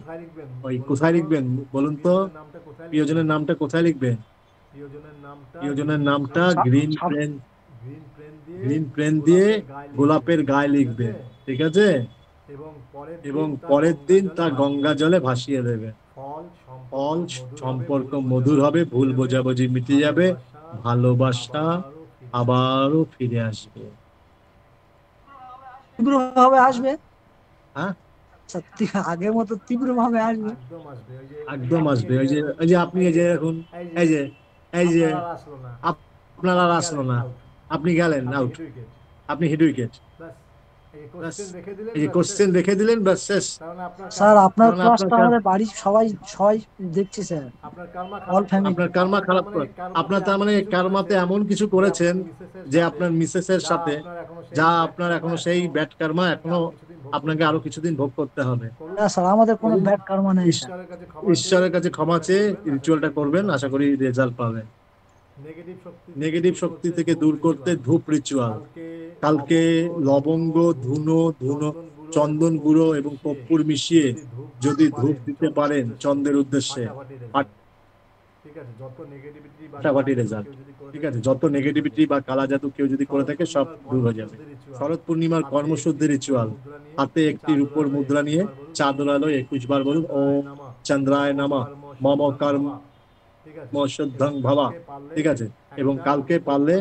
ওই কোথায় লিখবেন বলুন তো? প্রিয়জনের নামটা কোথায় লিখবেন? প্রিয়জনের নামটা গ্রিন পেন দিয়ে গোলাপের গায়ে লিখবেন, ঠিক আছে? এবং পরের দিন তা গঙ্গা জলে ভাসিয়ে দেবে। ফল সম্পর্ক মধুর হবে, ভুল বোঝাবুঝি মিটে যাবে, ভালোবাসা আবারও ফিরে আসবে। তীব্রভাবে আসবে? হ্যাঁ, সত্যি আগের মতো তীব্রভাবে আসবে? একদম আসবে। ওই যে আপনি এই যে এখন এই যে আপনার আর আসলো না, আপনি গেলেন আউট, আপনি হিট উইকেট। এই যে কোশ্চেন রেখে দিলেন, ব্যাস শেষ। স্যার আপনার ক্লাসটা আমাদের বাড়ির সবাই দেখছে স্যার, অল ফ্যামিলি। আপনার কার্মা খারাপ করে, আপনার তার মানে কার্মাতে এমন কিছু করেছেন যে আপনার মিসেসের সাথে, যা আপনার এখনো সেই ব্যাড কার্মা এখনো আপনাকে আরো কিছুদিন ভোগ করতে হবে। না স্যার, আমাদের কোনো ব্যাড কার্মা নেই। ঈশ্বরের কাছে ক্ষমা চেয়ে রিচুয়ালটা করবেন, আশা করি রেজাল্ট পাবেন। নেগেটিভ শক্তি থেকে দূর করতে ধূপ রিচুয়াল। কালকে লবঙ্গ, ধুনো, চন্দন গুঁড়ো এবং কর্পূর মিশিয়ে যদি ধূপ দিতে পারেন চন্দ্রের উদ্দেশ্যে, ফাটাফাটি রেজাল্ট। ঠিক আছে, যত নেগেটিভিটি বা কালা জাদু কেউ যদি করে থাকে সব দূর হয়ে যাবে। শরৎ পূর্ণিমার কর্মশুদ্ধি রিচুয়াল। হাতে একটি রূপোর মুদ্রা নিয়ে চাঁদের আলোয় 21 বার বলুন ওম চন্দ্রায় নমঃ মম কর্ম শুদ্ধং ভবা। ঠিক আছে, এবং কালকে পারলে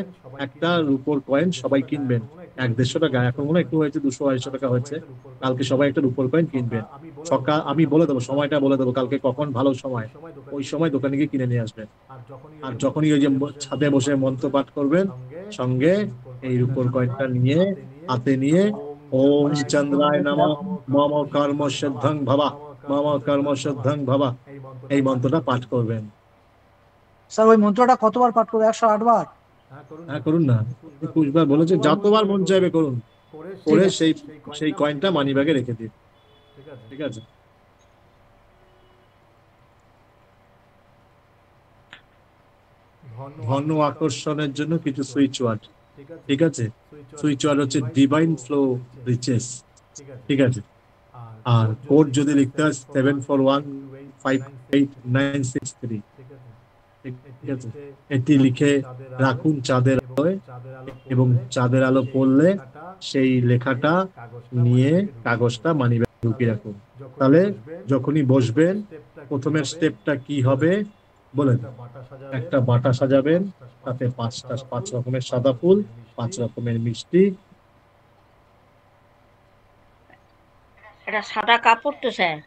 একটা রূপোর কয়েন সবাই কিনবেন, 100-150 টাকা, এখন মনে একটু হয়েছে 200-250 টাকা হয়েছে। কালকে সবাই একটা রূপোর কয়েন কিনবেন। সকাল আমি বলে দেবো, সময়টা বলে দেবো কালকে কখন ভালো সময়, ওই সময় দোকানে গিয়ে কিনে নিয়ে আসবেন। আর যখনই ওই যে ছাদে বসে মন্ত্র পাঠ করবেন, সঙ্গে এই রূপোর কয়েনটা নিয়ে হাতে নিয়ে ওম চন্দ্রায় নমঃ মম কর্ম শুদ্ধং ভবা, মম কর্ম শুদ্ধং ভবা এই মন্ত্রটা পাঠ করবেন। স্যার ওই মন্ত্রটা কতবার পাঠ করবো? 108 বার? হ্যাঁ করুন না, 21 বার বলেছে, যতবার মন চাইবে করুন। করে সেই কয়েনটা মানি ব্যাগে রেখে দিন। ঠিক আছে, ধন আকর্ষণের জন্য কিছু সুইচ ওয়ার্ড। ঠিক আছে, সুইচ ওয়ার্ড হচ্ছে ডিভাইন ফ্লো রিচেস। ঠিক আছে, আর কোড যদি লিখতে হয় 74158963। ঠিক আছে, এটি লিখে রাখুন চাঁদের আলোয়, এবং চাঁদের আলো পড়লে সেই লেখাটা নিয়ে কাগজটা মানিব্যাগে ঢুকিয়ে রাখুন। তাহলে যখনই বসবেন, প্রথমের স্টেপটা কি হবে বলেন? একটা বাটা সাজাবেন, তাতে 5 রকমের সাদা ফুল, 5 রকমের মিষ্টি। এটা সাদা কাপড় তো স্যার?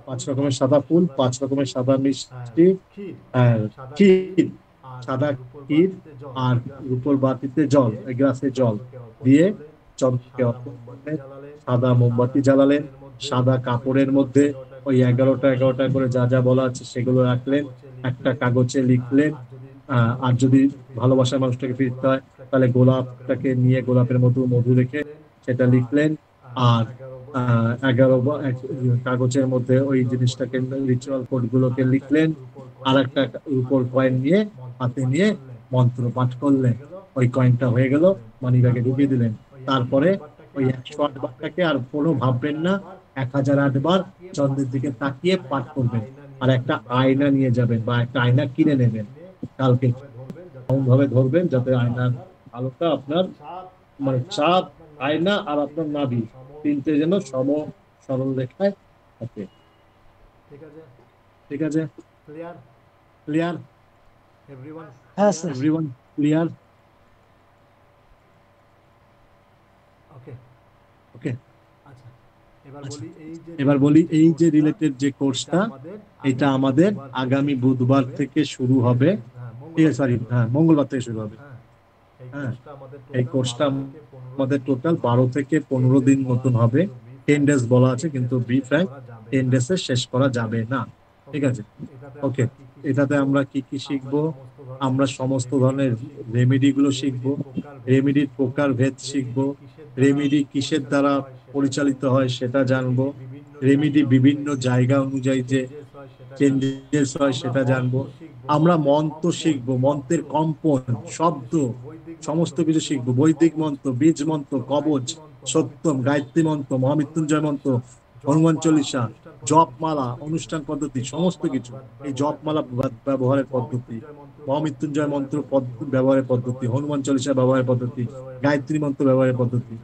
5 রকমের সাদা ফুল, 5 রকমের সাদা মিষ্টি, আর ক্ষীর, সাদা ক্ষীর, আর রূপোর বাটিতে জল, গ্লাসে জল দিয়ে চন্দ্রকে সাদা মোমবাতি জ্বালালেন। সাদা কাপড়ের মধ্যে ওই 11টা করে যা যা বলা আছে সেগুলো রাখলেন, একটা কাগজে লিখলেন। আর যদি ভালোবাসার মানুষটাকে ফিরতে হয় তাহলে গোলাপটাকে নিয়ে গোলাপের মতো মধু রেখে সেটা লিখলেন। আর 11 কাগজের মধ্যে ওই জিনিসটাকে, রিচুয়াল কোড গুলোকে লিখলেন। আর একটা উপর কয়েন নিয়ে হাতে নিয়ে মন্ত্র পাঠ করলেন। ওই কয়েনটা হয়ে গেল, মানি ব্যাগে ঢুকিয়ে দিলেন। তারপরে ওই 108 বারটাকে আর কোনো ভাববেন না, 1008 বার চন্দ্রের দিকে তাকিয়ে পাঠ করবেন। আর একটা আয়না নিয়ে যাবেন বা একটা আয়না কিনে নেবেন, কালকে এমন ভাবে ধরবেন যাতে আয়নার আলোটা আপনার মানে চাঁদ, আয়না আর আপনার নাভি তিনটে যেন সরল রেখায় থাকে। ঠিক আছে, ক্লিয়ার হ্যাঁ স্যার। Everyone clear? ওকে, এবার বলি এই যে রিলেটেড যে কোর্সটা, এটা আমাদের আগামী বুধবার থেকে শুরু হবে। ঠিক আছে, সরি, হ্যাঁ, মঙ্গলবার থেকে শুরু হবে। হ্যাঁ, এই কোর্সটা আমাদের টোটাল 12 থেকে 15 দিন মতন হবে। 10 ডেজ বলা আছে, কিন্তু বি ফ্র্যাঙ্ক 10 ডেজে শেষ করা যাবে না। ঠিক আছে, ওকে। এটাতে আমরা কি কি শিখবো? আমরা সমস্ত ধরনের রেমেডি গুলো শিখবো, রেমেডির প্রকার ভেদ শিখবো, রেমেডি কিসের দ্বারা পরিচালিত হয় সেটা জানবো, রেমেডি বিভিন্ন জায়গা অনুযায়ী যে চেঞ্জেস হয় সেটা জানবো। আমরা মন্ত্র শিখবো, মন্ত্রের কম্পন, শব্দ, সমস্ত কিছু শিখবো। বৈদিক মন্ত্র, বীজ মন্ত্র, কবচ, সত্যম, গায়ত্রী মন্ত্র, মহামৃত্যুঞ্জয় মন্ত্র, হনুমান চল্লিশা, জপমালা, অনুষ্ঠান পদ্ধতি, সমস্ত কিছু। এই জপমালা ব্যবহারের পদ্ধতি, মহামৃত্যুঞ্জয় মন্ত্র ব্যবহারের পদ্ধতি, হনুমান চল্লিশা ব্যবহারের পদ্ধতি, গায়ত্রী মন্ত্র ব্যবহারের পদ্ধতি,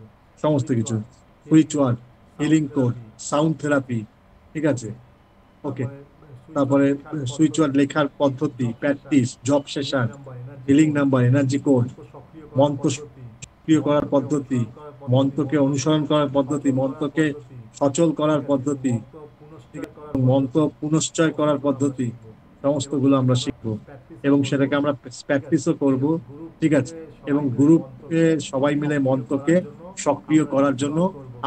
সমস্ত কিছু। Spiritual, healing code, sound therapy. ঠিক আছে, ওকে। তারপরে স্পিরিচুয়াল লেখার পদ্ধতি, practice, job session, healing number, energy code, মন্ত্র সক্রিয় করার পদ্ধতি, মন্ত্রকে অনুসরণ করার পদ্ধতি, মন্ত্রকে সচল করার পদ্ধতি, মন্ত্র পুনশ্চয় করার পদ্ধতি, সমস্তগুলো আমরা শিখবো এবং সেটাকে আমরা প্র্যাকটিসও করব। ঠিক আছে, এবং গ্রুপে সবাই মিলে মন্ত্রকে সক্রিয় করার জন্য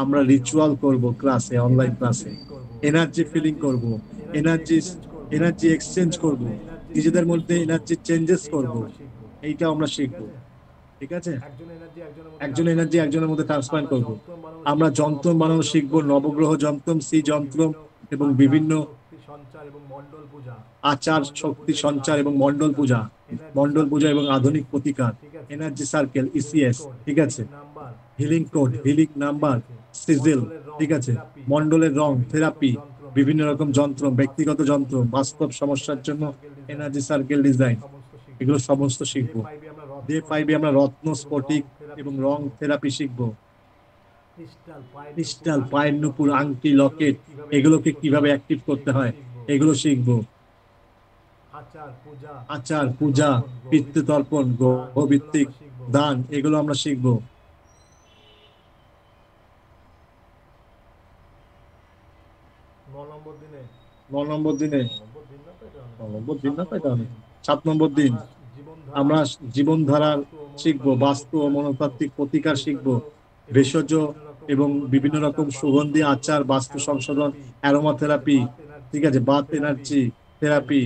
আমরা রিচুয়াল করব ক্লাসে, অনলাইন ক্লাসে। এনার্জি ফিলিং করব, এনার্জি এক্সচেঞ্জ করব, নিজেদের মধ্যে এনার্জি চেঞ্জেস করব, এইটা আমরা শিখবো। ঠিক আছে, একজন এনার্জি একজনের মধ্যে ট্রান্সফার করব। আমরা যন্ত্র বানানো শিখবো, নবগ্রহ যন্ত্র, সি যন্ত্র এবং বিভিন্ন আচার, শক্তি সঞ্চার এবং মন্ডল পূজা এবং আধুনিক প্রতিকার, এনার্জি সার্কেল, ইসিএস। ঠিক আছে, হিলিং কোড, হিলিং নাম্বার, সিজিল। ঠিক আছে, মন্ডলের রং, থেরাপি, বিভিন্ন রকম যন্ত্র, ব্যক্তিগত যন্ত্র, বাস্তব সমস্যার জন্য এনার্জি সার্কেল ডিজাইন, এগুলো সমস্ত শিখবো। ডে 5 আমরা রত্ন, স্ফটিক এবং রং থেরাপি শিখবো। ক্রিস্টাল, পায়ের নুপুর, আংটি, লকেট, এগুলোকে কিভাবে অ্যাক্টিভ করতে হয় এগুলো শিখবো। আচার, পূজা, পিতৃতর্পণ, গ্রহভিত্তিক দান, এগুলো আমরা শিখবো। ন নম্বর দিনে 7 নম্বর দিন আমরা জীবনধারা শিখবো, বাস্তু ও মনোতাত্ত্বিক প্রতিকার শিখবো, ভেষজ এবং বিভিন্ন রকম সুগন্ধি আচার, বাস্তু সংশোধন, অ্যারোমা থেরাপি। ঠিক আছে, বাথ এনার্জি থেরাপি।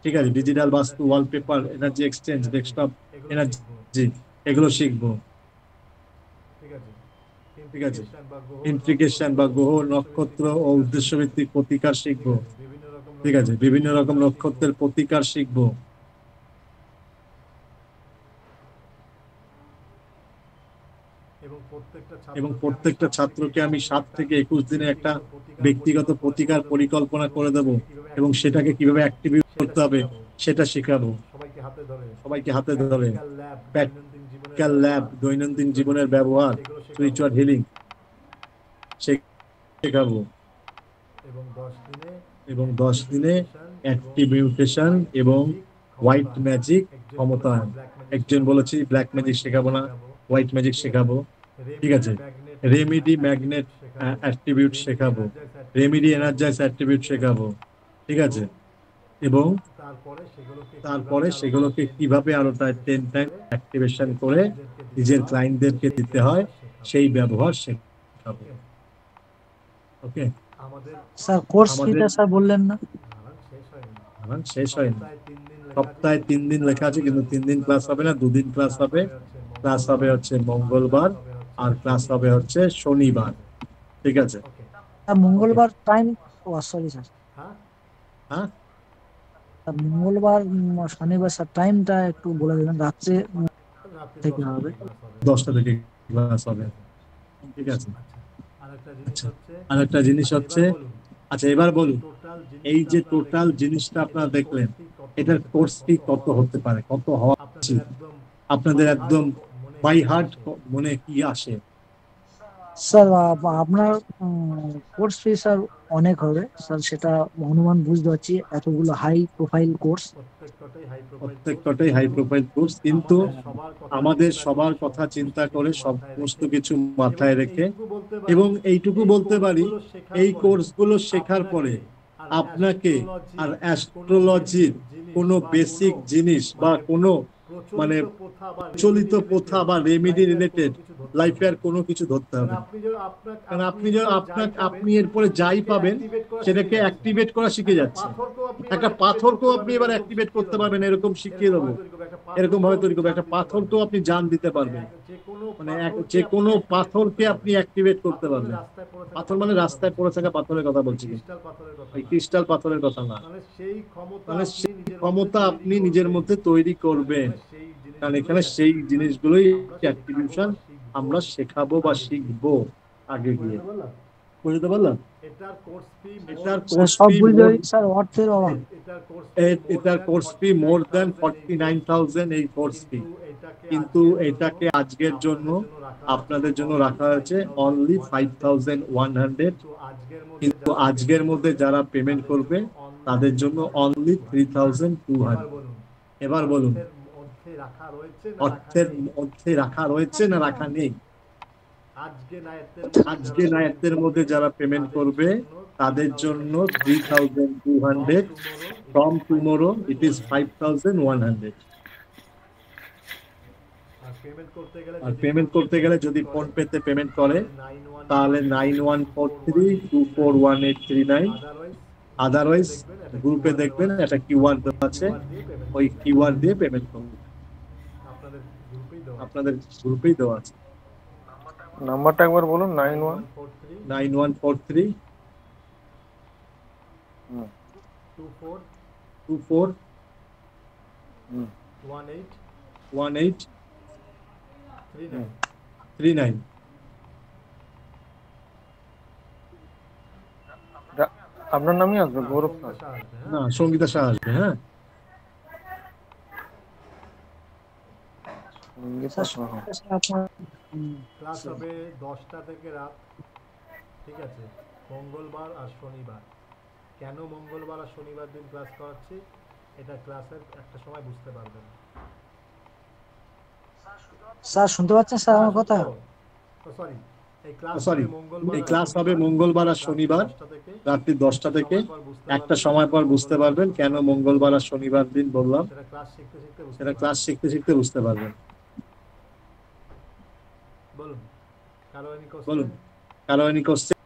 ঠিক আছে, ডিজিটাল বাস্তু, wallpaper, energy exchange, desktop energy, এগুলো শিখবো। ঠিক আছে, ইন্ট্রিগেশন বা গ্রহ, নক্ষত্র ও উদ্দেশ্যভিত্তিক প্রতিকার শিখবো। ঠিক আছে, বিভিন্ন রকম নক্ষত্রের প্রতিকার শিখবো। এবং প্রত্যেকটা ছাত্রকে আমি 7 থেকে 21 দিনে একটা ব্যক্তিগত প্রতিকার পরিকল্পনা করে দেব এবং সেটাকে কিভাবে অ্যাক্টিভেট করতে হবে সেটা শেখাবো। সবাইকে হাতে ধরে প্র্যাকটিক্যাল ল্যাব, দৈনন্দিন জীবনের ব্যবহার, স্পিরিচুয়াল হিলিং শেখাবো। এবং 10 দিনে অ্যাক্টিভ মিউটেশন এবং হোয়াইট ম্যাজিক ক্ষমতায়ন। একজন বলেছি ব্ল্যাক ম্যাজিক শেখাবো না, হোয়াইট ম্যাজিক শেখাবো। ঠিক আছে, রেমেডি ম্যাগনেট অ্যাট্রিবিউট শেখাবো, রেমেডি এনার্জাইজ অ্যাট্রিবিউট শেখাবো। ঠিক আছে, এবং তারপরে সেগুলোকে কিভাবে আরো 10 টাইম অ্যাক্টিভেশন করে নিজের ক্লায়েন্টদেরকে দিতে হয় সেই ব্যবহার শেখাবো। ওকে স্যার, কোর্স ফিটা স্যার বললেন না? শেষ হয়নি, সপ্তাহে 3 দিন লেখা আছে, কিন্তু 3 দিন ক্লাস হবে না, 2 দিন ক্লাস হবে। ক্লাস হবে হচ্ছে মঙ্গলবার আর ক্লাস হবে হচ্ছে শনিবার। ঠিক আছে, মঙ্গলবার টাইম, ও সরি স্যার, হ্যাঁ মঙ্গলবার শনিবার স্যার টাইমটা একটু বলে দেবেন। রাত্রে থেকে হবে। 10টা থেকে ক্লাস হবে, ঠিক আছে। আর একটা জিনিস হচ্ছে, আচ্ছা এবার বলুন, এই যে টোটাল জিনিসটা আপনারা দেখলেন, এটার কোর্স ফি কত হতে পারে, কত হওয়া উচিত আপনাদের একদম বাই হার্ট মনে কি আসে? স্যার আপনার কোর্স ফি স্যার অনেক হবে স্যার, সেটা অনুমান বুঝতে পারছি, এতগুলো হাই প্রোফাইল কোর্স, প্রত্যেকটাই হাই প্রোফাইল কোর্স, কিন্তু আমাদের সবার কথা চিন্তা করে সমস্ত কিছু মাথায় রেখে, এবং এইটুকু বলতে পারি, এই কোর্সগুলো শেখার পরে আপনাকে আর অ্যাস্ট্রোলজির কোনো বেসিক জিনিস বা কোনো মানে প্রচলিত প্রথা বা রেমেডি রিলেটেড লাইফে আর কোনো কিছু ধরতে হবে, কারণ আপনি এরপরে যাই পাবেন সেটাকে অ্যাক্টিভেট করা শিখে যাচ্ছে। একটা পাথরকেও আপনি এবার অ্যাক্টিভেট করতে পারবেন, এরকম শিখিয়ে দেবো, এরকম ভাবে তৈরি করবো। একটা পাথরকেও আপনি জান দিতে পারবেন, মানে যে কোনো পাথরকে আপনি অ্যাক্টিভেট করতে পারবেন। পাথর মানে রাস্তায় পড়ে থাকা পাথরের কথা বলছি, ক্রিস্টাল পাথরের কথা না, মানে সেই ক্ষমতা আপনি নিজের মধ্যে তৈরি করবেন, কারণ এখানে সেই জিনিসগুলোই অ্যাক্টিভেশন আমরা শেখাবো বা শিখবো আগে গিয়ে। বুঝতে পারলাম? এটার কোর্স ফি মোর দ্যান 49,000 এই কোর্স ফি, কিন্তু এটাকে আজকের জন্য আপনাদের জন্য রাখা হয়েছে অনলি 5,100, কিন্তু আজকের মধ্যে যারা পেমেন্ট করবে তাদের জন্য অনলি 3,200। এবার বলুন, অর্থের মধ্যে রাখা রয়েছে না রাখা নেই? আজকে নায়েতের মধ্যে যারা পেমেন্ট করবে তাদের জন্য 3,200, ফ্রম টুমোরো ইট ইজ 5,100। আর পেমেন্ট করতে গেলে যদি ফোন পেতে পেমেন্ট করে তাহলে 9143241839, আদারওয়াইজ গ্রুপে দেখবেন একটা কিউআর দেওয়া আছে, ওই কিউআর দিয়ে পেমেন্ট করবেন, আপনাদের গ্রুপেই দেওয়া আছে। নাম্বারটা একবার বলুন। 9143 24 18 39। আপনার নামই আসবে, গৌরব না, সঙ্গীতা শাহ আসবে। হ্যাঁ, ক্লাস হবে 10টা থেকে রাত, ঠিক আছে, মঙ্গলবার আর শনিবার। কেন মঙ্গলবার আর শনিবার দিন ক্লাস করাচ্ছি এটা ক্লাসের একটা সময় বুঝতে পারবেন। স্যার শুনতে পাচ্ছেন স্যার আমার কথা? সরি, এই ক্লাস হবে মঙ্গলবার আর শনিবার রাত্রি 10টা থেকে, একটা সময় পর বুঝতে পারবেন কেন মঙ্গলবার আর শনিবার দিন বললাম, সেটা ক্লাস শিখতে শিখতে বুঝতে পারবেন। বলুন, কারো এনি কোশ্চেন?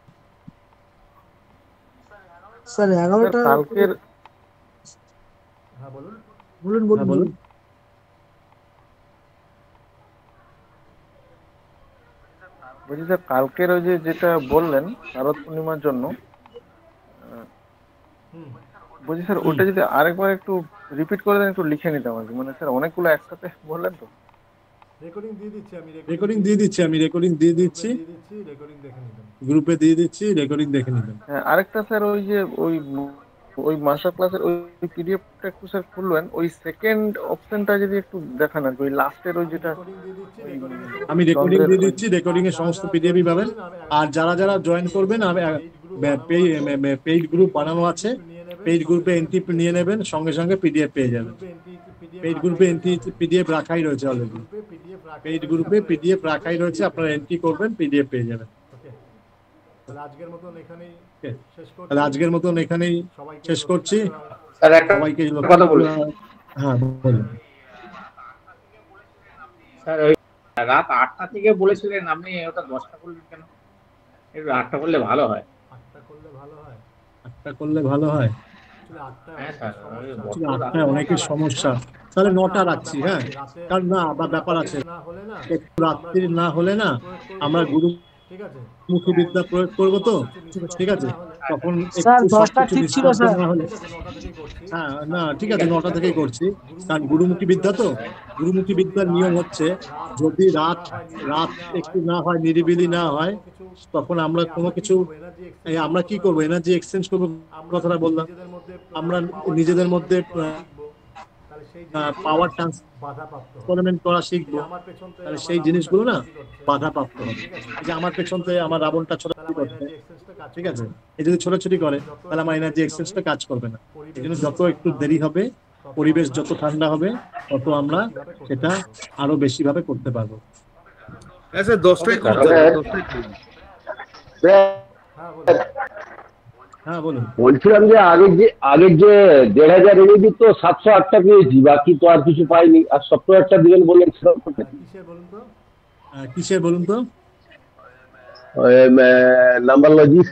স্যার 11টা কালকের, হ্যাঁ বলুন বলুন। বলছি স্যার, কালকের ওই যেটা বললেন শারদ পূর্ণিমার জন্য, বলছি স্যার ওটা যদি আরেকবার একটু রিপিট করে দেন, একটু লিখে নিতাম আর কি, মানে স্যার অনেকগুলো একসাথে বললেন তো। রেকর্ডিং দিয়ে দিচ্ছি আমি, রেকর্ডিং দিয়ে দিচ্ছি, রেকর্ডিং দেখে নিবেন, গ্রুপে দিয়ে দিচ্ছি, রেকর্ডিং দেখে নিবেন। হ্যাঁ, আরেকটা স্যার, ওই মাস্টার ক্লাসের ওই পিডিএফটা একটু স্যার খুলবেন, ওই সেকেন্ড অপশনটা যদি একটু দেখান আর কি, ওই লাস্টের ওই যেটা। আমি রেকর্ডিং দিয়ে দিচ্ছি, রেকর্ডিং এর সমস্ত পিডিএফই পাবেন। আর যারা যারা জয়েন করবেন, পেইড গ্রুপ বানানো আছে, পেইড গ্রুপে এন্ট্রি নিয়ে নেবেন, সঙ্গে সঙ্গে পিডিএফ পেয়ে যাবেন। পেইড গ্রুপে এন্ট্রি পিডিএফ রাখাই রয়েছে অলরেডি, পেইড গ্রুপে পিডিএফ রাখাই রয়েছে, আপনারা এন্ট্রি করবেন, পিডিএফ পেয়ে যাবেন। আজকের মতন এখানেই শেষ করছি। সবাইকে কথা বলুন। হ্যাঁ বলুন স্যার, ওই রাত 8টা থেকে বলেছিলেন আপনি, ওটা 10টা করলেন কেন? একটু 8টা করলে ভালো হয়। 8টা করলে ভালো হয়? 8টা করলে ভালো হয়? হ্যাঁ স্যার, 8টায় অনেকের সমস্যা, তাহলে 9টা রাখছি। হ্যাঁ, কারণ না ব্যাপার আছে, একটু রাত্রি না হলে না আমরা গুরুমুখী বিদ্যা প্রয়োগ করবো তো, ঠিক আছে। তখন স্যার একটু 10টা সবকিছু ঠিক ছিল নিস্তব্ধ স্যার। না হলে, হ্যাঁ না ঠিক আছে 9টা থেকেই করছি, কারণ গুরুমুখী বিদ্যা তো, গুরুমুখী বিদ্যার নিয়ম হচ্ছে যদি রাত রাত একটু না হয়, নিরিবিলি না হয়, তখন আমরা কোনো কিছু আমরা কি করবো, এনার্জি এক্সচেঞ্জ করবো, কথাটা বললাম, আমরা নিজেদের মধ্যে পাওয়ার ট্রান্সফারমেন্ট করা শিখবো, তাহলে সেই জিনিসগুলো না বাধাপ্রাপ্ত হবে। এই যে আমার পেছন থেকে আমার রাবণটা ছোটাছুটি করছে, ঠিক আছে, এই যদি ছোটাছুটি করে তাহলে আমার এনার্জি এক্সচেঞ্জটা কাজ করবে না। এই জন্য যত একটু দেরি হবে, পরিবেশ যত ঠান্ডা হবে, তত আমরা সেটা আরো বেশি ভাবে করতে পারবো। হ্যাঁ স্যার 10টাই করুন হ্যাঁ বলুন। বলছিলাম যে আগের যে 1500 এমএবি তো 708টা পেয়েছি, বাকি তো আর কিছু পাইনি, আর সফটওয়্যারটা দিবেন বললেন কিসের বলুন তো? Number logic